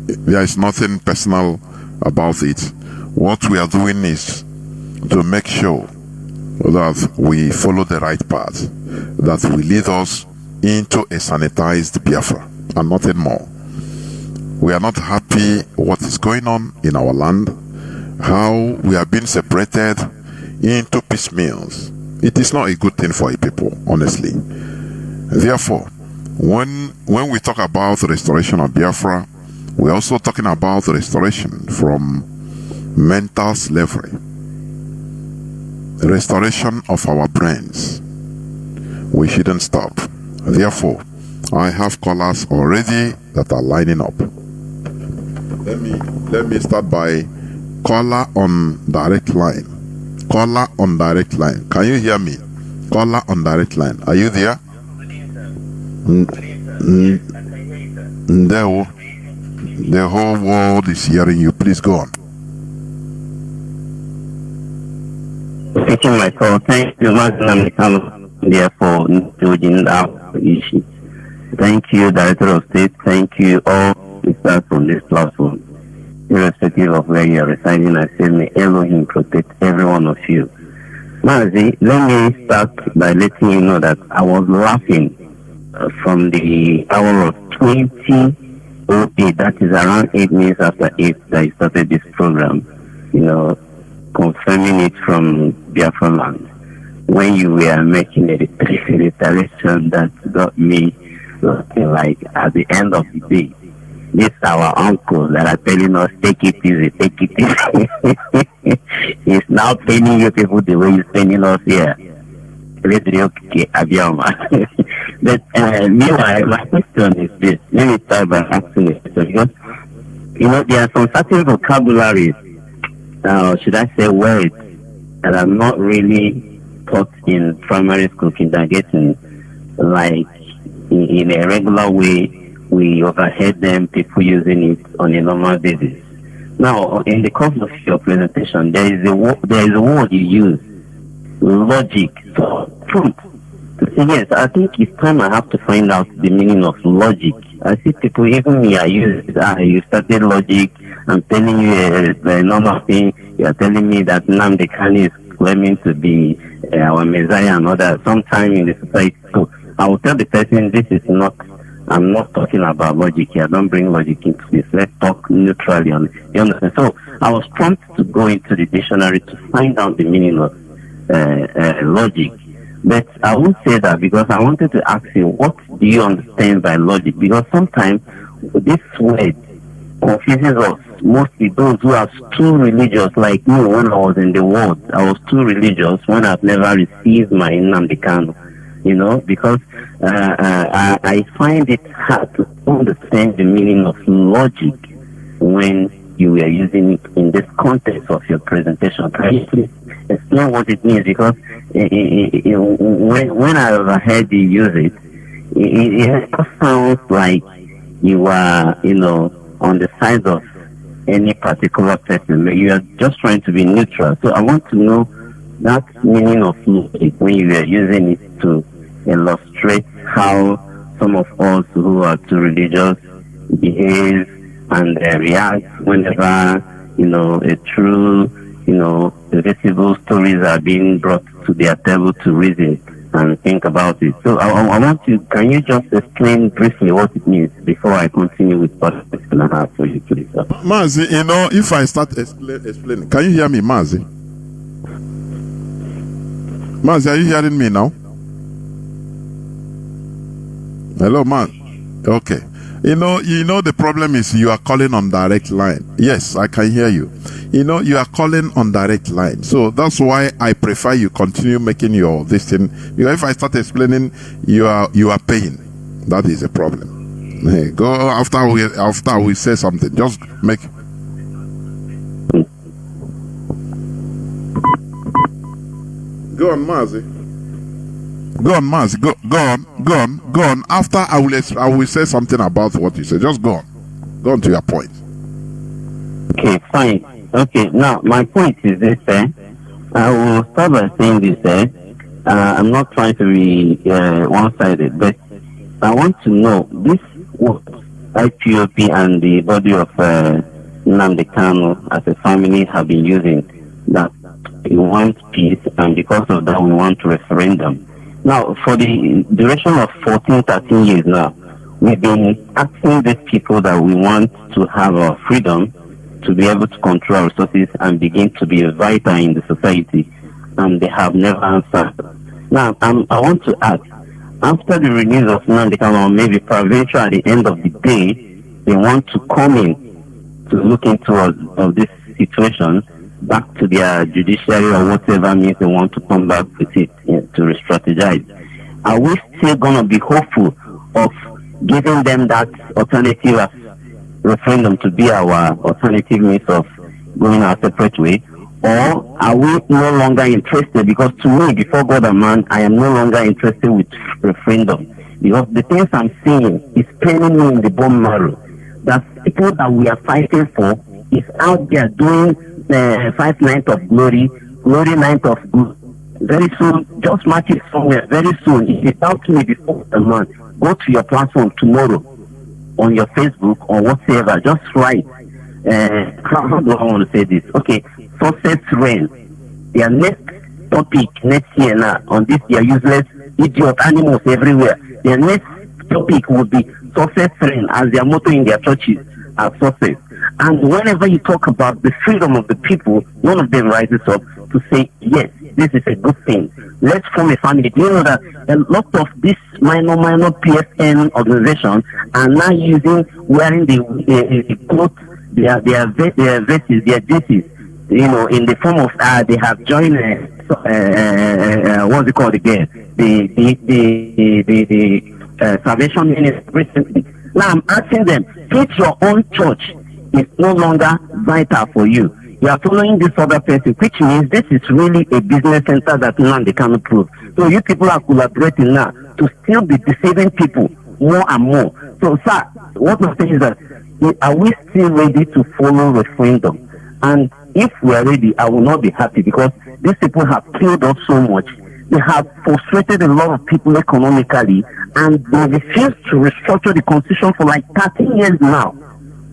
There is nothing personal about it. What we are doing is to make sure that we follow the right path, that will lead us into a sanitized Biafra and nothing more. We are not happy what is going on in our land, how we are being separated into piecemeals. It is not a good thing for a people, honestly. Therefore, when we talk about the restoration of Biafra, we're also talking about the restoration from mental slavery, the restoration of our brains. We shouldn't stop. Therefore, I have callers already that are lining up. Let me start by caller on direct line. Caller on direct line. Can you hear me? Caller on direct line. Are you there? The whole world is hearing you. Please go on. Taking my call. Thank you, Mazi, therefore, including our issue. Thank you, Director of State. Thank you, all officers on this platform. Irrespective of where you are residing, I say, may Elohim protect every one of you. Mazi, let me start by letting you know that I was laughing from the hour of 20:08, that is around 8 minutes after 8 that I started this program, confirming it from Biafra land, when you were making a reiteration that got me looking like at the end of the day. This our uncle that are telling us, take it easy, take it easy. He's now telling you people the way he's telling us here. But meanwhile, my question is this. Let me start by asking this question, because there are some certain vocabularies, should I say words, that are not really taught in primary school, kindergarten, like in a regular way. We overheard them, people using it on a normal basis. Now, in the course of your presentation, there is a word you use, logic. So, prompt. To say, yes, I think it's time I have to find out the meaning of logic. I see people, even me, I use it. You started logic. I'm telling you a normal thing. You are telling me that Nnamdi Kanu is claiming to be our Messiah and all that sometime in the society. So I will tell the person, this is not, I'm not talking about logic here. Don't bring logic into this. Let's talk neutrally on it. You understand? So I was prompted to go into the dictionary to find out the meaning of logic. But I won't say that, because I wanted to ask you, what do you understand by logic? Because sometimes this word confuses us, mostly those who are too religious, like me when I was in the world. I was too religious when I've never received my Nnamdi Kanu. Because I find it hard to understand the meaning of logic when you were using it in this context of your presentation. Can you please explain what it means? Because when I overheard you use it, it sounds like you are, on the side of any particular person. You are just trying to be neutral. So I want to know that meaning of logic when you are using it to illustrate how some of us who are too religious behave and react whenever a true visible stories are being brought to their table to reason and think about it. So I want to, can you just explain briefly what it means before I continue with what I have for you, please? Mazi, if I start explaining, can you hear me, Mazi? Mazi, are you hearing me now? Hello, man. Okay. The problem is you are calling on direct line. Yes, I can hear you. You are calling on direct line. So that's why I prefer you continue making your this thing. Because if I start explaining, you are paying. That is a problem. Hey, go after we say something. Just make. Go on, Mazi. Go on, Mazi. Go on. After I will say something about what you said. Just go on. Go on to your point. Okay, fine. Okay, now my point is this. I will start by saying this. I'm not trying to be one-sided, but I want to know this what IPOP and the body of Nnamdi Kanu as a family have been using, that we want peace, and because of that we want referendum. Now, for the duration of 14, 13 years now, we've been asking these people that we want to have our freedom to be able to control our resources and begin to be vital in the society, and they have never answered. Now, I want to ask, after the release of Nandekano, maybe provincial at the end of the day, they want to come in to look into of this situation back to their judiciary or whatever means they want to come back with it, to re-strategize. Are we still going to be hopeful of giving them that alternative as referendum to be our alternative means of going our separate way? Or are we no longer interested? Because to me, before God and man, I am no longer interested with referendum. Because the things I'm seeing is paining me in the bone marrow. That people that we are fighting for is out there doing 5 nights of glory, glory night of good. Very soon, just match it somewhere. Very soon, if you talk to me before the month, go to your platform tomorrow on your Facebook or whatever. Just write. How do I want to say this? Okay, success reign. Their next topic next year now on this, their useless idiot animals everywhere. Their next topic would be success reign as their motto in their churches as success. And whenever you talk about the freedom of the people, one of them rises up to say, yes, this is a good thing. Let's form a family. Do you know that a lot of these minor PSN organizations are now wearing the clothes, their vests, their jerseys, you know, in the form of they have joined what's it called again? The Salvation Ministry recently. Now I'm asking them, teach your own church is no longer vital for you. You are following this other person, which means this is really a business center that now they cannot prove. So you people are collaborating now to still be deceiving people more and more. So, sir, what I'm saying is that are we still ready to follow referendum? And if we are ready, I will not be happy because these people have killed us so much. They have frustrated a lot of people economically, and they refuse to restructure the constitution for like 13 years now.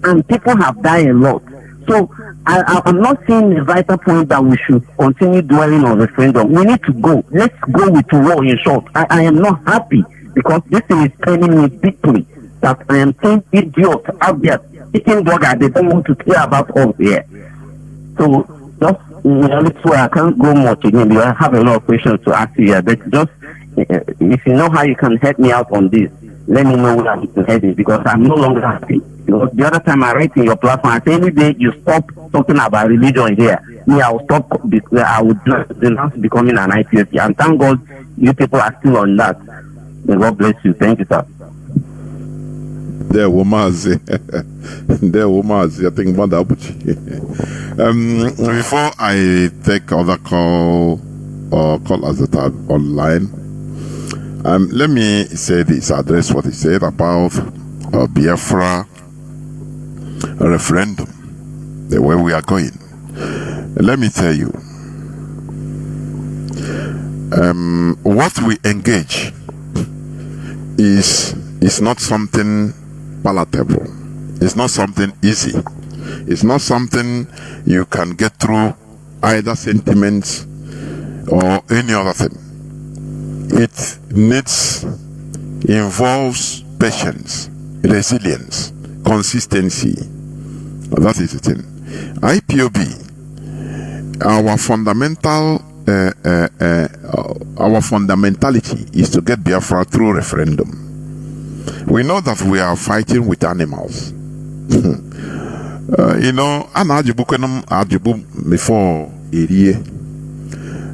And people have died a lot. So I'm not seeing a vital point that we should continue dwelling on referendum. We need to go. Let's go with war, in short. I am not happy because this thing is paining me deeply that I am seeing idiots out there eating burger. They don't want to care about us here. So just I can't go much again because I have a lot of questions to ask you here. But just if you know how you can help me out on this, let me know where I'm heading because I'm no longer happy. Because the other time I write in your platform, I say any day you stop talking about religion here, me, I will stop, I would denounce becoming an IPSC. And thank God you people are still on that. May God bless you. Thank you, sir. There, Mazi. There, Mazi. I think before I take other call or callers that are online, let me say this, address what he said about Biafra referendum, the way we are going. Let me tell you, what we engage is not something palatable. It's not something easy. It's not something you can get through either sentiments or any other thing. It involves patience, resilience, consistency. That is the thing. IPOB, our fundamentality is to get Biafra through referendum. We know that we are fighting with animals. You know, before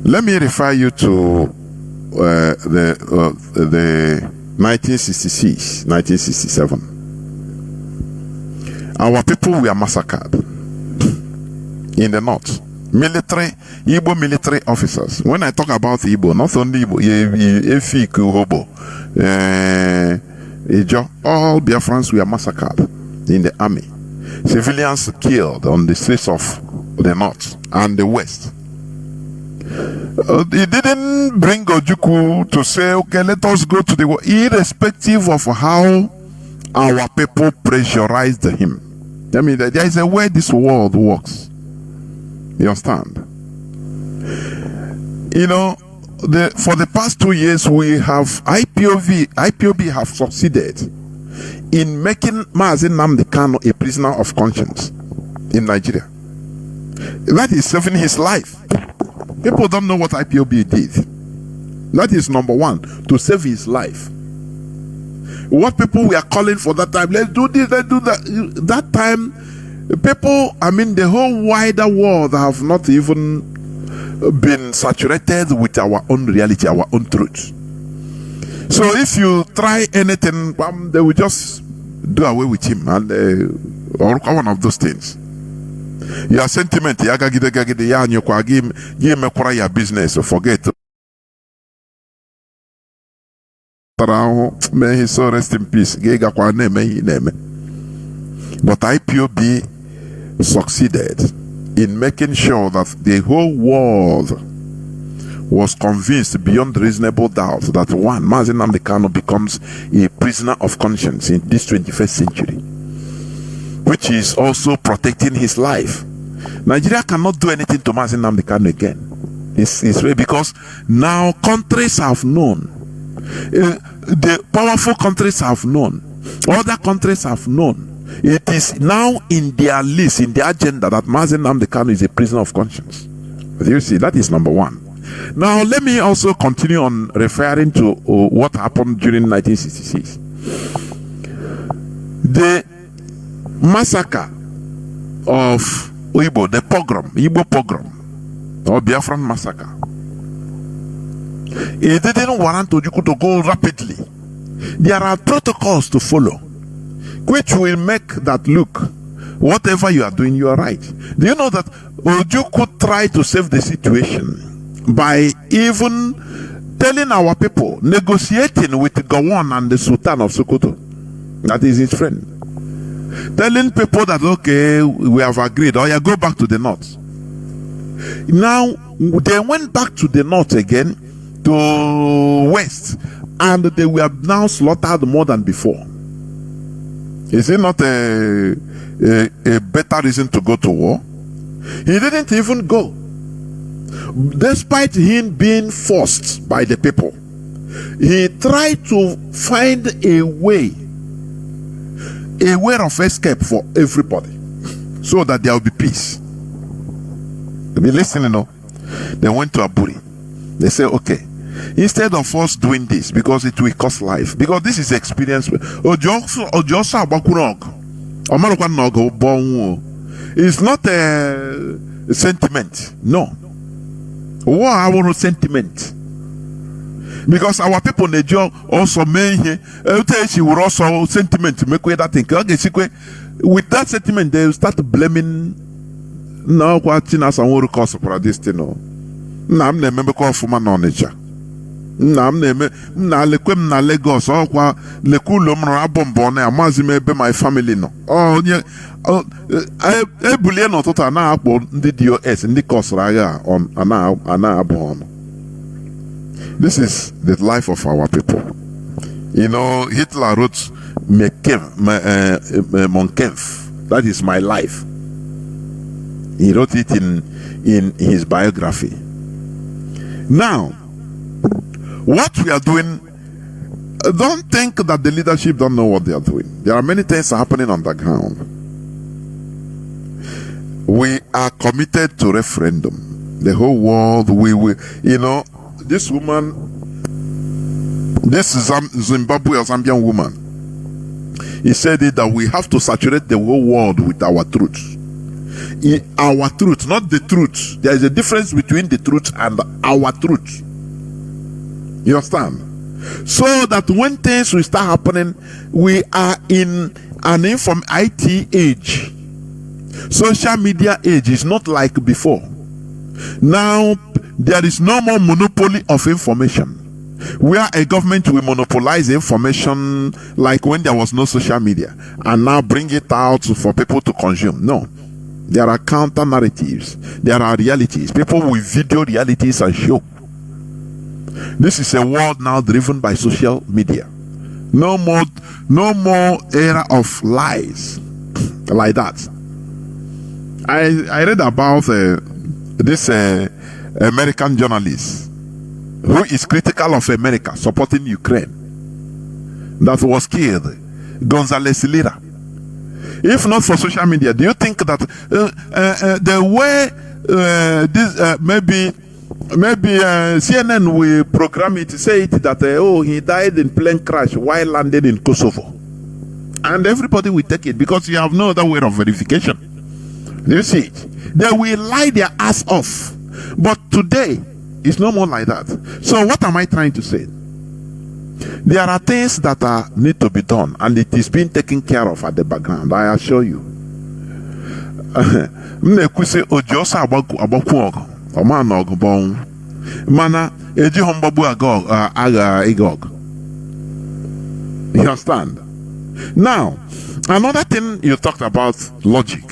let me refer you to the 1966, 1967. Our people were massacred in the north. Igbo military officers. When I talk about Igbo, not only Igbo, Efiku, Hobo, all Biafrans were massacred in the army. Civilians killed on the streets of the north and the west. He didn't bring Ojukwu to say, okay, let us go to the war, irrespective of how our people pressurized him. I mean, there is a way this world works. You understand? You know, for the past 2 years, we have IPOB have succeeded in making Mazi Nnamdi Kanu a prisoner of conscience in Nigeria. That is saving his life. People don't know what IPOB did. That is number one, to save his life. What people were calling for that time, let's do this, let's do that. That time, people, I mean, the whole wider world have not even been saturated with our own reality, our own truth. So if you try anything, they will just do away with him, and or one of those things. Your sentiment, your business, forget. May his soul rest in peace. But IPOB succeeded in making sure that the whole world was convinced beyond reasonable doubt that one, Mazi Nnamdi Kanu becomes a prisoner of conscience in this 21st century, which is also protecting his life. Nigeria cannot do anything to Mazi Nnamdi Kanu again. It's really because now countries have known. The powerful countries have known. Other countries have known. It is now in their list, in their agenda, that Mazi Nnamdi Kanu is a prisoner of conscience. You see, that is number one. Now, let me also continue on referring to what happened during 1966. The massacre of Igbo, the pogrom, Igbo pogrom, or Biafran massacre. It didn't warrant Ojukwu to go rapidly. There are protocols to follow, which will make that look, whatever you are doing, you are right. Do you know that Ojukwu tried to save the situation by even telling our people, negotiating with Gowon and the Sultan of Sokoto, that is his friend, telling people that, okay, we have agreed, or you go back to the north. Now, they went back to the north again, to west, and they were now slaughtered more than before. Is it not a better reason to go to war? He didn't even go, despite him being forced by the people. He tried to find a way of escape for everybody, so that there will be peace. Be listening, no? They went to Aburi. They say, okay, instead of us doing this, because it will cost life, because this is experience. It's not a sentiment. No. War our sentiment. Because our people in the also may she will also sentiment make way that thing. With that sentiment, they will start blaming now what in us and what cause for this thing. Now I'm remember call for my knowledge. Now I'm na lekwem na Lagos or kwa lekulo mra bombone amazi mebe my family no. Oh yeah. Ebulie no tota na akpo ndi DOS ndi kosra on ana abon. This is the life of our people. You know, Hitler wrote mon Kampf. That is my life. He wrote it in his biography. Now, what we are doing, don't think that the leadership don't know what they are doing. There are many things happening on the ground. We are committed to referendum. The whole world, we will, you know, this woman, this Zimbabwe or Zambian woman, he said it that we have to saturate the whole world with our truth. Our truth, not the truth. There is a difference between the truth and our truth. You understand? So that when things will start happening, we are in an IT age. Social media age is not like before. Now, there is no more monopoly of information, where a government will monopolize information like when there was no social media and now bring it out for people to consume. No. There are counter narratives. There are realities. People will video realities and show. This is a world now driven by social media. No more era of lies like that. I read about this American journalist. who is critical of America supporting Ukraine, that was killed, Gonzales Lira. If not for social media, do you think that the way maybe CNN will program it, say it that he died in plane crash while landing in Kosovo, and everybody will take it because you have no other way of verification. Do you see it? They will lie their ass off. But today it's no more like that. So what am I trying to say? There are things that need to be done, and it is being taken care of at the background, I assure you. You understand? Now, another thing you talked about, logic.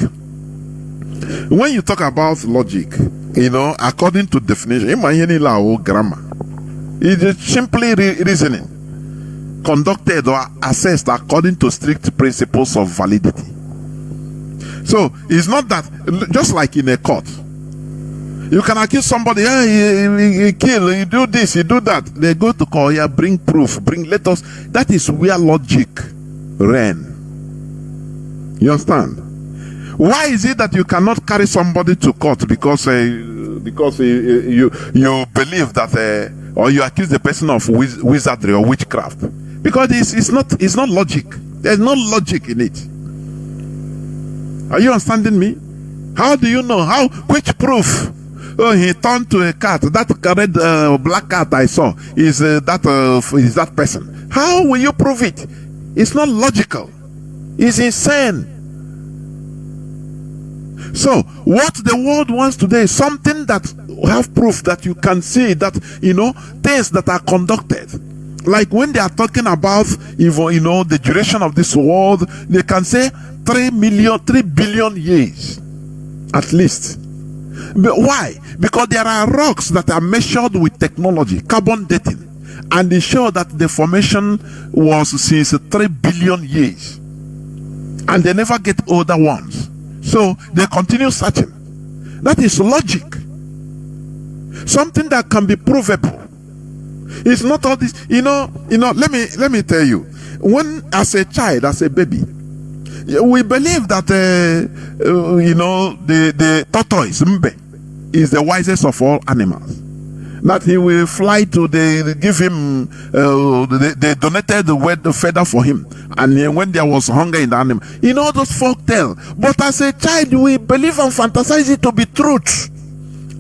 When you talk about logic, according to definition, grammar, it is simply reasoning conducted or assessed according to strict principles of validity. So it's not that, just like in a court, you can accuse somebody, he kill, he do this, he do that. They go to court, bring proof, bring letters. That is where logic reigns. You understand? Why is it that you cannot carry somebody to court because you believe that or you accuse the person of wizardry or witchcraft? Because it's not logic. There's no logic in it. Are you understanding me? How do you know? Which proof? Oh, he turned to a cat. That red black cat I saw is that person. How will you prove it? It's not logical. It's insane. So what the world wants today is something that have proof, that you can see that things that are conducted. Like when they are talking about the duration of this world, they can say 3 billion years at least. But why? Because there are rocks that are measured with technology, carbon dating, and they show that the formation was since 3 billion years, and they never get older ones. So they continue searching. That is logic. Something that can be provable. It's not all this. Let me tell you. When as a child, as a baby, we believe that the tortoise Mbe is the wisest of all animals. That he will fly to they give him they donated the feather for him, and when there was hunger in the animal, those folk tale. But as a child, we believe and fantasize it to be truth.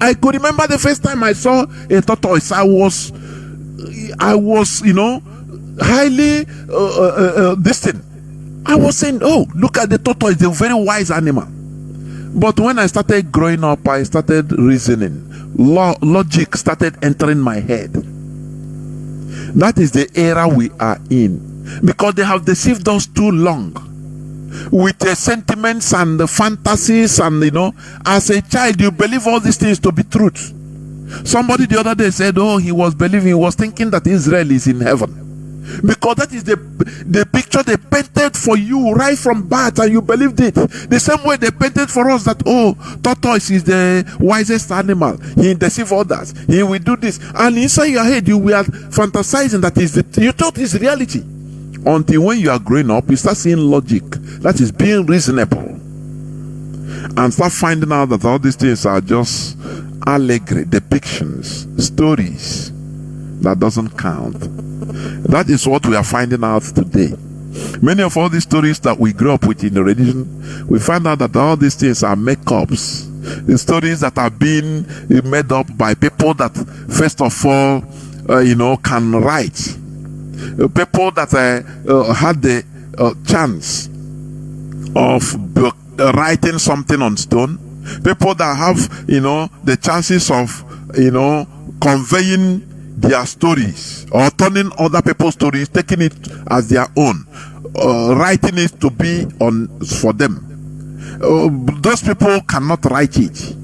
I could remember the first time I saw a tortoise. I was highly distant. I was saying, oh, look at the tortoise, the very wise animal. But when I started growing up, I started reasoning. Logic started entering my head. That is the era we are in, because they have deceived us too long with the sentiments and the fantasies, and as a child you believe all these things to be truth. Somebody the other day said, oh, he was thinking that Israel is in heaven, because that is the picture they painted for you right from birth, and you believed it. The same way they painted for us that, oh, tortoise is the wisest animal, he deceives others, he will do this, and inside your head you were fantasizing that you thought it's reality, until when you are growing up you start seeing logic, that is being reasonable, and start finding out that all these things are just allegory, depictions, stories that doesn't count. That is what we are finding out today. Many of all these stories that we grew up with in the religion, we find out that all these things are make-ups. The stories that are being made up by people that, first of all, can write. People that had the chance of writing something on stone. People that have, the chances of, conveying their stories, or turning other people's stories, taking it as their own, writing it to be for them. Those people cannot write it.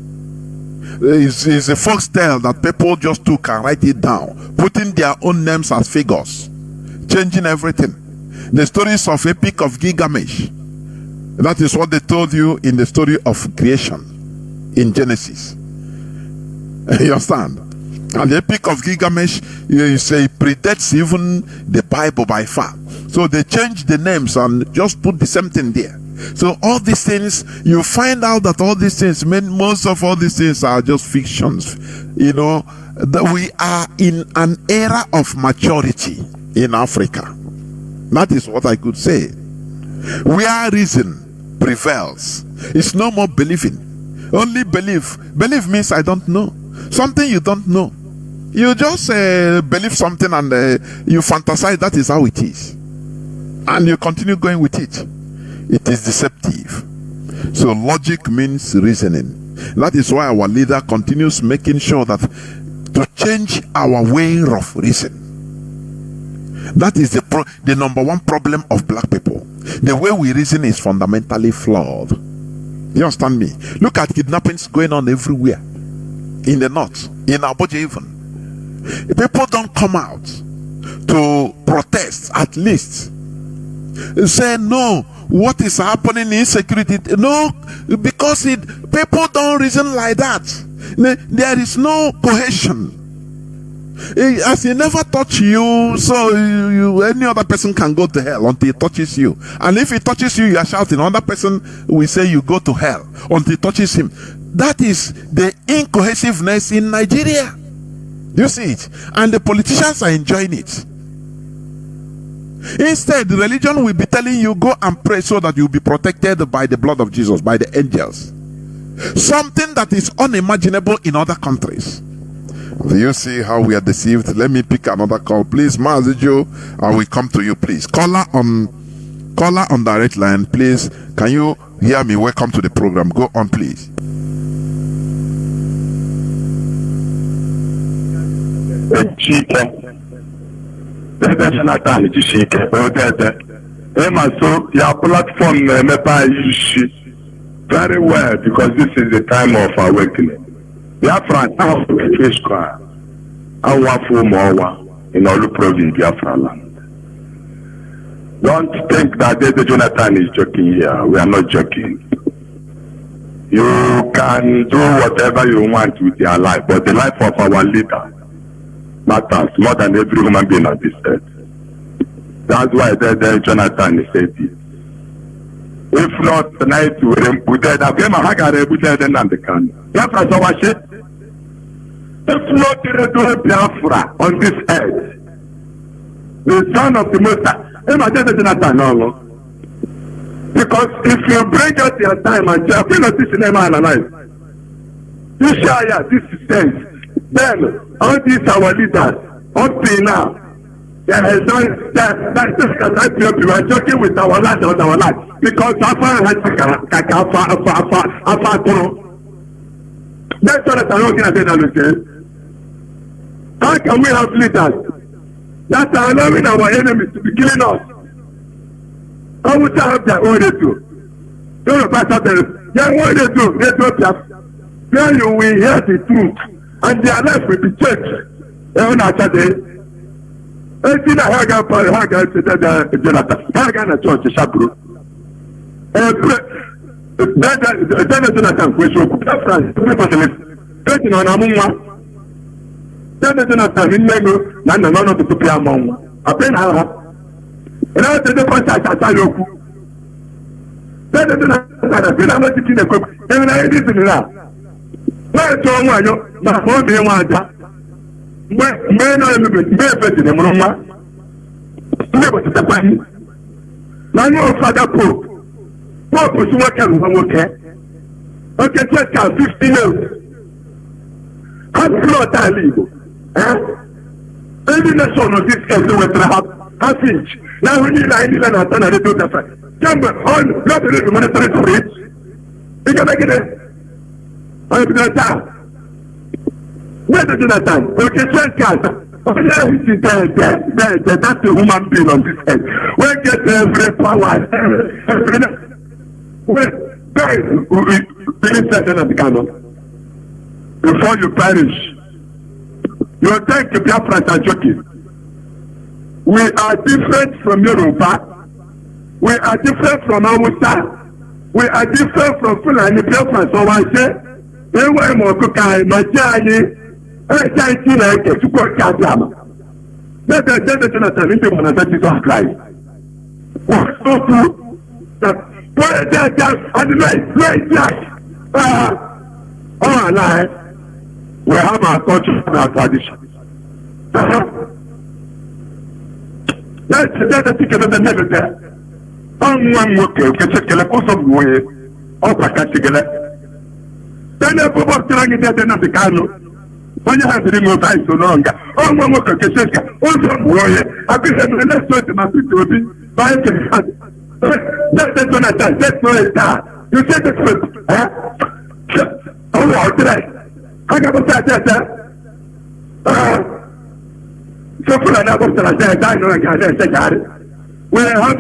It's a folk tale that people just took and write it down, putting their own names as figures, changing everything. The stories of Epic of Gilgamesh, that is what they told you in the story of creation in Genesis. You understand? And the Epic of Gilgamesh, you say, predates even the Bible by far. So they changed the names and just put the same thing there. So all these things, you find out that all these things, most of all these things are just fictions. You know, that we are in an era of maturity in Africa. That is what I could say. Where reason prevails, it's no more believing. Only believe. Believe means I don't know. Something you don't know. You just believe something and you fantasize that is how it is. And you continue going with it. It is deceptive. So logic means reasoning. That is why our leader continues making sure that to change our way of reason. That is the number one problem of black people. The way we reason is fundamentally flawed. You understand me? Look at kidnappings going on everywhere. In the north, in Abuja even. People don't come out to protest, at least. Say no, what is happening in security? No, because people don't reason like that. There is no cohesion. As he never touch you, so any other person can go to hell until he touches you. And if he touches you, you are shouting. Another person will say you go to hell until he touches him. That is the incohesiveness in Nigeria. You see it? And the politicians are enjoying it. Instead, the religion will be telling you, go and pray so that you'll be protected by the blood of Jesus, by the angels. Something that is unimaginable in other countries. Do you see how we are deceived? Let me pick another call. Please, Mazi, I will come to you, please. Caller on direct line, please. Can you hear me? Welcome to the program. Go on, please. Your platform very well, because this is the time of awakening. Biafra now face cry. I want for more in all the province Biafra land. Don't think that David Jonathan is joking here. We are not joking. You can do whatever you want with your life, but the life of our leader matters more than every human being on this earth. That's why Jonathan said it. If not tonight, we will put that. If not the Biafra on this earth, the son of the Most High, because if you bring out your time and just this name and analyze, you share this sense, then all these our leaders up till now, we are joking with our land on our land because Afar has that's what I'm looking at it. How can we have leaders that are allowing our enemies to be killing us? How would they have their own issue? Don't know about that. Their own issue, they don't have. Then you will hear the truth, and their life will be changed. On Saturday, I Haga said Jonathan, Haga na church Shabru. Jonathan, which will put up France, taking on Amuma. Jonathan in Lego, none of the Tupia Mama. A pen hour. And I said the first I Yoku. I'm not teaching the cook. And I did it now. Why told you, my phone being one that? Men are in the Mama. Never to the money. Now, no father Pope. Pope was working on okay. Okay, check out 15 years. I'm not a legal. Every nation of this country will have fish. Now we need to do that. Jump on, not the monetary to reach. You can make it. I'm going to where did you time? Okay, check out. That's the human being on this earth. We get every power. Before you perish, you think the Biafrans are joking. We are different from Yoruba. We are different from Hausa. We are different from Fulani Biafrans. So I say, they were more cooking, my giant. Chineke Chukwu Okike ama. Let the Jonathan into one of Jesus Christ. So true that when they and all our life we have our culture and our tradition. That's the ticket of the never there. On one worker, we can check the course of way, or packet together. Then the people trying to get another canoe. When you have to remove ice so long, on one worker can check also warrior. I think that the next one to my people be by the hand. That's Jonathan, that's no star. You said the truth, eh? Oh, all right. I got to say that. So for another person, I said, I know I can't say that. When I have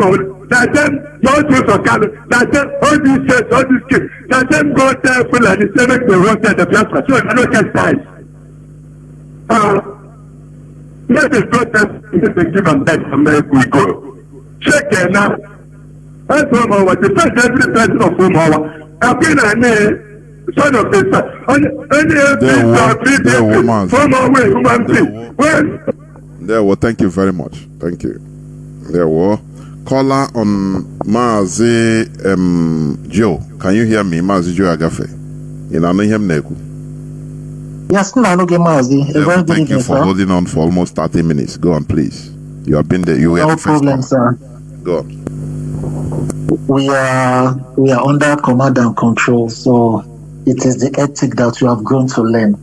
that them, no truth of color, that them, all these shirts, all these kids, that them go there full and they make the road at the Biafra. So I don't get time. Let the protest, let the give and beg from where we go. Check it now. That's one more. The first every person of whom I've been a name. Son of this, there were, thank you very much. Thank you. There were caller on Mazi Joe. Can you hear me? Mazi Joe Agafe. In Anahem Neku. Yes, Mazi. Thank you for holding on for almost 30 minutes. Go on, please. You have been there. You were no the first problem, sir. Go on. We are under command and control, so it is the ethic that you have grown to learn.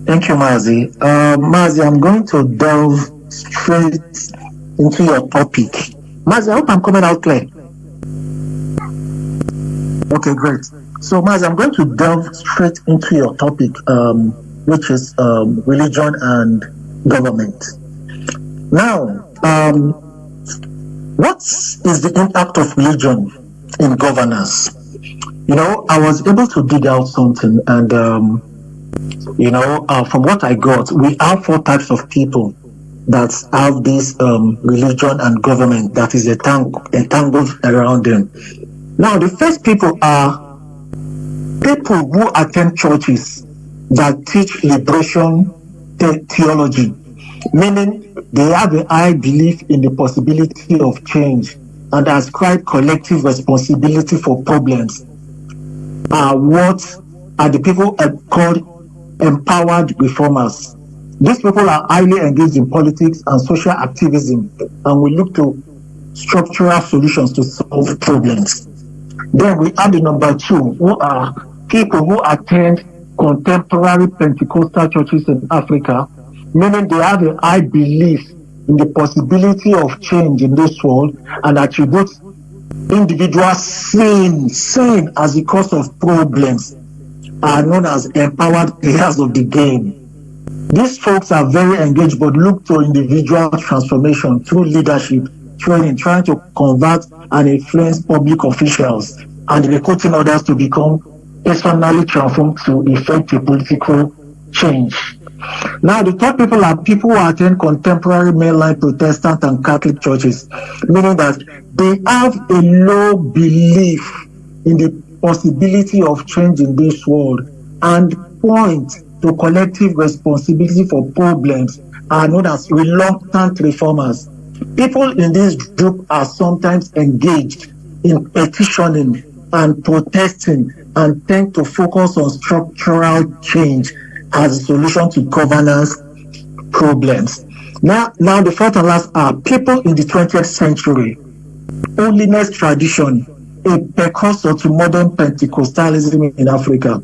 Thank you, Mazi. Mazi, I'm going to delve straight into your topic. Mazi, I hope I'm coming out clear. Okay, great. So, Mazi, I'm going to delve straight into your topic, which is religion and government. Now, what is the impact of religion in governance? You know, I was able to dig out something, and from what I got, we have 4 types of people that have this religion and government that is entangled around them. Now, the first people are people who attend churches that teach liberation theology, meaning they have a high belief in the possibility of change and ascribe collective responsibility for problems. What are the people called empowered reformers? These people are highly engaged in politics and social activism and will look to structural solutions to solve problems. Then we have the number 2, who are people who attend contemporary Pentecostal churches in Africa, meaning they have a high belief in the possibility of change in this world and attribute individual sin as the cause of problems, are known as empowered players of the game. These folks are very engaged but look to individual transformation through leadership training, trying to convert and influence public officials and recruiting others to become personally transformed to effect a political change. Now, the third people are people who attend contemporary mainline Protestant and Catholic churches, meaning that they have a low belief in the possibility of change in this world and point to collective responsibility for problems, are known as reluctant reformers. People in this group are sometimes engaged in petitioning and protesting and tend to focus on structural change as a solution to governance problems. Now the fourth and last are people in the 20th century. Holiness tradition, a precursor to modern Pentecostalism in Africa.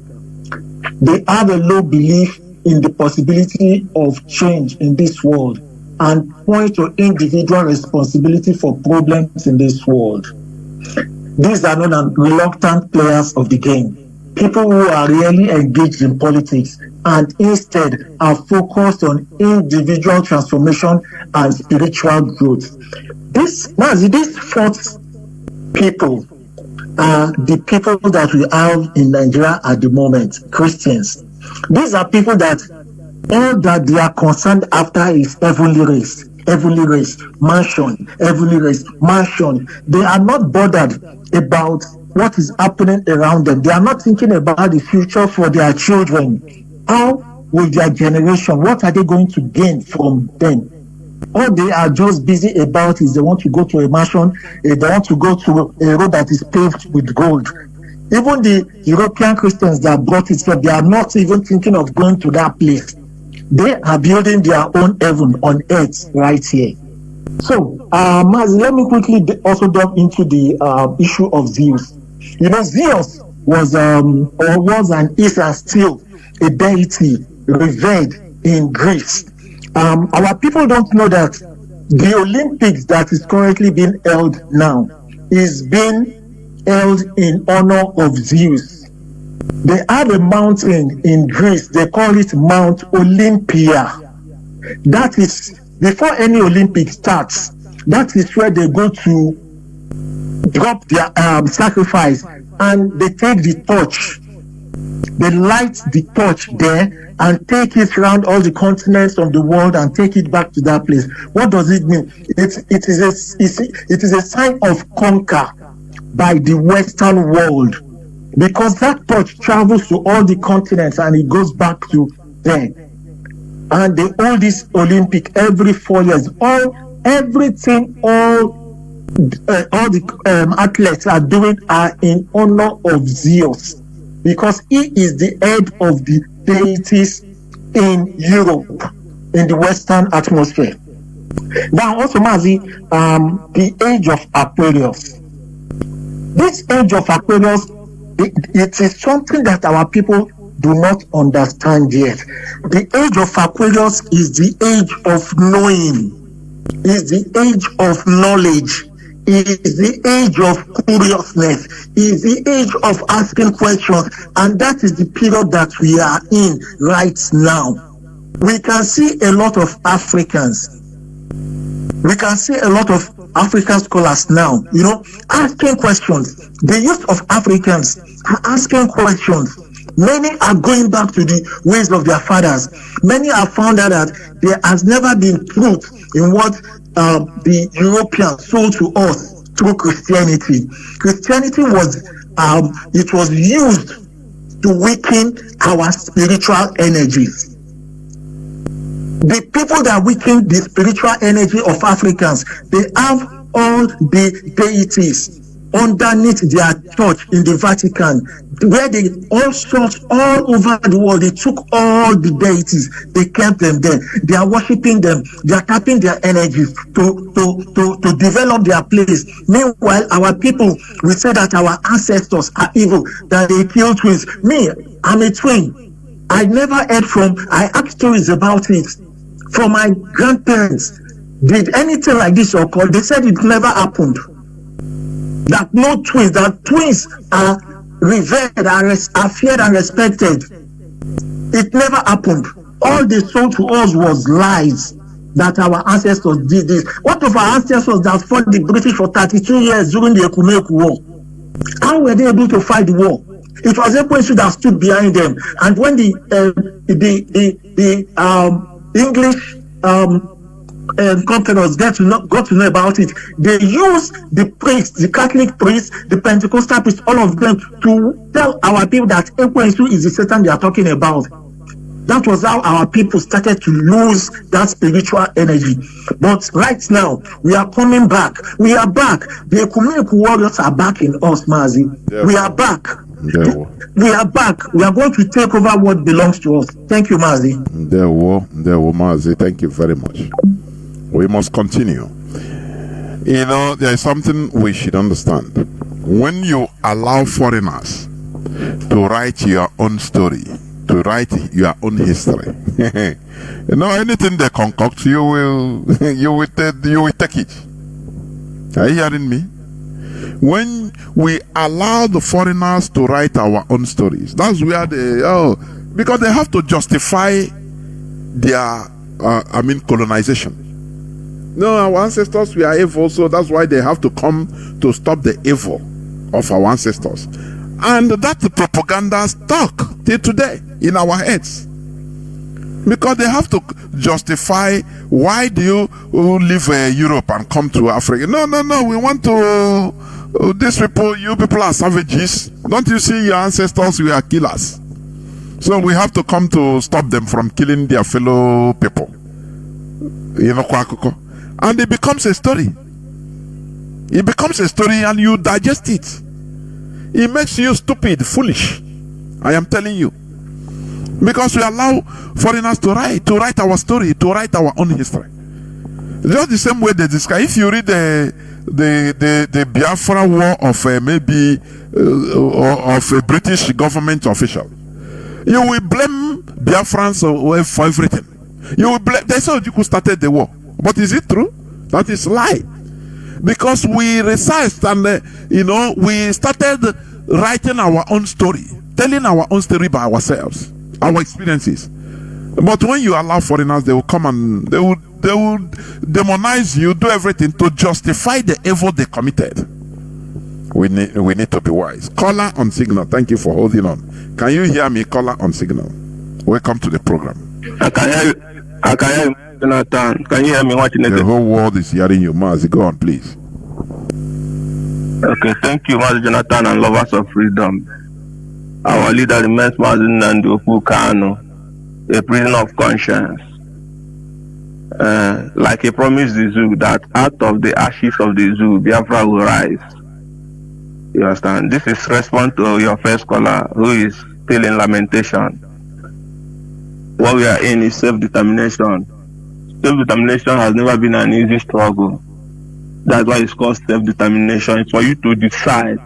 They have a low belief in the possibility of change in this world and point to individual responsibility for problems in this world. These are known as reluctant players of the game. People who are really engaged in politics and instead are focused on individual transformation and spiritual growth. These fourth people are the people that we have in Nigeria at the moment, Christians. These are people that all that they are concerned after is heavenly race, mansion, heavenly race, mansion. They are not bothered about what is happening around them. They are not thinking about the future for their children. How with their generation? What are they going to gain from them? All they are just busy about is they want to go to a mansion, they want to go to a road that is paved with gold. Even the European Christians that brought it, so they are not even thinking of going to that place. They are building their own heaven on earth right here. So, Mazi, let me quickly also delve into the issue of Zeus. You know, Zeus was and is and still a deity revered in Greece. Our people don't know that the Olympics that is currently being held now is being held in honor of Zeus. They have a mountain in Greece, they call it Mount Olympia. That is, before any Olympic starts, that is where they go to drop their sacrifice, and they take the torch. They light the torch there and take it around all the continents of the world and take it back to that place. What does it mean? It is a sign of conquer by the Western world, because that torch travels to all the continents and it goes back to them. And they hold this Olympic every 4 years. All the athletes are doing are in honor of Zeus, because he is the head of the deities in Europe, in the Western atmosphere. Now, also, Mazi, the age of Aquarius. This age of Aquarius, it is something that our people do not understand yet. The age of Aquarius is the age of knowing, is the age of knowledge, is the age of curiousness, is the age of asking questions, and that is the period that we are in right now. We can see a lot of Africans. We can see a lot of African scholars now, you know, asking questions. The youth of Africans are asking questions. Many are going back to the ways of their fathers. Many have found out that there has never been truth in what the Europeans sold to us through Christianity. Christianity was used to weaken our spiritual energies. The people that weaken the spiritual energy of Africans, they have all the deities underneath their church in the Vatican, where they all sorts all over the world. They took all the deities, they kept them there. They are worshiping them. They are tapping their energies to develop their place. Meanwhile, our people, we say that our ancestors are evil, that they kill twins. Me, I'm a twin. I never heard I asked stories about it from my grandparents. Did anything like this occur? They said it never happened. That no twins, that twins are revered, are feared and respected. It never happened. All they sold to us was lies, that our ancestors did this. What of our ancestors that fought the British for 32 years during the Ekumeku War? How were they able to fight the war? It was Ekwensu that stood behind them. And when the English conquerors got to know about it, they used the priests, the Catholic priests, the Pentecostal priests, all of them, to tell our people that Ekwensu is the Satan they are talking about. That was how our people started to lose that spiritual energy. But right now, we are coming back. We are back. The Ekumeku warriors are back in us, Mazi. Yeah. We are back. Yeah. We are back. We are going to take over what belongs to us. Thank you, Mazi. There, Mazi. Thank you very much. We must continue. You know, there is something we should understand. When you allow foreigners to write your own story, to write your own history, you know, anything they concoct, you will take it. Are you hearing me? When we allow the foreigners to write our own stories, that's where because they have to justify their colonization. No, our ancestors were evil, so that's why they have to come to stop the evil of our ancestors. And that propaganda stuck till today in our heads. Because they have to justify, why do you leave Europe and come to Africa? No, we want to, you people are savages. Don't you see your ancestors were killers? So we have to come to stop them from killing their fellow people. You know, and it becomes a story. It becomes a story and you digest it. It makes you stupid, foolish. I am telling you. Because we allow foreigners to write our story, to write our own history. Just the same way they describe. If you read the Biafra war of maybe of a British government official, you will blame Biafrans for everything. You will blame. They said you could started the war, but is it true? That is lie. Because we researched and we started writing our own story, telling our own story by ourselves, our experiences. But when you allow foreigners, they will come and they will demonize you, do everything to justify the evil they committed. We need to be wise. Caller on signal. Thank you for holding on. Can you hear me? Caller on signal. Welcome to the program. I can hear you, Jonathan. Can you hear me? The whole world is hearing you, Mazi. Go on, please. Okay, thank you, Mazi Jonathan and lovers of freedom. Our leader remains Mazi Nnamdi Kanu, a prisoner of conscience. Like he promised the zoo that out of the ashes of the zoo, Biafra will rise. You understand? This is response to your first caller who is still in lamentation. What we are in is self-determination. Self-determination has never been an easy struggle. That's why it's called self-determination. It's for you to decide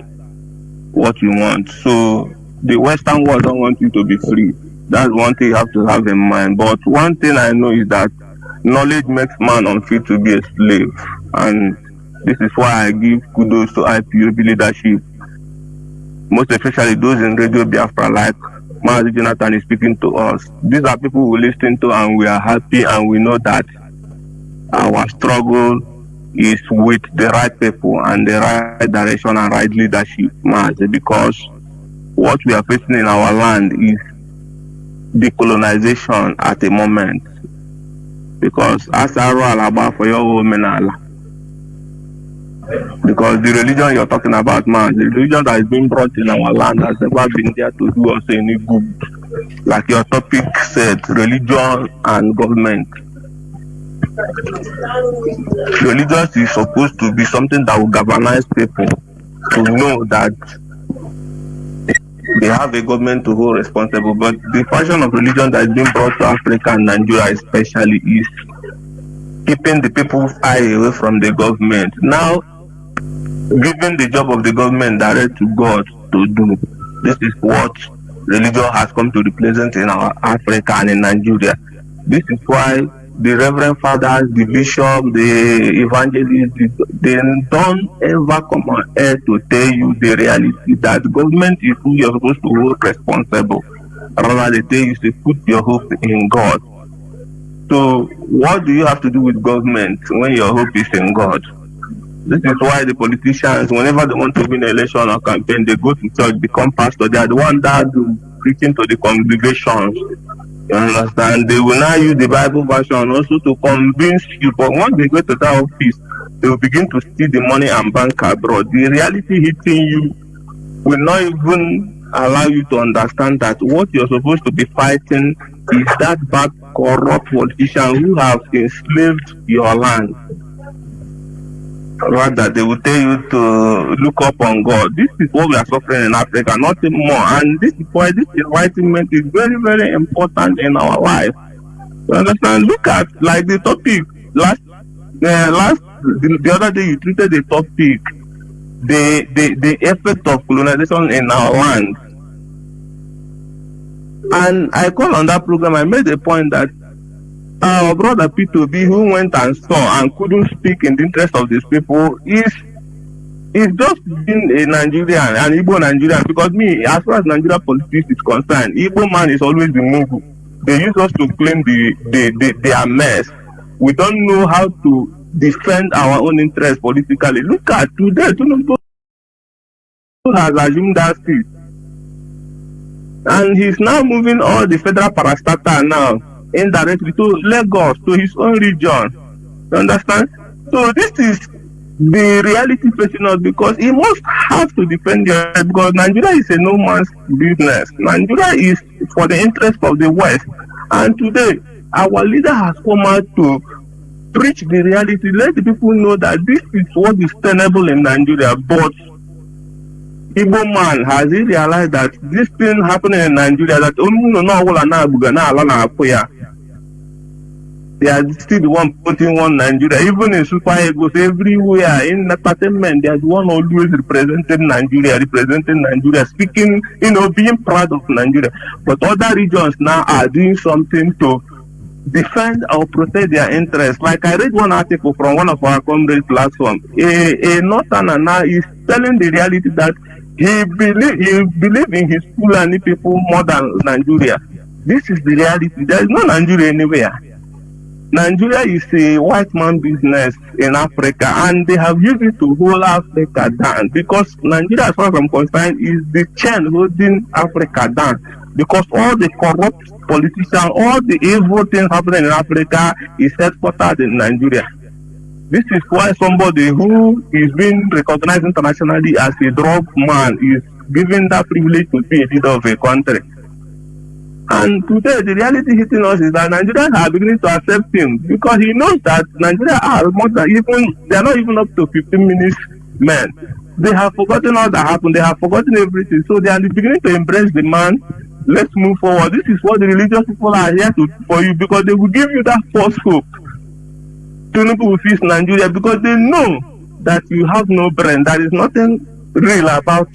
what you want. So the Western world don't want you to be free. That's one thing you have to have in mind. But one thing I know is that knowledge makes man unfit to be a slave. And this is why I give kudos to IPOB leadership. Most especially those in Radio Biafra, like Mazi Jonathan is speaking to us. These are people we listen to and we are happy and we know that our struggle is with the right people and the right direction and right leadership, Mazi, because what we are facing in our land is decolonization at the moment. Because as Alaba for your women, because the religion you're talking about, man, the religion that is being brought in our land has never been there to do us any good. Like your topic said, religion and government. Religion is supposed to be something that will galvanize people to know that they have a government to hold responsible. But the fashion of religion that is being brought to Africa and Nigeria especially is keeping the people's eye away from the government. Now, giving the job of the government direct to God to do. This is what religion has come to represent in our Africa and in Nigeria. This is why the Reverend Fathers, the Bishop, the Evangelists, they don't ever come on air to tell you the reality that the government is who you're supposed to hold responsible. Rather, they tell you to put your hope in God. So, what do you have to do with government when your hope is in God? This is why the politicians, whenever they want to win an election or campaign, they go to church, become pastor. They are the ones that do preaching to the congregations. You understand? They will now use the Bible version also to convince you. But once they go to that office, they will begin to steal the money and bank abroad. The reality hitting you will not even allow you to understand that what you're supposed to be fighting is that bad, corrupt politician who have enslaved your land. Rather, they will tell you to look up on God. This is what we are suffering in Africa, nothing more. And this is why this enlightenment is very, very important in our life. You understand? Look at like the topic the other day you treated the topic, the effect of colonization in our land. And I called on that program. I made a point that our brother P2B, who went and saw and couldn't speak in the interest of these people, is just being a Nigerian, an Igbo Nigerian. Because me, as far as Nigeria politics is concerned, Igbo man is always the move. They use us to claim their mess. We don't know how to defend our own interests politically. Look at today, Tinubu has assumed that seat. And he's now moving all the federal parastatal now indirectly to Lagos, to his own region. You understand? So this is the reality facing us, because he must have to defend the right, because Nigeria is a no man's business. Nigeria is for the interest of the West. And today, our leader has come out to preach the reality, let the people know that this is what is tenable in Nigeria. But Igbo man has he realized that this thing happening in Nigeria, that they are still the one putting one Nigeria. Even in super egos everywhere, in entertainment, there's one always representing Nigeria, speaking, being proud of Nigeria. But other regions now are doing something to defend or protect their interests. Like I read one article from one of our comrades platform. A northerner now is telling the reality that he believe in his Fulani people more than Nigeria. This is the reality. There is no Nigeria anywhere. Nigeria is a white man business in Africa, and they have used it to hold Africa down, because Nigeria, as far as I'm concerned, is the chain holding Africa down, because all the corrupt politicians, all the evil things happening in Africa is headquartered in Nigeria. This is why somebody who is being recognized internationally as a drug man is given that privilege to be a leader of a country. And today, the reality hitting us is that Nigerians are beginning to accept him, because he knows that Nigeria are more than they are not even up to 15 minutes men. They have forgotten all that happened. They have forgotten everything. So they are beginning to embrace the man. Let's move forward. This is what the religious people are here to do for you, because they will give you that false hope. Chinedu will fix Nigeria, because they know that you have no brain. There is nothing real about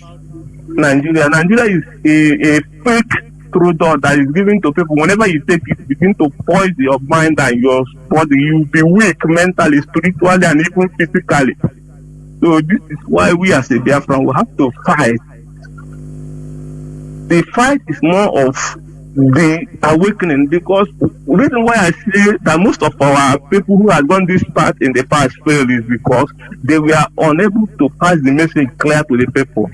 Nigeria. Nigeria is a fake through door that is given to people. Whenever you take it, begin to poison your mind and your body. You'll be weak mentally, spiritually, and even physically. So this is why we as a Biafran will have to fight. The fight is more of the awakening, because the reason why I say that most of our people who have gone this path in the past failed is because they were unable to pass the message clear to the people.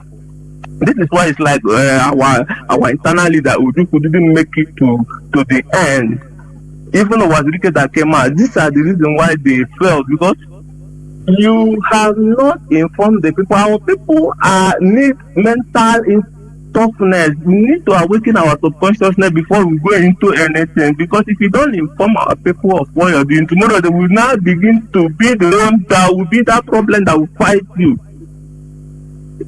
This is why it's like our internal leader Uduku didn't make it to the end. Even Wazirike that came out, these are the reasons why they failed, because you have not informed the people. Our people need mental toughness. We need to awaken our subconsciousness before we go into anything, because if you don't inform our people of what you're doing, tomorrow they will now begin to be the one that will be that problem that will fight you.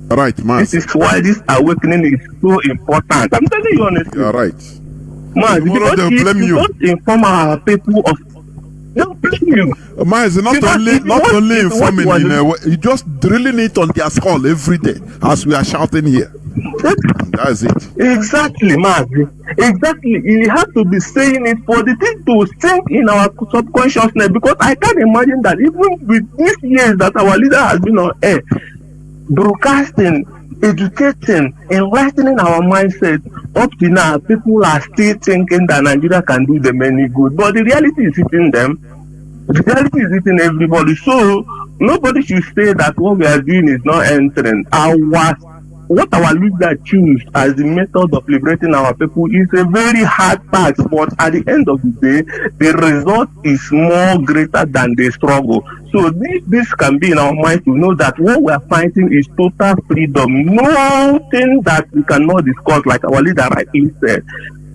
Right, man. This is why this awakening is so important. I'm telling you honestly. You're right. Man, because they'll blame you. Don't inform our people of, they'll blame you. Man, not only informing, you just drilling it on their skull every day as we are shouting here. That's it. Exactly, Mazi. Exactly. You have to be saying it for the thing to sink in our subconsciousness, because I can't imagine that even with these years that our leader has been on air, broadcasting, educating, enlightening our mindset, up to now, people are still thinking that Nigeria can do them any good. But the reality is hitting them. The reality is hitting everybody. So, nobody should say that what we are doing is not entering. What our leader choose as the method of liberating our people is a very hard task, but at the end of the day, the result is more greater than the struggle. So this can be in our mind to know that what we are fighting is total freedom. Nothing that we cannot discuss, like our leader rightly said.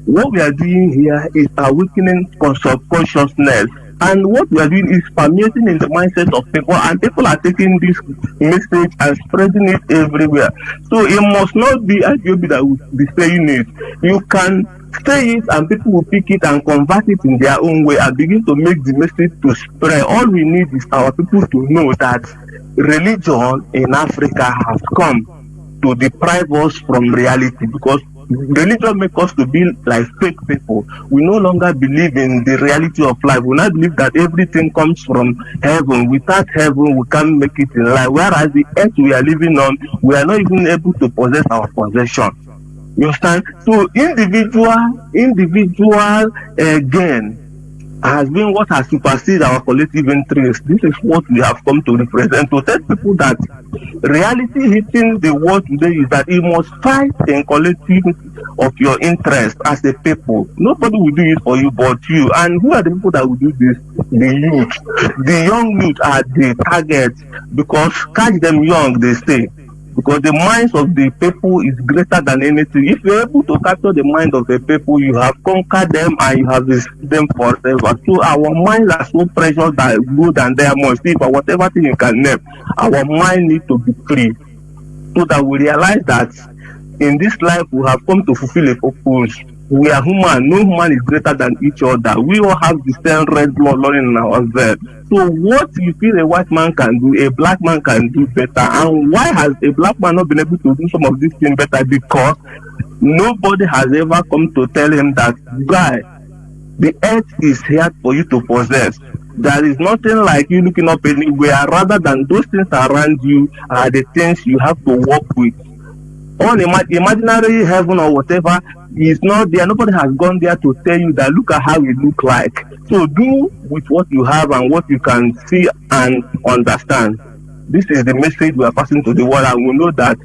What we are doing here is awakening subconsciousness. And what we are doing is permeating in the mindset of people, and people are taking this message and spreading it everywhere. So it must not be IPOB that will be saying it. You can say it and people will pick it and convert it in their own way and begin to make the message to spread. All we need is our people to know that religion in Africa has come to deprive us from reality, because religion makes us to be like fake people. We no longer believe in the reality of life. We now believe that everything comes from heaven. Without heaven, we can't make it in life. Whereas the earth we are living on, we are not even able to possess our possession. You understand? So individual gain has been what has superseded our collective interest. This is what we have come to represent, to tell people that reality hitting the world today is that you must fight in collective of your interest as a people. Nobody will do it for you but you. And who are the people that will do this? The youth. The young youth are the target, because catch them young, they say. Because the minds of the people is greater than anything. If you're able to capture the mind of the people, you have conquered them and you have received them forever. So our minds are so precious that good and they are more. See, for whatever thing you can name, our mind needs to be free, so that we realize that in this life we have come to fulfill a purpose. We are human. No human is greater than each other. We all have the same red blood running in our veins. So what you feel a white man can do, a black man can do better. And why has a black man not been able to do some of these things better? Because nobody has ever come to tell him that, guy, the earth is here for you to possess. There is nothing like you looking up anywhere, rather than those things around you are the things you have to work with. On imaginary heaven or whatever is not there. Nobody has gone there to tell you that look at how it look like. So do with what you have and what you can see and understand. This is the message we are passing to the world, and we know that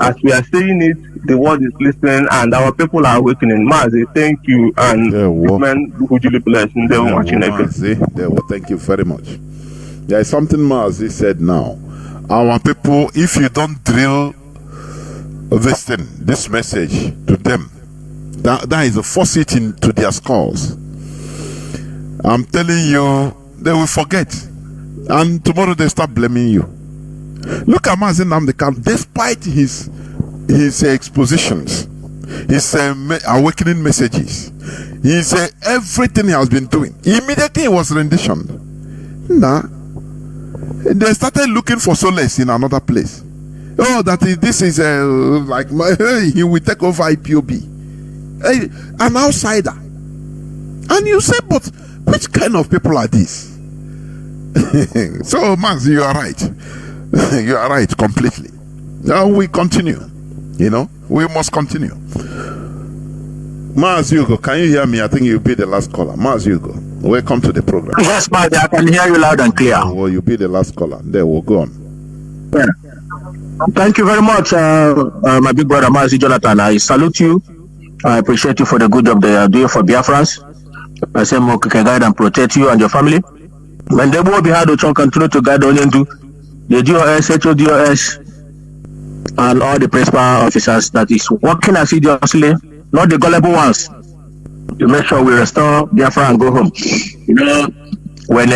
as we are saying it, the world is listening and our people are awakening. Mazi, thank you, and men who really bless and they were watching it. Thank you very much. There is something Mazi said now. Our people, if you don't drill this message to them, that is a force into their skulls. I'm telling you, they will forget, and tomorrow they start blaming you. Look at Mazi Nnamdi Kanu, despite his expositions, his awakening messages, everything he has been doing. Immediately he was renditioned. They started looking for solace in another place. Oh, this is like he will take over IPOB, an outsider. And you say, but which kind of people are these? So, Mazi, you are right. You are right completely. Now we continue. We must continue. Mazi Hugo, can you hear me? I think you'll be the last caller. Mazi Hugo, welcome to the program. Yes, Mazi, I can hear you loud and clear. Well, you'll be the last caller. There, we'll go on. Yeah. Thank you very much, my big brother Mazi Jonathan. I salute you. I appreciate you for the good job they are doing for Biafrans. I say more can guide and protect you and your family. When they will be hard to continue to guide on into the DOS, HODOS, and all the principal officers that is working assiduously, not the gullible ones, to make sure we restore Biafra and go home. When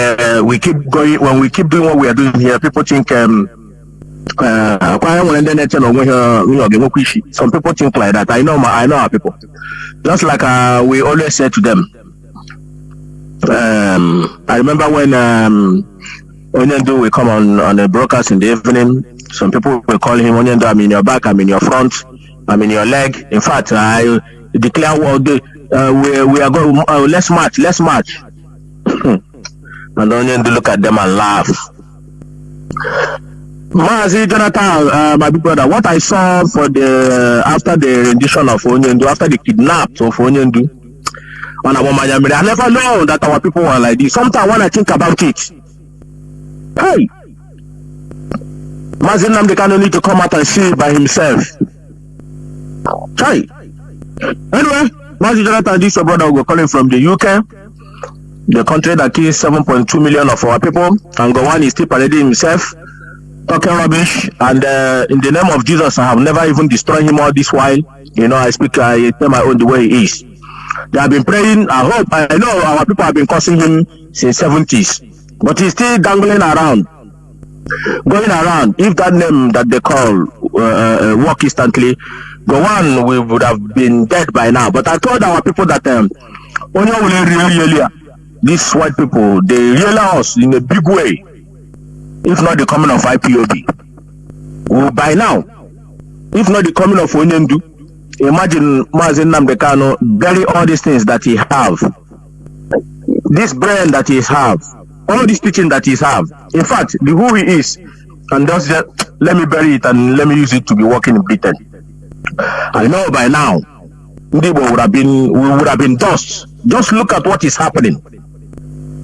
we keep doing what we are doing here, people think some people think like that. I know our people. Just like we always say to them. I remember when Onyendu will come on a broadcast in the evening. Some people will call him Onyendu, I'm in your back, I'm in your front, I'm in your leg. In fact, I declare war day. We are going. Let's march. And Onyendu look at them and laugh. Mazi Jonathan, my big brother, what I saw after the rendition of Onyendu, after the kidnapped of Onyendu, I never know that our people were like this. Sometimes when I think about it, hey, Mazi Nnamdi Kanu need to come out and see it by himself. Hey. Anyway, Mazi Jonathan, this your brother will calling from the UK, the country that kills 7.2 million of our people, and Gowon is still parading himself, talking rubbish, and in the name of Jesus, I have never even destroyed him all this while. I tell my own the way he is. They have been praying. I know our people have been cursing him since 70s, but he's still dangling around, going around. If that name that they call work instantly, Gowon we would have been dead by now. But I told our people that these white people, they realize us in a big way. If not the coming of IPOB, well, by now, if not the coming of Onyendu, imagine Mazi Nnamdi Kanu bury all these things that he have, this brain that he have, all this teaching that he have. In fact, the who he is, and just let me bury it and let me use it to be working in Britain. I know by now, we would have been dust. Just look at what is happening.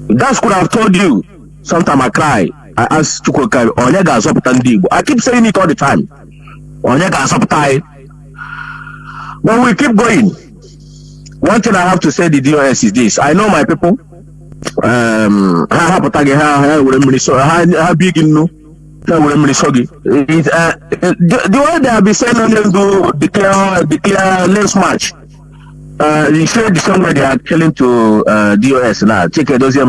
That could have told you. Sometimes I cry. I ask Chukwuka, I keep saying it all the time. But we keep going. One thing I have to say the DOS is this. I know my people. How big you know? The way they have been saying on them to declare less march. You say the same way they are telling to DOS now. Check it, those you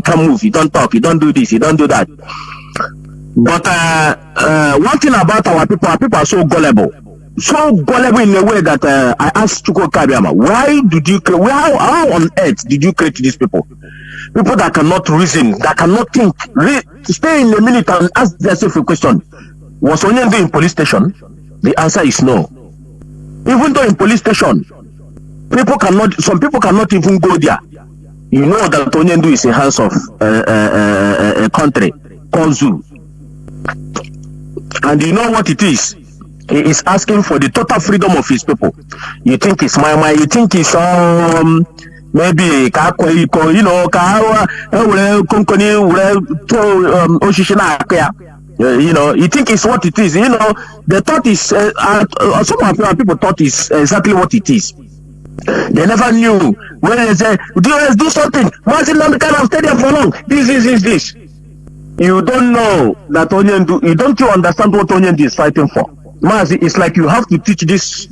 can't move, you don't talk, you don't do this, you don't do that. But one thing about our people are so gullible. So gullible in a way that I asked Chuko Kabiama, why did you create, how on earth did you create these people? People that cannot reason, that cannot think. Stay in a minute and ask themselves a question. Was Onyendu in police station? The answer is no. Even though in police station, some people cannot even go there. You know that Onyendu is in hands of a country called Zoo. And you know what it is? He is asking for the total freedom of his people. You think it's my you think it's maybe you know, you think it's what it is. You know, the thought is some of our people thought is exactly what it is. They never knew when they say, do something. Mazi kind of stadium for long. This. You don't know that Onyendu. You don't understand what Onyendu is fighting for. Mazi, it's like you have to teach this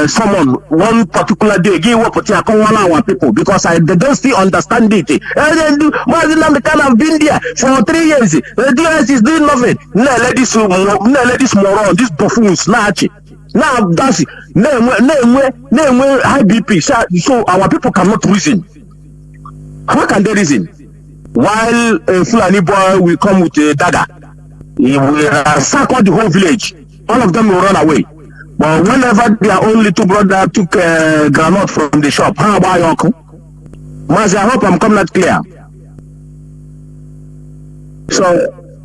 someone one particular day. Give what our people because they don't still understand it. And then Mazi kind of been there for 3 years. The DS is doing nothing. Let this moron, this buffoon snatch. Now that's it. Name high BP. So our people cannot reason. How can they reason? While a Fulani boy will come with a dagger, he will circle the whole village. All of them will run away. But whenever their own little brother took a granite from the shop, how about your uncle? Mazi, I hope I'm coming out clear. So,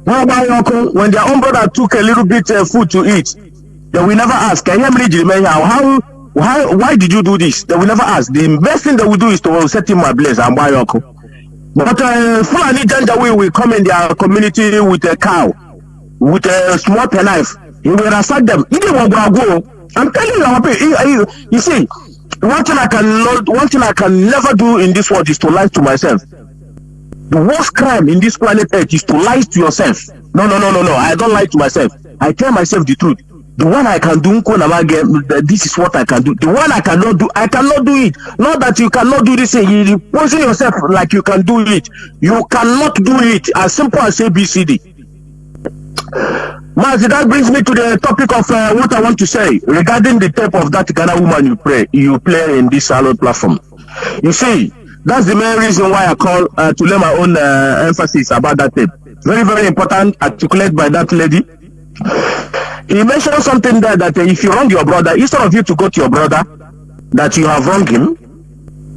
how about your uncle? When their own brother took a little bit of food to eat, they will never ask, why did you do this? They will never ask. The best thing they will do is to set him ablaze and buy your uncle. But Fulani Janjaweed will come in their community with a cow, with a small penknife. He will attack them. I'm telling you, you see, one thing I can never do in this world is to lie to myself. The worst crime in this planet Earth is to lie to yourself. No. I don't lie to myself. I tell myself the truth. The one I can do, this is what I can do. The one I cannot do, I cannot do it. Not that you cannot do this thing. You poison yourself like you can do it. You cannot do it. As simple as ABCD. Mazi, that brings me to the topic of what I want to say regarding the tape of that Ghana woman you play in this salon platform. You see, that's the main reason why I call to lay my own emphasis about that tape. Very, very important, articulated by that lady. He mentioned something there that if you wrong your brother, instead of you to go to your brother, that you have wronged him,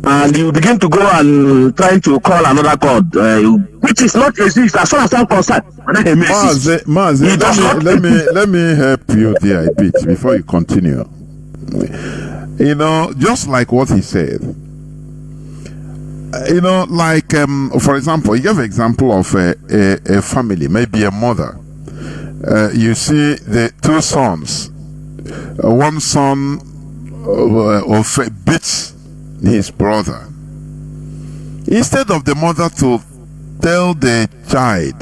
and you begin to go and try to call another God, which is not exist as far as I'm concerned. Mazi, let me help you there a bit before you continue. You know, just like what he said. You know, like for example, you give an example of a family, maybe a mother. You see the two sons. One son beats his brother. Instead of the mother to tell the child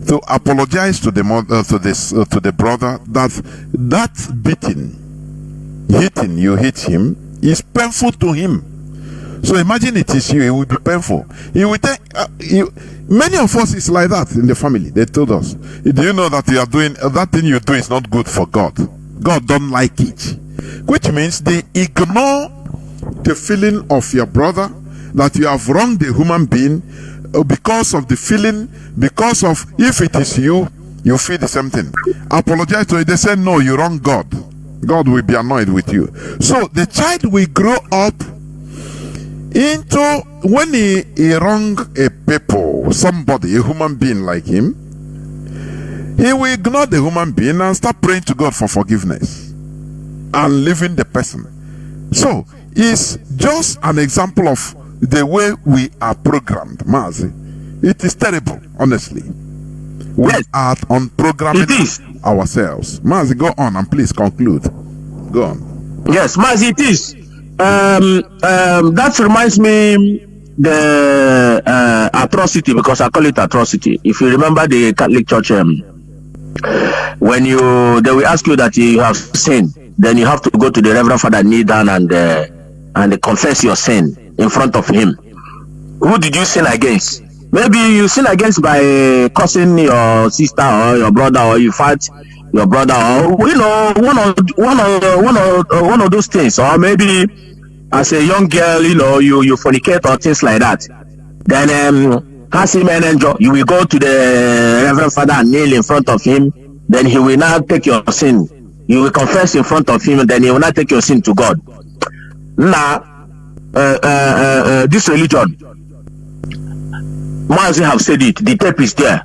to apologize to the mother, to the brother, that beating, you hit him, is painful to him. So imagine it is you, it will be painful. He will take many of us is like that in the family. They told us, do you know that you are doing that thing you do is not good for God? God don't like it. Which means they ignore the feeling of your brother that you have wronged the human being because of the feeling, because of if it is you feel the same thing. Apologize to it. They say no, you wrong God. God will be annoyed with you. So the child will grow up into when he wrong a people, somebody, a human being like him, he will ignore the human being and start praying to God for forgiveness and leaving the person. So it's just an example of the way we are programmed, Mazi. It is terrible, honestly. We are on programming ourselves. Mazi, go on and please conclude. Go on. Yes, Mazi, it is. That reminds me the atrocity, because I call it atrocity. If you remember the Catholic Church, when they will ask you that you have sinned, then you have to go to the Reverend Father, kneel down and confess your sin in front of him. Who did you sin against? Maybe you sin against by cursing your sister or your brother, or you fight your brother, or one of those things, or maybe as a young girl, you fornicate or things like that. Then you will go to the Reverend Father and kneel in front of him. Then he will now take your sin. You will confess in front of him, and then he will not take your sin to God. Now, this religion, Mazi have said it. The tape is there.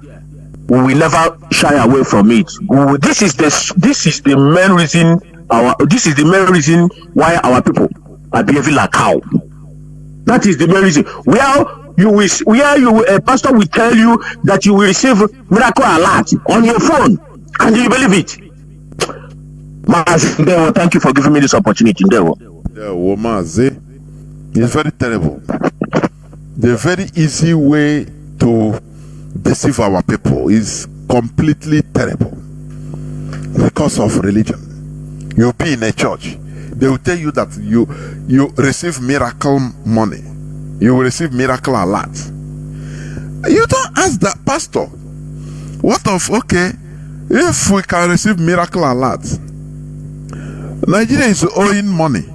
We will never shy away from it. This is the main reason. This is the main reason why our people are behaving like cow. That is the main reason. A pastor will tell you that you will receive miracle alert on your phone, and you believe it. Mazi, thank you for giving me this opportunity. Mazi, it's very terrible. The very easy way to deceive our people is completely terrible because of religion. You'll be in a church, they will tell you that you receive miracle money, you will receive miracle alert. You don't ask that pastor, what of, okay, if we can receive miracle alert, Nigeria is owing money.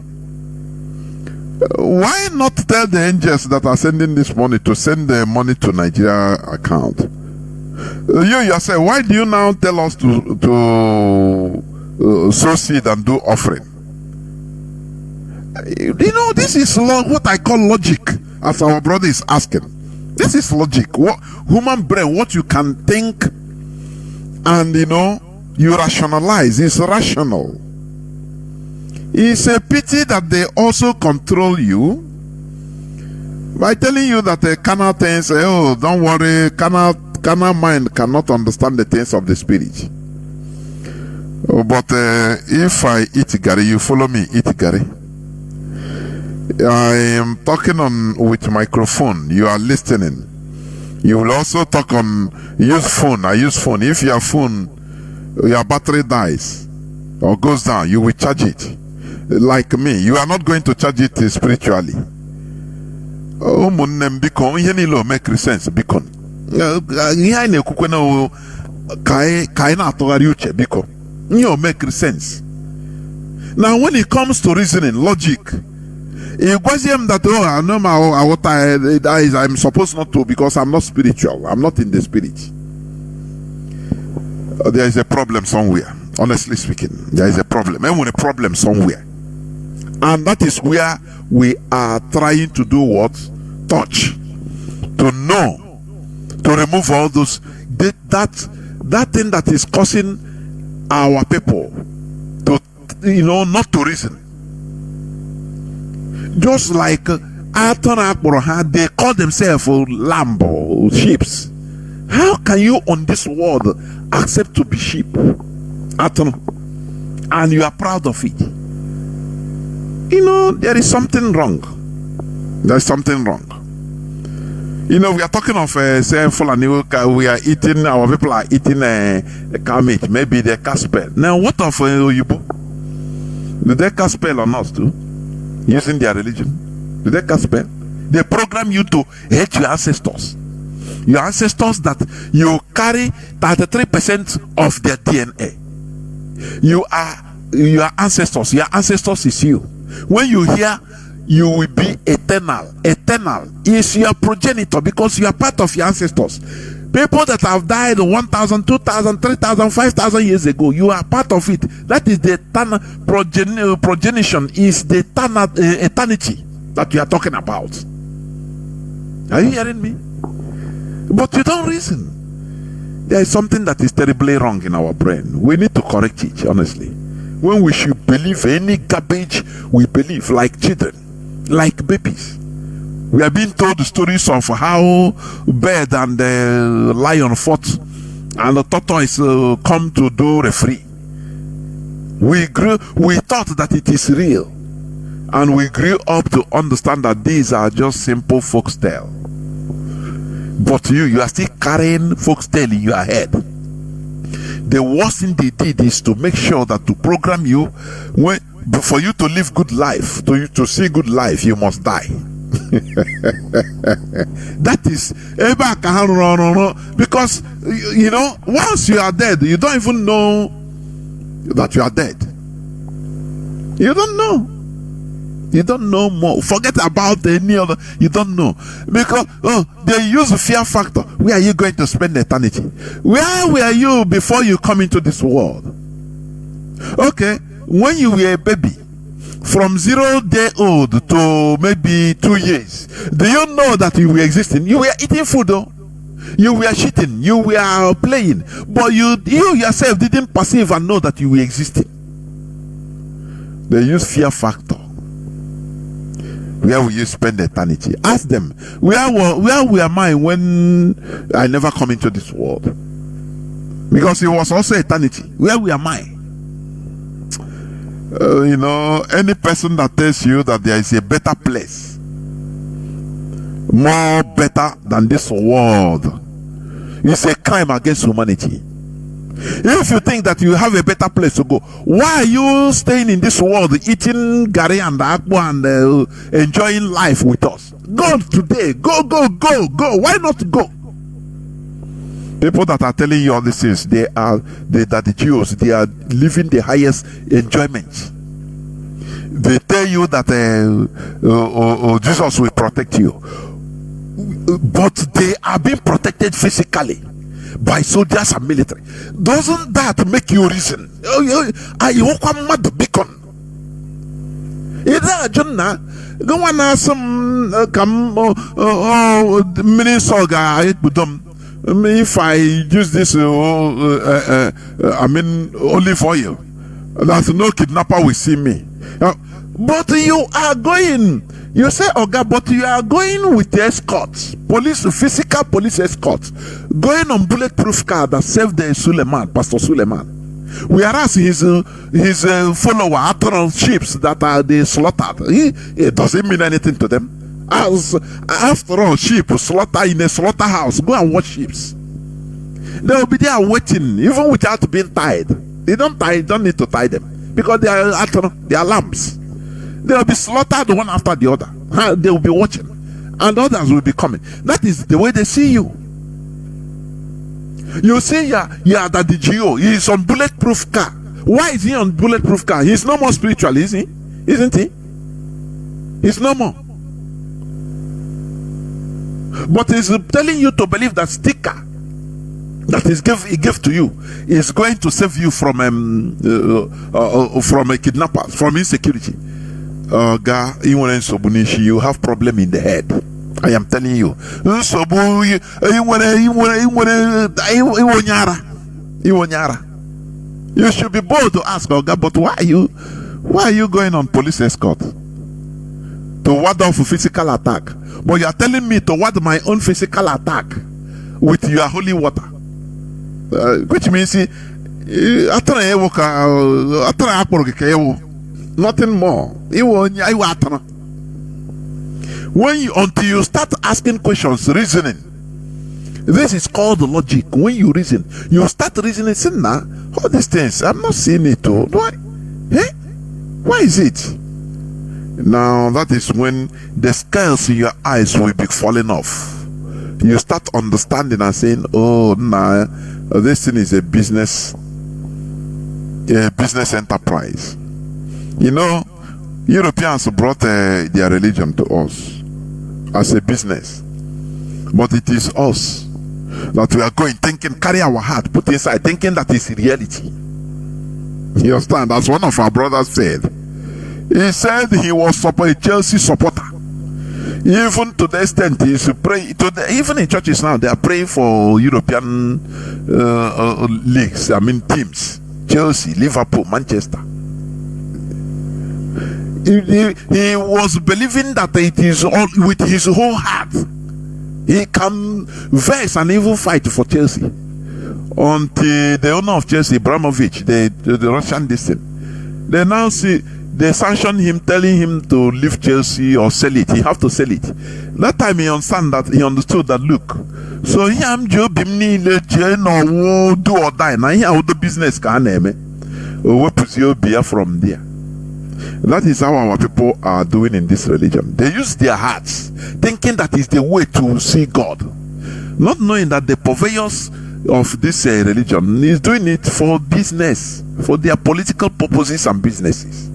Why not tell the angels that are sending this money to send the money to Nigeria account? You yourself, why do you now tell us to sow seed and do offering? This is what I call logic, as our brother is asking. This is logic. What human brain, what you can think and you rationalize is rational. It's a pity that they also control you by telling you that the carnal things, oh, don't worry, carnal mind cannot understand the things of the spirit. Oh, but if I eat gari, you follow me, eat gari. I am talking with microphone, you are listening. You will also talk use phone, I use phone. If your phone, your battery dies or goes down, you will charge it. Like me, you are not going to charge it spiritually. Oh, biko ihe niile make sense biko. Ihe anyị na-ekwukwe na ka anyị na-atụgharị uche biko. Ihe make sense. Now, when it comes to reasoning, logic, it was him that I know what I'm supposed not to, because I'm not spiritual. I'm not in the spirit. There is a problem somewhere. Honestly speaking, there is a problem. And when a problem somewhere. And that is where we are trying to do what? Touch. To know. To remove all those. That thing that is causing our people to, not to reason. Just like they call themselves lamb or sheep. How can you on this world accept to be sheep? And you are proud of it? There is something wrong. There is something wrong. We are talking of saying Fulani, we are eating, our people are eating a cow meat, maybe the caspel. Now, what of Oyibo? Do they caspel on us too? Using their religion? Do they caspel? They program you to hate your ancestors. Your ancestors that you carry 33% of their DNA. You are your ancestors. Your ancestors is you. When you hear you will be eternal, eternal is your progenitor, because you are part of your ancestors. People that have died 1,000, 2,000, 3,000, 5,000 years ago, you are part of it. That is the eternal progenition, is the eternity that you are talking about. Are you hearing me? But you don't reason. There is something that is terribly wrong in our brain. We need to correct it, honestly. When we should believe any garbage, we believe like children, like babies. We are being told the stories of how bird and the lion fought and the tortoise come to do referee. We thought that it is real, and we grew up to understand that these are just simple folk tale. But you are still carrying folk tale in your head. The worst thing they did is to make sure that to program you, for you to live good life, to see good life, you must die. That is because once you are dead, you don't even know that you are dead. You don't know. You don't know more. Forget about any other. You don't know, because they use the fear factor. Where are you going to spend eternity? Where were you before you come into this world? Okay, when you were a baby, from 0 day old to maybe 2 years, do you know that you were existing? You were eating food, though. You were cheating. You were playing, but you yourself didn't perceive and know that you were existing. They use fear factor. Where will you spend eternity? Ask them, where were I when I never come into this world? Because it was also eternity. Where am I? Any person that tells you that there is a better place, more better than this world, it's a crime against humanity. If you think that you have a better place to go, why are you staying in this world eating gari and akpu and enjoying life with us? Go today. Go. Why not go? People that are telling you all these things, the Jews, they are living the highest enjoyment. They tell you that Jesus will protect you, but they are being protected physically by soldiers and military. Doesn't that make you reason? I mad beacon. Either Jonah go on some mini soga if I use this olive oil, that no kidnapper will see me. But you are going. You say, Oga, but you are going with the escorts, physical police escorts, going on bulletproof car that saved the Pastor Suleiman. Whereas his follower, Atron ships that are they slaughtered, it doesn't mean anything to them. After all, sheep slaughter in a slaughterhouse. Go and watch sheep. They will be there waiting, even without being tied. They don't need to tie them, because they are lambs. They will be slaughtered one after the other. They will be watching, and others will be coming. That is the way they see you. You see, that the GO, he is on bulletproof car. Why is he on bulletproof car? He's no more spiritual, is he? Isn't he? He's no more. But he's telling you to believe that sticker that he gave to you is going to save you from a kidnapper, from insecurity. You have problem in the head. I am telling you. You should be bold to ask, Oga, but why are you going on police escort? To ward off a physical attack. But you are telling me to ward my own physical attack with your holy water. Which means nothing more. Until you start asking questions, reasoning. This is called logic. When you reason, you start reasoning, say, nah, all these things, I'm not seeing it. Why? Why is it? Now that is when the scales in your eyes will be falling off. You start understanding and saying, oh, nah, this thing is a business enterprise. Europeans brought their religion to us as a business, but it is us that we are going thinking, carry our heart, put inside, thinking that is reality. You understand? As one of our brothers said, he said he was a Chelsea supporter. Even to the extent he is praying, even in churches now, they are praying for European leagues, teams. Chelsea, Liverpool, Manchester. He was believing that it is all with his whole heart. He can verse and even fight for Chelsea. until the owner of Chelsea, Abramovich, the Russian distant, they now see they sanction him, telling him to leave Chelsea or sell it. He have to sell it. That time he understood that look. So he am job bimni le no do or die. Now he how the business can Biafra from there. That is how our people are doing in this religion. They use their hearts, thinking that is the way to see God, not knowing that the purveyors of this religion is doing it for business, for their political purposes and businesses.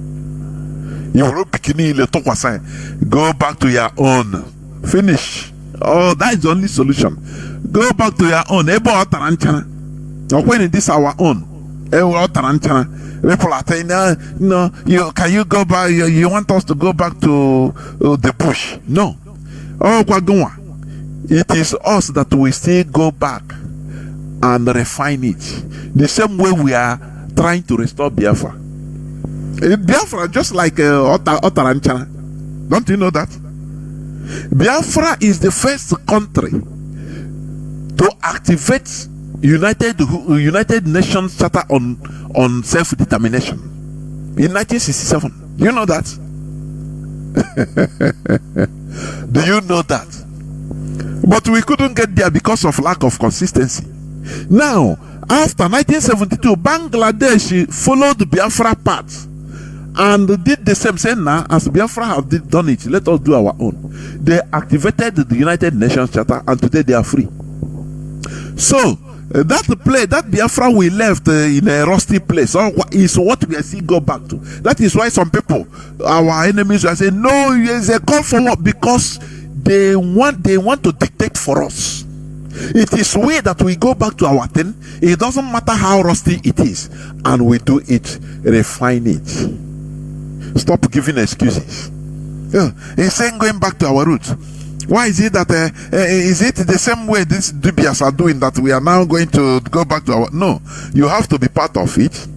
You will go back to your own. Finish. Oh, that is the only solution. Go back to your own. When it is our own. People are saying, no, can you go back? You want us to go back to the bush? No. Oh, it is us that we still go back and refine it. The same way we are trying to restore Biafra. Biafra, just like Otaranchana. Don't you know that? Biafra is the first country to activate United Nations Charter on self-determination in 1967. You know that? Do you know that? But we couldn't get there because of lack of consistency. Now, after 1972, Bangladesh followed the Biafra path and did the same thing. Now, as Biafra have done it, let us do our own. They activated the United Nations Charter and today they are free. So, that Biafra we left in a rusty place is what we are seeing go back to. That is why some people, our enemies, are saying, no, there's a call for what? Because they want to dictate for us. It is we that we go back to our thing. It doesn't matter how rusty it is, and we do it, refine it. Stop giving excuses. He's saying going back to our roots. Why is it that is it the same way these dubious are doing that we are now going to go back to our? No, you have to be part of it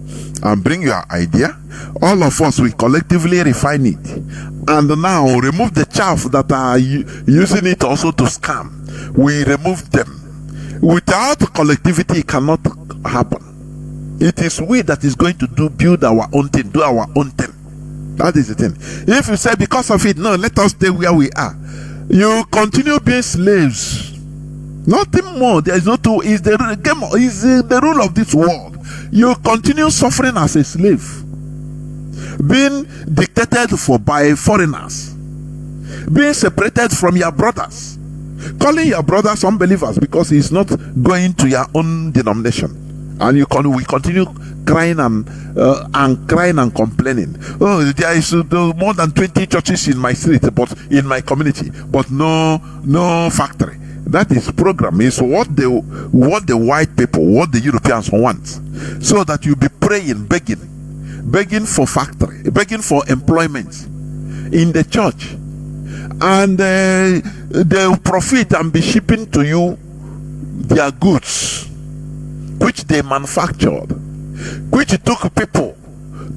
and bring your idea. All of us, we collectively refine it and now remove the chaff that are using it also to scam. We remove them. Without collectivity, it cannot happen. It is we that is going to build our own thing, do our own thing. That is the thing. If you say because of it, no, let us stay where we are. You continue being slaves. Nothing more. There is no two. Is the game. Is the rule of this world. You continue suffering as a slave, being dictated for by foreigners, being separated from your brothers, calling your brothers unbelievers because he's not going to your own denomination, and we continue crying and crying and complaining. Oh, there is more than 20 churches in my street, but in my community, but no factory. That is program. Is what the white people, what the Europeans want, so that you be praying, begging for factory, begging for employment in the church, and they'll profit and be shipping to you their goods, which they manufactured, which took people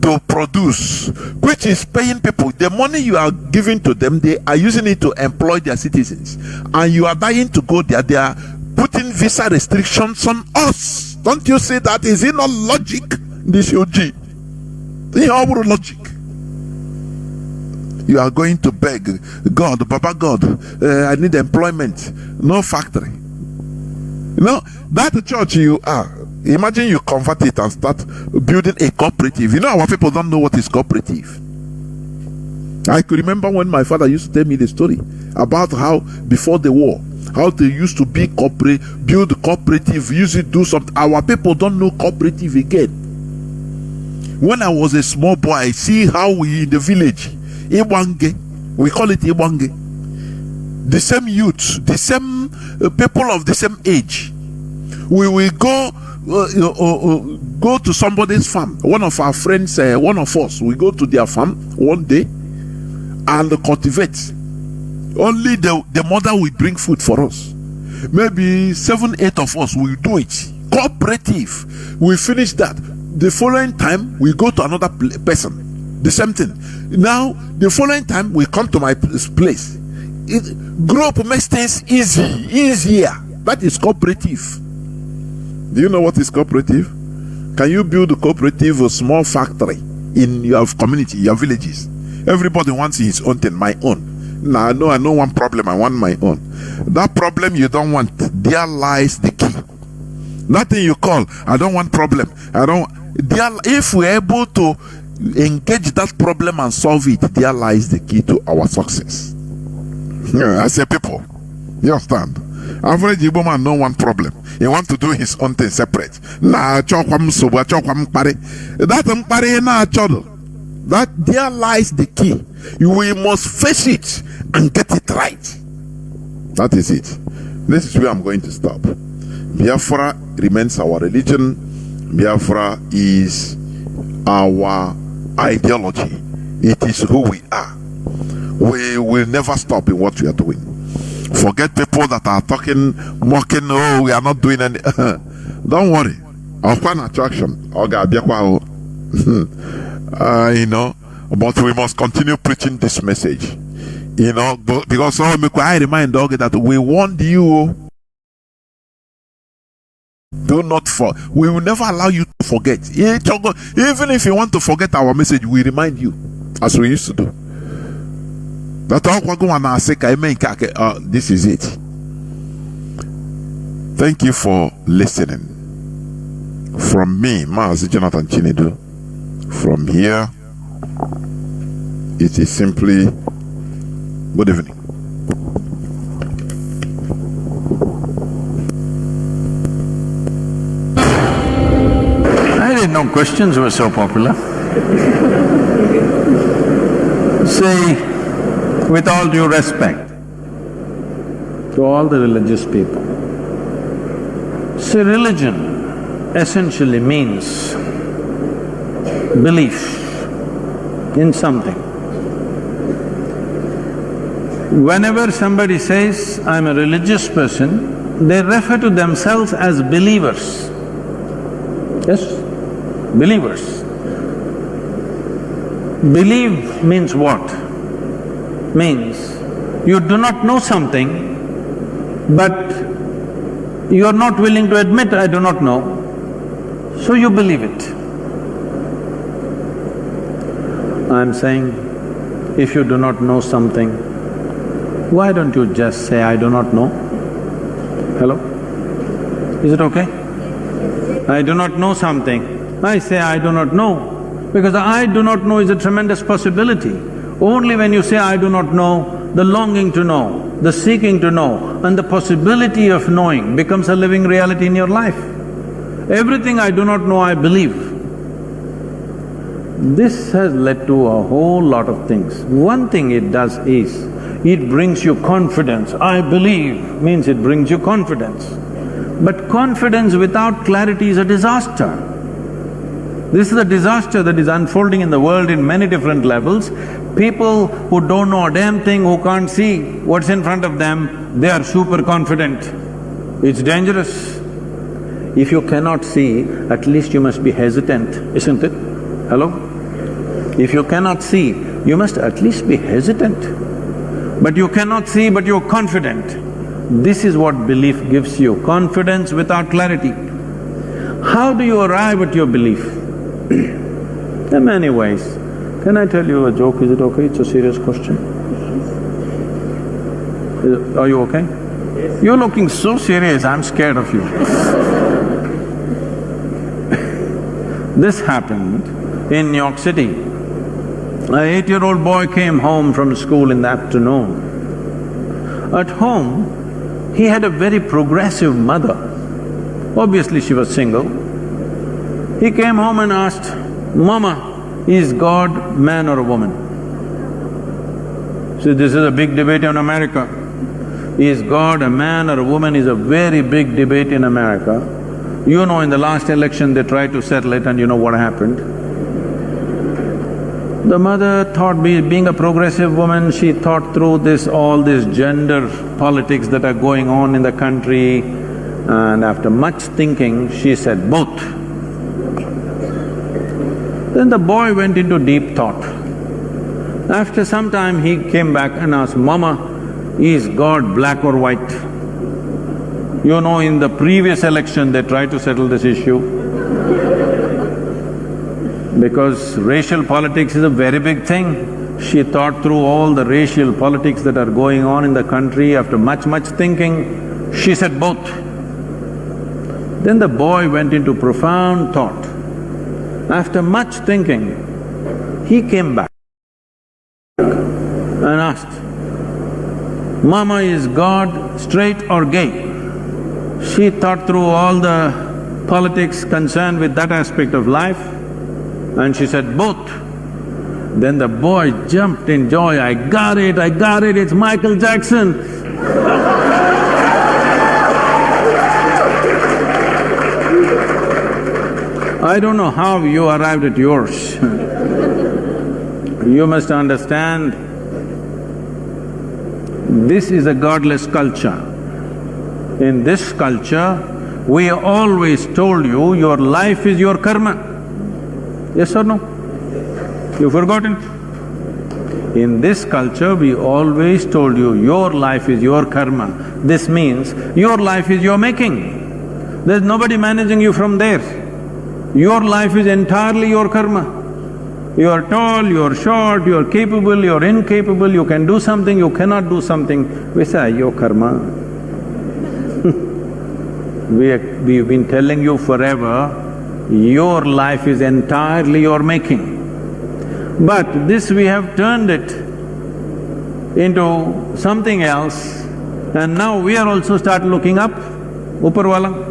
to produce, which is paying people. The money you are giving to them, they are using it to employ their citizens, and you are dying to go there. They are putting visa restrictions on us. Don't you see that? Is it not logic? This OG, logic. You are going to beg God, Baba God, I need employment, no factory. No, that church you are. Imagine you convert it and start building a cooperative. You know, our people don't know what is cooperative. I could remember when my father used to tell me the story about how before the war, how they used to be build cooperative, use it, do something. Our people don't know cooperative again. When I was a small boy, I see how we in the village, Iwange, we call it Iwange, the same youth, the same people of the same age, we will go to somebody's farm. One of our friends, one of us, we go to their farm one day and cultivate. Only the mother will bring food for us. Maybe 7-8 of us will do it. Cooperative. We finish that. The following time we go to another person. The same thing. Now the following time we come to my place. Group makes things easier. That is cooperative. Do you know what is cooperative? Can you build a cooperative, a small factory in your community, your villages? Everybody wants his own thing, my own. Now I know one problem, I want my own. That problem you don't want, there lies the key. Nothing you call, I don't want problem. If we're able to engage that problem and solve it, there lies the key to our success. I say people, you understand? Average Igbo man no one problem. He want to do his own thing separate. That there lies the key. We must face it and get it right. That is it. This is where I'm going to stop. Biafra remains our religion. Biafra is our ideology. It is who we are. We will never stop in what we are doing. Forget people that are talking, mocking, oh, we are not doing any. Don't worry. I'll find attraction. You know, but we must continue preaching this message. You know, because I remind Dog that we warned you. Do not we will never allow you to forget. Even if you want to forget our message, we remind you, as we used to do. This is it. Thank you for listening. From me, Mazi Jonathan Chinedu. From here, it is simply good evening. I didn't know questions were so popular. Say, with all due respect to all the religious people, see, religion essentially means belief in something. Whenever somebody says, I'm a religious person, they refer to themselves as believers. Yes, believers. Believe means what? Means you do not know something, but you are not willing to admit, I do not know, so you believe it. I'm saying, if you do not know something, why don't you just say, I do not know? Hello? Is it okay? I do not know something. I say, I do not know, because I do not know is a tremendous possibility. Only when you say, I do not know, the longing to know, the seeking to know, and the possibility of knowing becomes a living reality in your life. Everything I do not know, I believe. This has led to a whole lot of things. One thing it does is, it brings you confidence. I believe means it brings you confidence. But confidence without clarity is a disaster. This is a disaster that is unfolding in the world in many different levels. People who don't know a damn thing, who can't see what's in front of them, they are super confident. It's dangerous. If you cannot see, at least you must be hesitant, isn't it? Hello? If you cannot see, you must at least be hesitant. But you cannot see, but you're confident. This is what belief gives you, confidence without clarity. How do you arrive at your belief? There are many ways. Can I tell you a joke? Is it okay? It's a serious question. Are you okay? Yes. You're looking so serious, I'm scared of you. This happened in New York City. An 8-year-old boy came home from school in the afternoon. At home, he had a very progressive mother. Obviously, she was single. He came home and asked, Mama, is God man or a woman? So this is a big debate in America. Is God a man or a woman is a very big debate in America. You know, in the last election they tried to settle it and you know what happened. The mother thought, being a progressive woman, she thought through all this gender politics that are going on in the country, and after much thinking, she said both. Then the boy went into deep thought. After some time, he came back and asked, Mama, is God black or white? You know, in the previous election, they tried to settle this issue. Because racial politics is a very big thing. She thought through all the racial politics that are going on in the country. After much thinking, she said both. Then the boy went into profound thought. After much thinking, he came back and asked, Mama, is God straight or gay? She thought through all the politics concerned with that aspect of life and she said, both. Then the boy jumped in joy, I got it, it's Michael Jackson. I don't know how you arrived at yours. You must understand, this is a godless culture. In this culture, we always told you your life is your karma. Yes or no? You've forgotten? In this culture, we always told you your life is your karma. This means your life is your making. There's nobody managing you from there. Your life is entirely your karma. You are tall, you are short, you are capable, you are incapable, you can do something, you cannot do something. We say, your karma. We've been telling you forever, your life is entirely your making. But this we have turned it into something else and now we are also start looking up, Uparwala.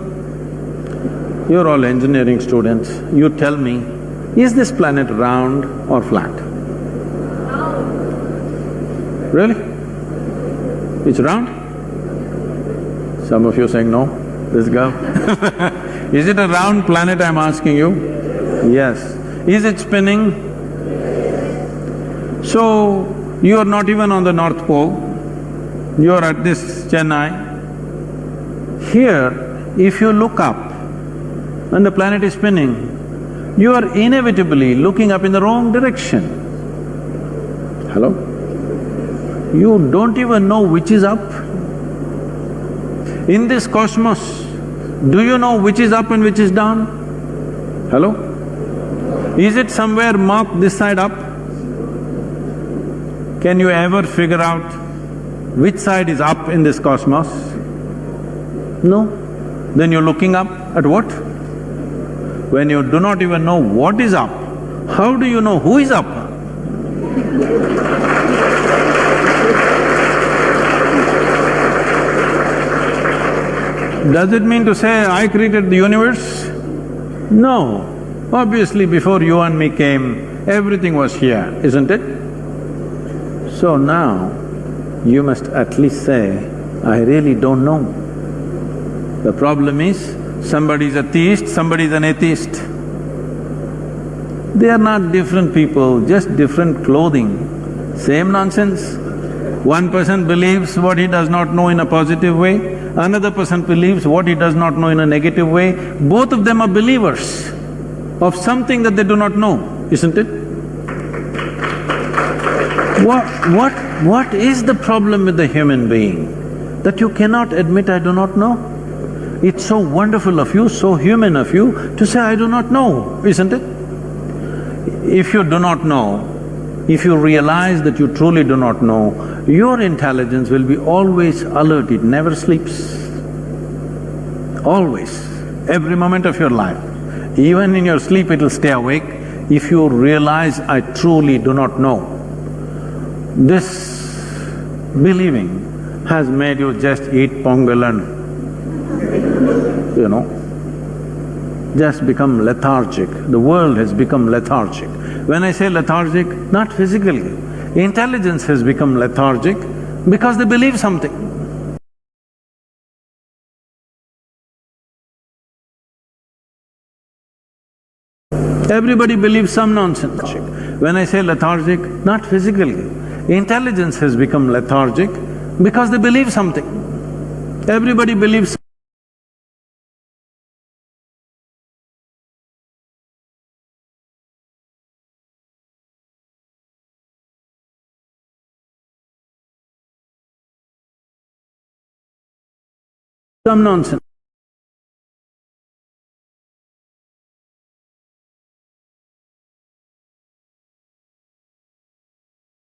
You're all engineering students, you tell me, is this planet round or flat? Really? It's round? Some of you saying no, let's go. Is it a round planet, I'm asking you? Yes. Is it spinning? So, you are not even on the North Pole, you are at this Chennai. Here, if you look up and the planet is spinning, you are inevitably looking up in the wrong direction. Hello? You don't even know which is up. In this cosmos, do you know which is up and which is down? Hello? Is it somewhere marked this side up? Can you ever figure out which side is up in this cosmos? No. Then you're looking up at what? When you do not even know what is up, how do you know who is up? Does it mean to say, I created the universe? No. Obviously, before you and me came, everything was here, isn't it? So now, you must at least say, I really don't know. The problem is, somebody is a theist, somebody is an atheist. They are not different people, just different clothing, same nonsense. One person believes what he does not know in a positive way, another person believes what he does not know in a negative way. Both of them are believers of something that they do not know, isn't it? What is the problem with the human being? That you cannot admit, I do not know? It's so wonderful of you, so human of you to say, I do not know, isn't it? If you do not know, if you realize that you truly do not know, your intelligence will be always alert, it never sleeps. Always, every moment of your life. Even in your sleep it'll stay awake if you realize, I truly do not know. This believing has made you just eat pongal and just become lethargic. The world has become lethargic. When I say lethargic, not physically, intelligence has become lethargic because they believe something. Everybody believes some nonsense. When I say lethargic, not physically, intelligence has become lethargic because they believe something. Everybody believes Some nonsense.